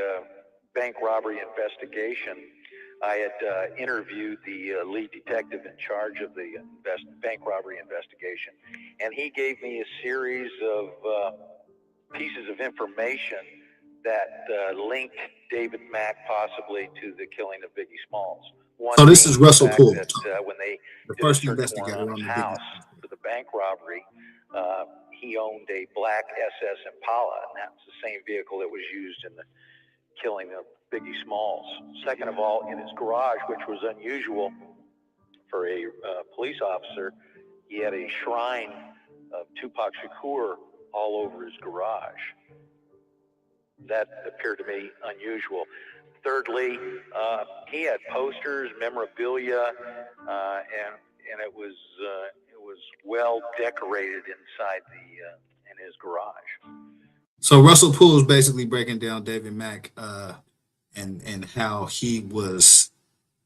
bank robbery investigation, I had interviewed the lead detective in charge of the bank robbery investigation, and he gave me a series of pieces of information that linked David Mack possibly to the killing of Biggie Smalls. One So this is Russell Poole. that, when they The did first a search investigator warrant on on his the house for the bank robbery, he owned a black SS Impala, and that's the same vehicle that was used in the killing of Biggie Smalls. Second of all, in his garage, which was unusual for a police officer, he had a shrine of Tupac Shakur all over his garage. That appeared to me unusual. Thirdly, he had posters, memorabilia, and it was well decorated inside in his garage. So Russell Poole is basically breaking down David Mack and how he was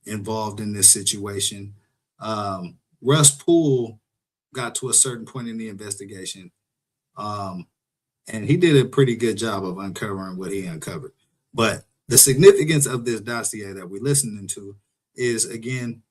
involved in this situation. Russ Poole got to a certain point in the investigation, and he did a pretty good job of uncovering what he uncovered. But the significance of this dossier that we're listening to is, again,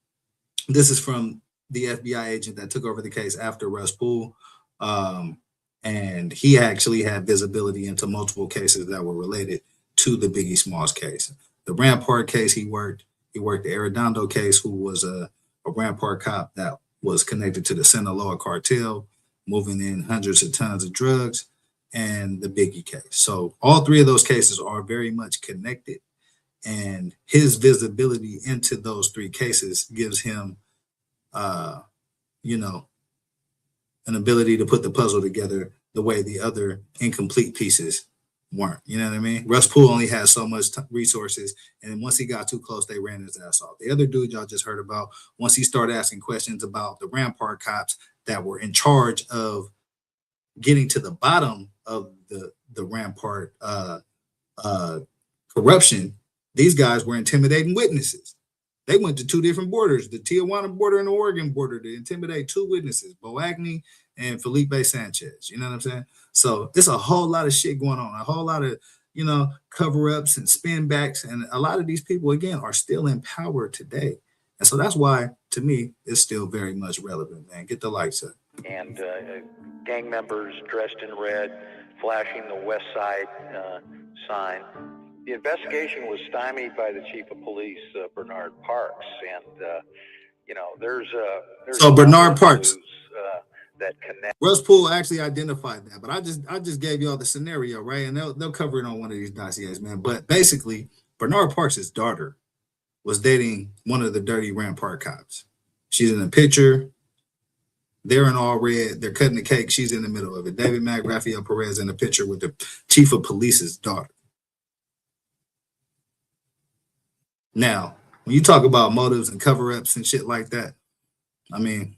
this is from the FBI agent that took over the case after Russ Poole. And he actually had visibility into multiple cases that were related to the Biggie Smalls case. The Rampart case he worked the Arredondo case, who was a Rampart cop that was connected to the Sinaloa cartel, moving in hundreds of tons of drugs, and the Biggie case. So all three of those cases are very much connected, and his visibility into those three cases gives him, an ability to put the puzzle together the way the other incomplete pieces weren't. You know what I mean? Russ Poole only had so much resources, and once he got too close, they ran his ass off. The other dude y'all just heard about, once he started asking questions about the Rampart cops that were in charge of getting to the bottom of the Rampart corruption, these guys were intimidating witnesses. They went to two different borders, the Tijuana border and the Oregon border, to intimidate two witnesses, Bo Agnew and Felipe Sanchez. You know what I'm saying? So it's a whole lot of shit going on, a whole lot of, cover-ups and spin backs. And a lot of these people, again, are still in power today. And so that's why, to me, it's still very much relevant, man. Get the lights up. And gang members dressed in red, flashing the West Side sign. The investigation was stymied by the chief of police, Bernard Parks, and there's so Bernard Parks that connect. Russ Poole actually identified that, but I just gave y'all the scenario, right? And they'll cover it on one of these dossiers, man. But basically, Bernard Parks' daughter was dating one of the dirty Rampart cops. She's in the picture. They're in all red. They're cutting the cake. She's in the middle of it. David Mack, Rafael Perez in the picture with the chief of police's daughter. Now, when you talk about motives and cover-ups and shit like that, I mean,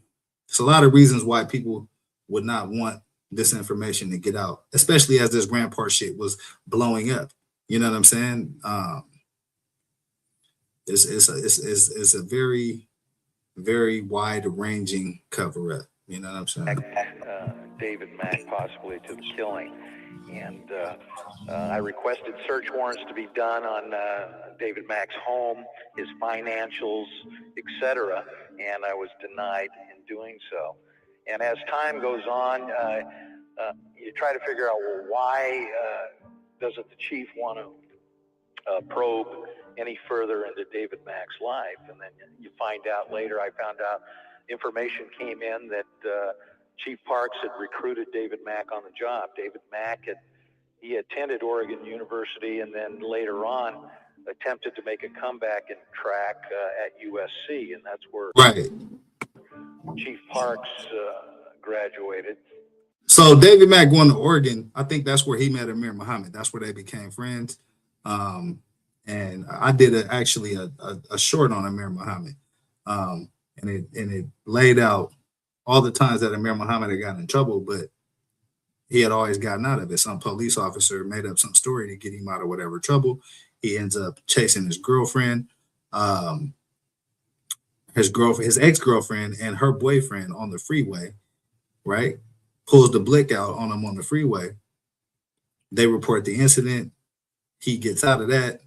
there's a lot of reasons why people would not want this information to get out, especially as this Rampart shit was blowing up. You know what I'm saying? It's a very, very wide-ranging cover-up. You know what I'm saying? David Mack possibly to the killing. And I requested search warrants to be done on David Mack's home, his financials, etc., and I was denied in doing so. And as time goes on, you try to figure out, well, why doesn't the chief want to probe any further into David Mack's life? And then you find out later, I found out information came in that Chief Parks had recruited David Mack on the job. David Mack he attended Oregon University, and then later on attempted to make a comeback in track at USC, and that's where Chief Parks graduated. So David Mack going to Oregon, I think that's where he met Amir Muhammad. That's where they became friends. And I did actually a short on Amir Muhammad, and it laid out all the times that Amir Muhammad had gotten in trouble, but he had always gotten out of it. Some police officer made up some story to get him out of whatever trouble. He ends up chasing his girlfriend, his ex-girlfriend, and her boyfriend on the freeway, right? Pulls the blick out on him on the freeway. They report the incident. He gets out of that.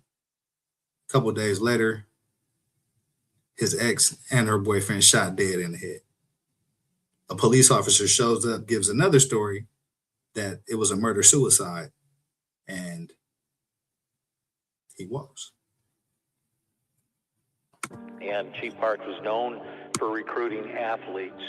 A couple of days later, his ex and her boyfriend shot dead in the head. A police officer shows up, gives another story that it was a murder-suicide, and he was. And Chief Parks was known for recruiting athletes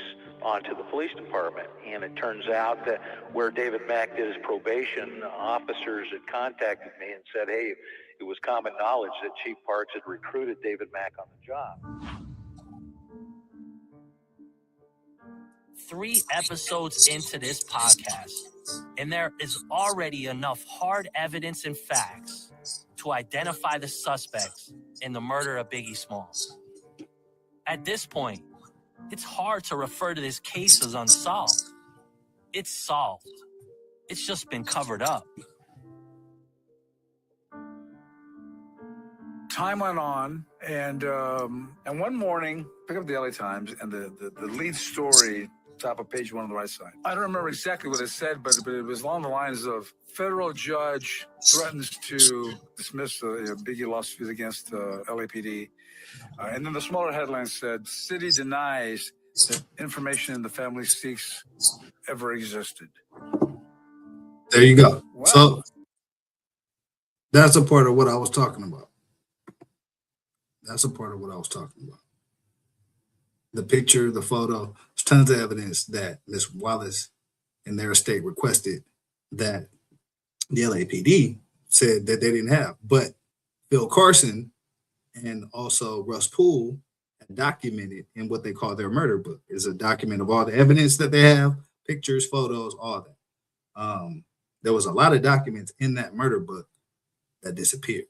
onto the police department. And it turns out that where David Mack did his probation, officers had contacted me and said, hey, it was common knowledge that Chief Parks had recruited David Mack on the job. 3 episodes into this podcast, and there is already enough hard evidence and facts to identify the suspects in the murder of Biggie Smalls. At this point, it's hard to refer to this case as unsolved. It's solved. It's just been covered up. Time went on, and one morning, pick up the LA Times, and the lead story, top of page 1 on the right side. I don't remember exactly what it said, but it was along the lines of federal judge threatens to dismiss the Biggie lawsuit against LAPD. And then the smaller headline said, city denies that information the family seeks ever existed. There you go. Wow. So that's a part of what I was talking about. That's a part of what I was talking about. The picture, the photo, there's tons of evidence that Miss Wallace and their estate requested that the LAPD said that they didn't have. But Phil Carson and also Russ Poole had documented in what they call their murder book. Is a document of all the evidence that they have, pictures, photos, all that. There was a lot of documents in that murder book that disappeared.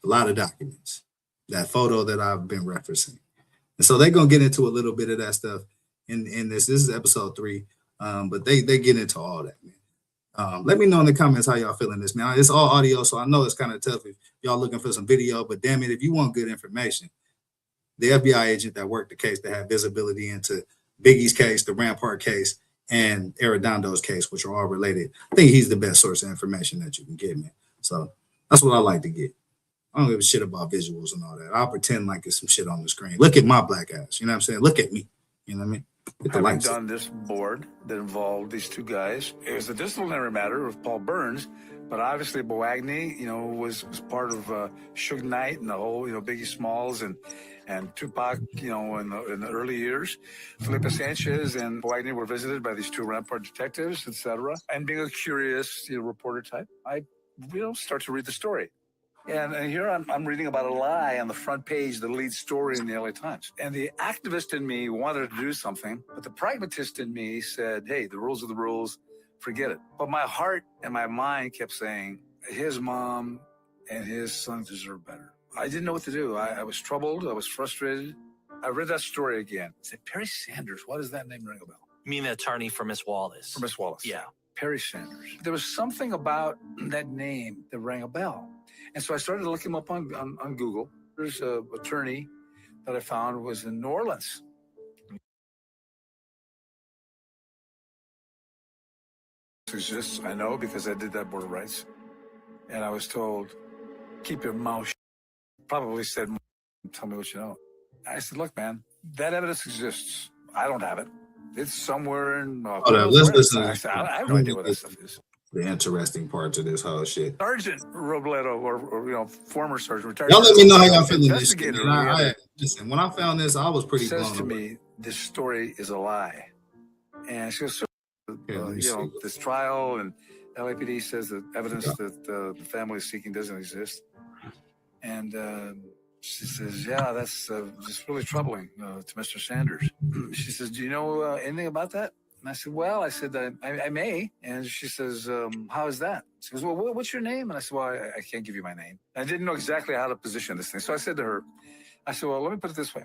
A lot of documents. That photo that I've been referencing. And so they're going to get into a little bit of that stuff in this. This is episode 3, but they get into all that, man. Let me know in the comments how y'all feeling this, man. It's all audio, so I know it's kind of tough if y'all looking for some video, but damn it, if you want good information, the FBI agent that worked the case, that had visibility into Biggie's case, the Rampart case, and Arredondo's case, which are all related, I think he's the best source of information that you can get, man. So that's what I like to get. I don't give a shit about visuals and all that. I'll pretend like it's some shit on the screen. Look at my black ass. You know what I'm saying? Look at me. You know what I mean? Get the Having lights. done this board that involved these two guys, it was a disciplinary matter of Paul Burns, but obviously Boagni, was part of Suge Knight and the whole, Biggie Smalls and Tupac, in the early years. Felipe Sanchez and Boagni were visited by these two Rampart detectives, etc. And being a curious reporter type, I start to read the story. And here I'm reading about a lie on the front page, the lead story in the LA Times. And the activist in me wanted to do something, but the pragmatist in me said, hey, the rules are the rules, forget it. But my heart and my mind kept saying, his mom and his son deserve better. I didn't know what to do. I was troubled. I was frustrated. I read that story again. I said, Perry Sanders, why does that name ring a bell? You mean the attorney for Miss Wallace? For Miss Wallace. Yeah. Perry Sanders. There was something about that name that rang a bell. And so I started looking him up on Google. There's an attorney that I found was in New Orleans. It exists, I know, because I did that board of rights. And I was told, keep your mouth shut. Probably said, tell me what you know. I said, look, man, that evidence exists. I don't have it. It's somewhere in... Let's listen. I said, I have no idea what that stuff is. The interesting parts of this whole shit. Sergeant Robledo, or former sergeant, retired. Y'all let me know how y'all feeling this shit. Investigator. Listen, when I found this, I was pretty blown away. Says to me, this story is a lie. And she goes, this trial, and LAPD says that evidence that the family is seeking doesn't exist. And she says, yeah, that's just really troubling to Mr. Sanders. She says, do you know anything about that? And I said, well, I may. And she says, how is that? She goes, well, what's your name? And I said, well, I can't give you my name. I didn't know exactly how to position this thing. So I said to her, well, let me put it this way.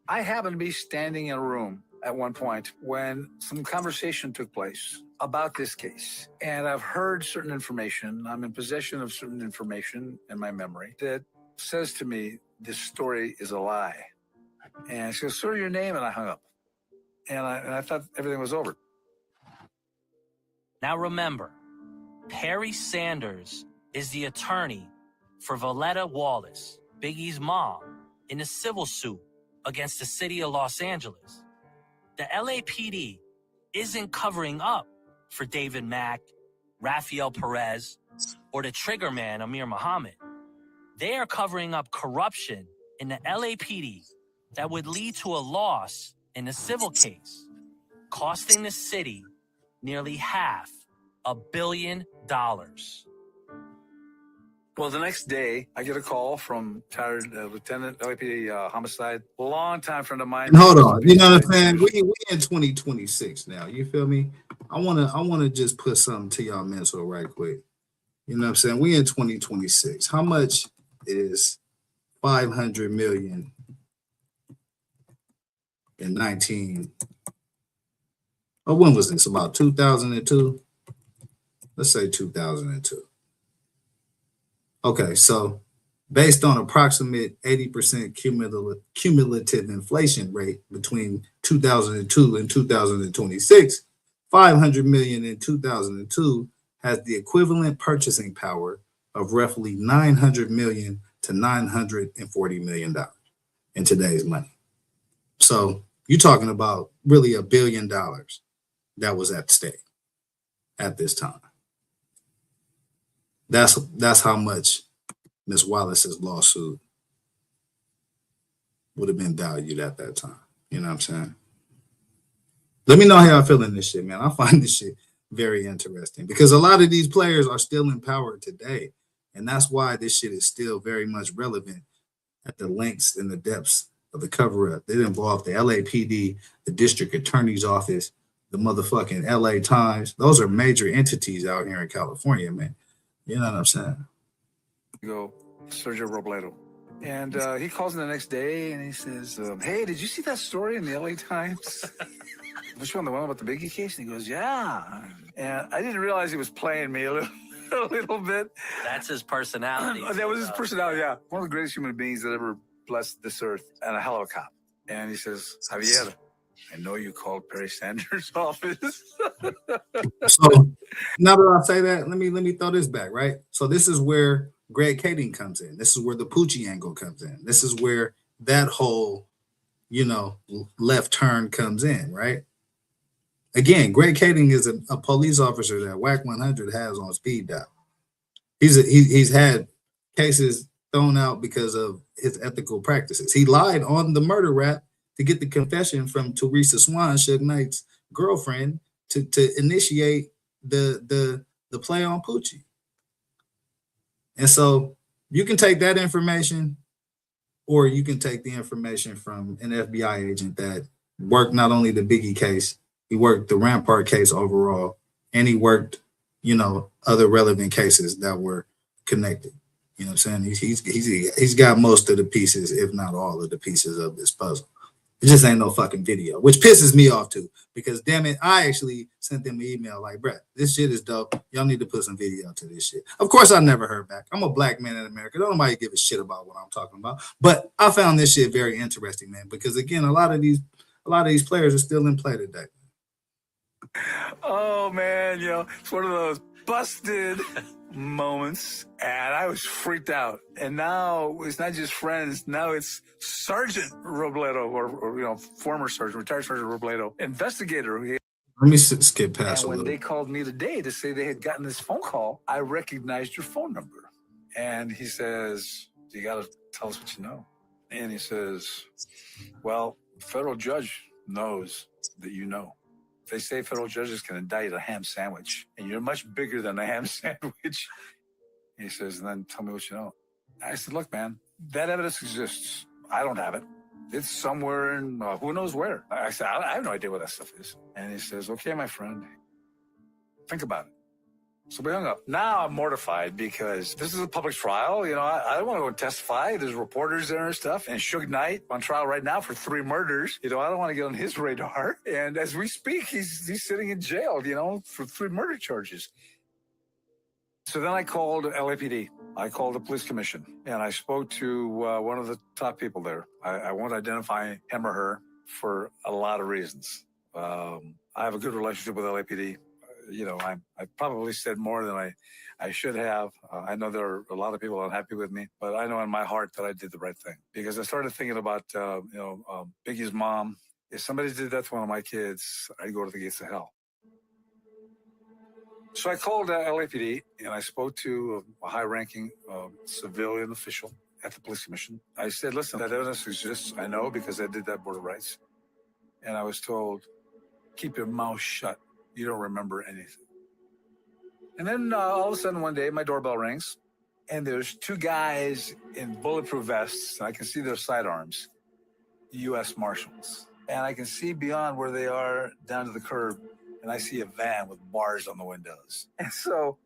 I happened to be standing in a room at one point when some conversation took place about this case. And I've heard certain information. I'm in possession of certain information in my memory that says to me, this story is a lie. And she goes, sir, your name? And I hung up. And I thought everything was over. Now remember, Perry Sanders is the attorney for Valletta Wallace, Biggie's mom, in a civil suit against the city of Los Angeles. The LAPD isn't covering up for David Mack, Rafael Perez, or the trigger man Amir Muhammad. They are covering up corruption in the LAPD that would lead to a loss in the civil case, costing the city nearly $500 million. Well, the next day, I get a call from retired Lieutenant LAPD homicide, longtime friend of mine. And hold on, you know what I'm saying? We in 2026 now. You feel me? I wanna just put something to y'all mental right quick. You know what I'm saying? We in 2026. How much is 500 million in 19? Oh, when was this? About 2002? Let's say 2002. Okay, so based on approximate 80% cumulative inflation rate between 2002 and 2026, 500 million in 2002 has the equivalent purchasing power of roughly 900 million to $940 million. in today's money. So you're talking about really $1 billion that was at stake at this time. That's how much Miss Wallace's lawsuit would have been valued at that time. You know what I'm saying? Let me know how y'all feeling this shit, man. I find this shit very interesting because a lot of these players are still in power today. And that's why this shit is still very much relevant at the lengths and the depths of the cover-up. It involved the LAPD, the district attorney's office, the motherfucking LA Times. Those are major entities out here in California, man. You know what I'm saying? Go, Sergio Robledo. And he calls me the next day and he says, hey, did you see that story in the LA Times? Which one, the one about the Biggie case? And he goes, yeah. And I didn't realize he was playing me a little bit. That's his personality. That was his personality, yeah. One of the greatest human beings that ever blessed this earth, and a hell of a cop. And he says, Javier, I know you called Perry Sanders' office. So now that I say that, let me throw this back, right? So this is where Greg Kading comes in. This is where the Poochie angle comes in. This is where that whole, left turn comes in, right? Again, Greg Kading is a police officer that WAC 100 has on speed dial. He's had cases thrown out because of his ethical practices. He lied on the murder rap to get the confession from Teresa Swan, Suge Knight's girlfriend, to initiate the play on Poochie. And so you can take that information, or you can take the information from an FBI agent that worked not only the Biggie case, he worked the Rampart case overall, and he worked, other relevant cases that were connected. You know what I'm saying? He's got most of the pieces, if not all of the pieces of this puzzle. It just ain't no fucking video, which pisses me off too, because damn it, I actually sent them an email like, bruh, this shit is dope. Y'all need to put some video to this shit. Of course, I never heard back. I'm a black man in America. Don't nobody give a shit about what I'm talking about. But I found this shit very interesting, man, because again, a lot of these players are still in play today. Oh man, it's one of those busted moments, and I was freaked out. And now it's not just friends, now it's Sergeant Robledo, or former sergeant, retired Sergeant Robledo, investigator. Let me skip past And a when little. they called me today to say they had gotten this phone call, I recognized your phone number. And he says, you got to tell us what you know. And he says, well, the federal judge knows that you know. They say federal judges can indict a ham sandwich, and you're much bigger than a ham sandwich. He says, and then tell me what you know. I said, look, man, that evidence exists. I don't have it. It's somewhere in who knows where. I said, I have no idea what that stuff is. And he says, okay, my friend, think about it. So we hung up. Now I'm mortified because this is a public trial. I don't want to go and testify. There's reporters there and stuff. And Suge Knight on trial right now for 3 murders. I don't want to get on his radar. And as we speak, he's sitting in jail, for 3 murder charges. So then I called LAPD. I called the police commission, and I spoke to one of the top people there. I won't identify him or her for a lot of reasons. I have a good relationship with LAPD. I probably said more than I should have. I know there are a lot of people unhappy with me, but I know in my heart that I did the right thing, because I started thinking about, Biggie's mom. If somebody did that to one of my kids, I'd go to the gates of hell. So I called LAPD, and I spoke to a high-ranking civilian official at the police commission. I said, listen, that evidence exists. I know, because I did that Board of Rights. And I was told, keep your mouth shut. You don't remember anything. And then all of a sudden one day, my doorbell rings, and there's 2 guys in bulletproof vests, and I can see their sidearms, U.S. Marshals. And I can see beyond where they are down to the curb, and I see a van with bars on the windows. And so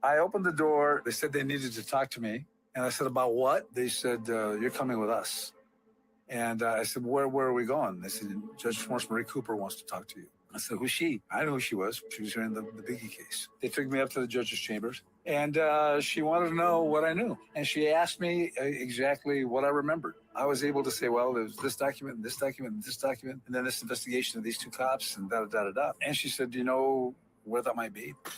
I opened the door. They said they needed to talk to me. And I said, about what? They said, you're coming with us. And I said, where are we going? They said, Judge Florence Marie Cooper wants to talk to you. I said, who's she? I know who she was. She was hearing the Biggie case. They took me up to the judge's chambers, and she wanted to know what I knew. And she asked me exactly what I remembered. I was able to say, well, there's this document, and this document, and this document, and then this investigation of these 2 cops, and da-da-da-da-da. And she said, do you know where that might be? I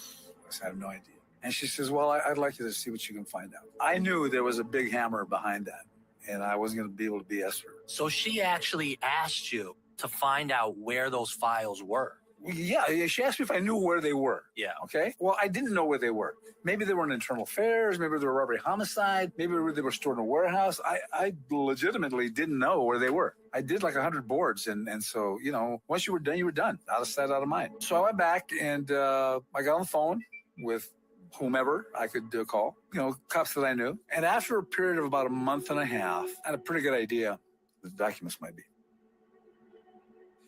said, I have no idea. And she says, well, I'd like you to see what you can find out. I knew there was a big hammer behind that. and I wasn't going to be able to BS her. So she actually asked you to find out where those files were. Yeah, she asked me if I knew where they were. Yeah. Okay. Well, I didn't know where they were. Maybe they were in internal affairs. Maybe they were robbery homicide. Maybe they were stored in a warehouse. I legitimately didn't know where they were. I did like 100 boards. And so, you know, once you were done, you were done. Out of sight, out of mind. So I went back and I got on the phone with whomever I could call, you know, cops that I knew. And after a period of about a month and a half, I had a pretty good idea what the documents might be.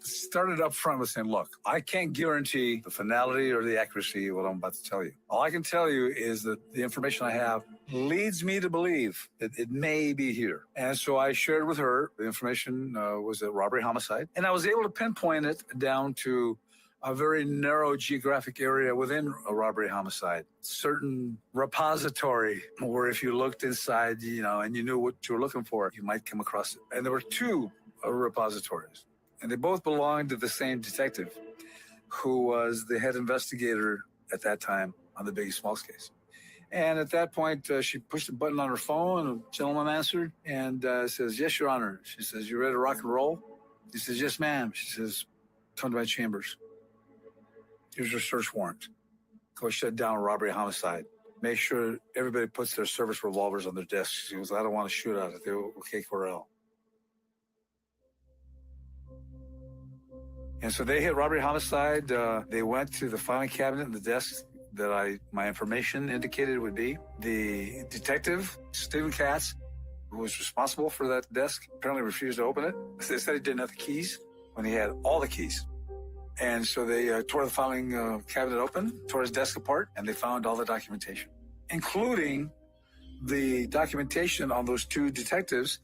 Started up front with saying, look, I can't guarantee the finality or the accuracy of what I'm about to tell you. All I can tell you is that the information I have leads me to believe that it may be here. And so I shared with her the information was a robbery homicide. And I was able to pinpoint it down to a very narrow geographic area within a robbery homicide. Certain repository where if you looked inside, you know, and you knew what you were looking for, you might come across it. And there were two repositories. And they both belonged to the same detective who was the head investigator at that time on the Biggie Smalls case. And at that point, she pushed a button on her phone. A gentleman answered and says, yes, Your Honor. She says, you ready to rock and roll? He says, yes, ma'am. She says, come to my chambers. Here's your search warrant. Go shut down a robbery homicide. Make sure everybody puts their service revolvers on their desks. She goes, I don't want to shoot at it. They will okay, Corral. And so they hit robbery homicide. They went to the filing cabinet and the desk that my information indicated it would be. The detective, Stephen Katz, who was responsible for that desk, apparently refused to open it. They said he didn't have the keys when he had all the keys. And so they tore the filing cabinet open, tore his desk apart, and they found all the documentation, including the documentation on those two detectives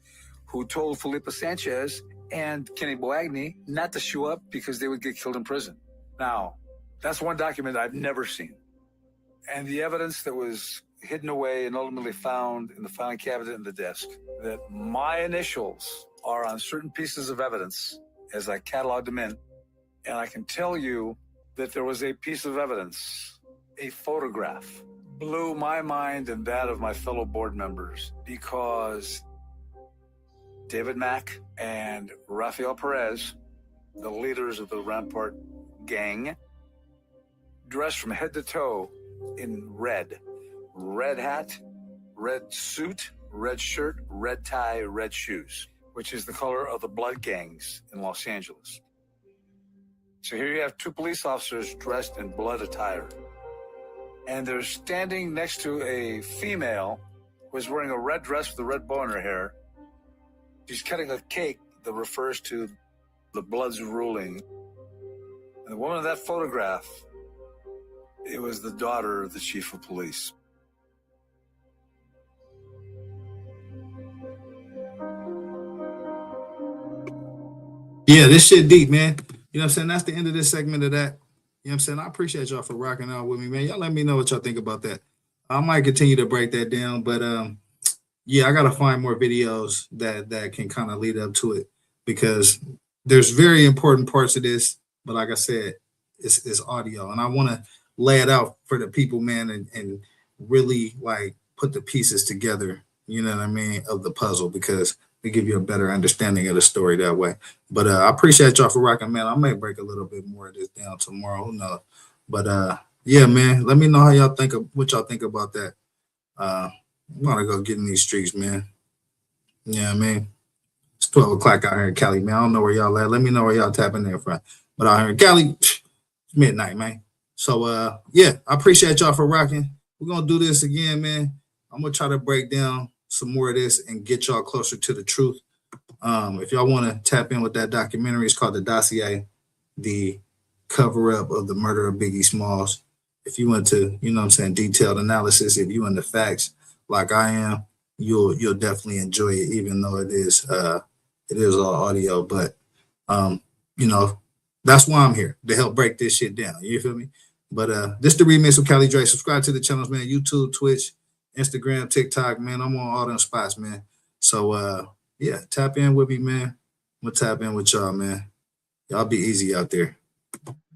who told Felipe Sanchez and Kenny Boagni not to show up because they would get killed in prison. Now, that's one document I've never seen. And the evidence that was hidden away and ultimately found in the filing cabinet and the desk, that my initials are on certain pieces of evidence as I cataloged them in. And I can tell you that there was a piece of evidence, a photograph, blew my mind and that of my fellow board members, because David Mack and Rafael Perez, the leaders of the Rampart gang, dressed from head to toe in red. Red hat, red suit, red shirt, red tie, red shoes, which is the color of the blood gangs in Los Angeles. So here you have two police officers dressed in blood attire. And they're standing next to a female who is wearing a red dress with a red bow in her hair. She's cutting a cake that refers to the Bloods ruling. And the woman in that photograph, it was the daughter of the chief of police. Yeah, this shit deep, man. You know what I'm saying? That's the end of this segment of that. You know what I'm saying? I appreciate y'all for rocking out with me, man. Y'all let me know what y'all think about that. I might continue to break that down, but yeah, I gotta find more videos that can kind of lead up to it, because there's very important parts of this, but like I said, it's audio, and I want to lay it out for the people, man, and really like put the pieces together, you know what I mean, of the puzzle, because they give you a better understanding of the story that way. But I appreciate y'all for rocking, man. I may break a little bit more of this down tomorrow, who knows? But yeah, man, let me know how y'all think of what y'all think about that. I'm gonna go get in these streets, man. Yeah, man. It's 12 o'clock out here in Cali, man. I don't know where y'all at. Let me know where y'all tapping in from. But out here in Cali, it's midnight, man. So yeah, I appreciate y'all for rocking. We're gonna do this again, man. I'm gonna try to break down some more of this and get y'all closer to the truth. If y'all want to tap in with that documentary, it's called The Dossier, the cover-up of the murder of Biggie Smalls. If you want to, you know what I'm saying, detailed analysis, if you into facts like I am, you'll definitely enjoy it, even though it is all audio. But you know, that's why I'm here, to help break this shit down. You feel me? But this the remix with Cali Dre. Subscribe to the channels, man. YouTube, Twitch, Instagram, TikTok, man. I'm on all them spots, man. So yeah, tap in with me, man. I'm gonna tap in with y'all, man. Y'all be easy out there.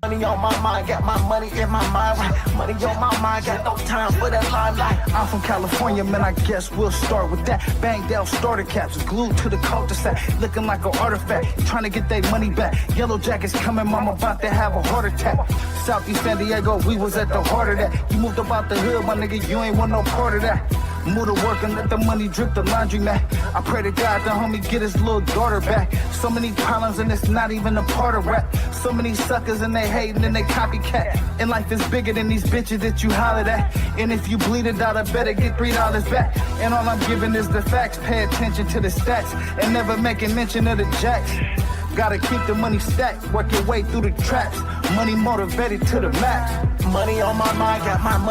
Money on my mind, got my money in my mind, right? Money on my mind, got no time for that limelight. I'm from California, man, I guess we'll start with that. Banged out starter caps, glued to the cul-de-sac, looking like an artifact, trying to get their money back. Yellow jackets coming, mama about to have a heart attack. Southeast San Diego, we was at the heart of that. You moved about the hood, my nigga, you ain't want no part of that. Move to work and let the money drip the laundry mat. I pray to God the homie get his little daughter back. So many problems and it's not even a part of rap. So many suckers and they hating and they copycat. And life is bigger than these bitches that you hollered at. And if you bleed a dollar, better get $3 back. And all I'm giving is the facts. Pay attention to the stats and never making mention of the jacks. Gotta keep the money stacked, work your way through the traps. Money motivated to the max. Money on my mind, got my money.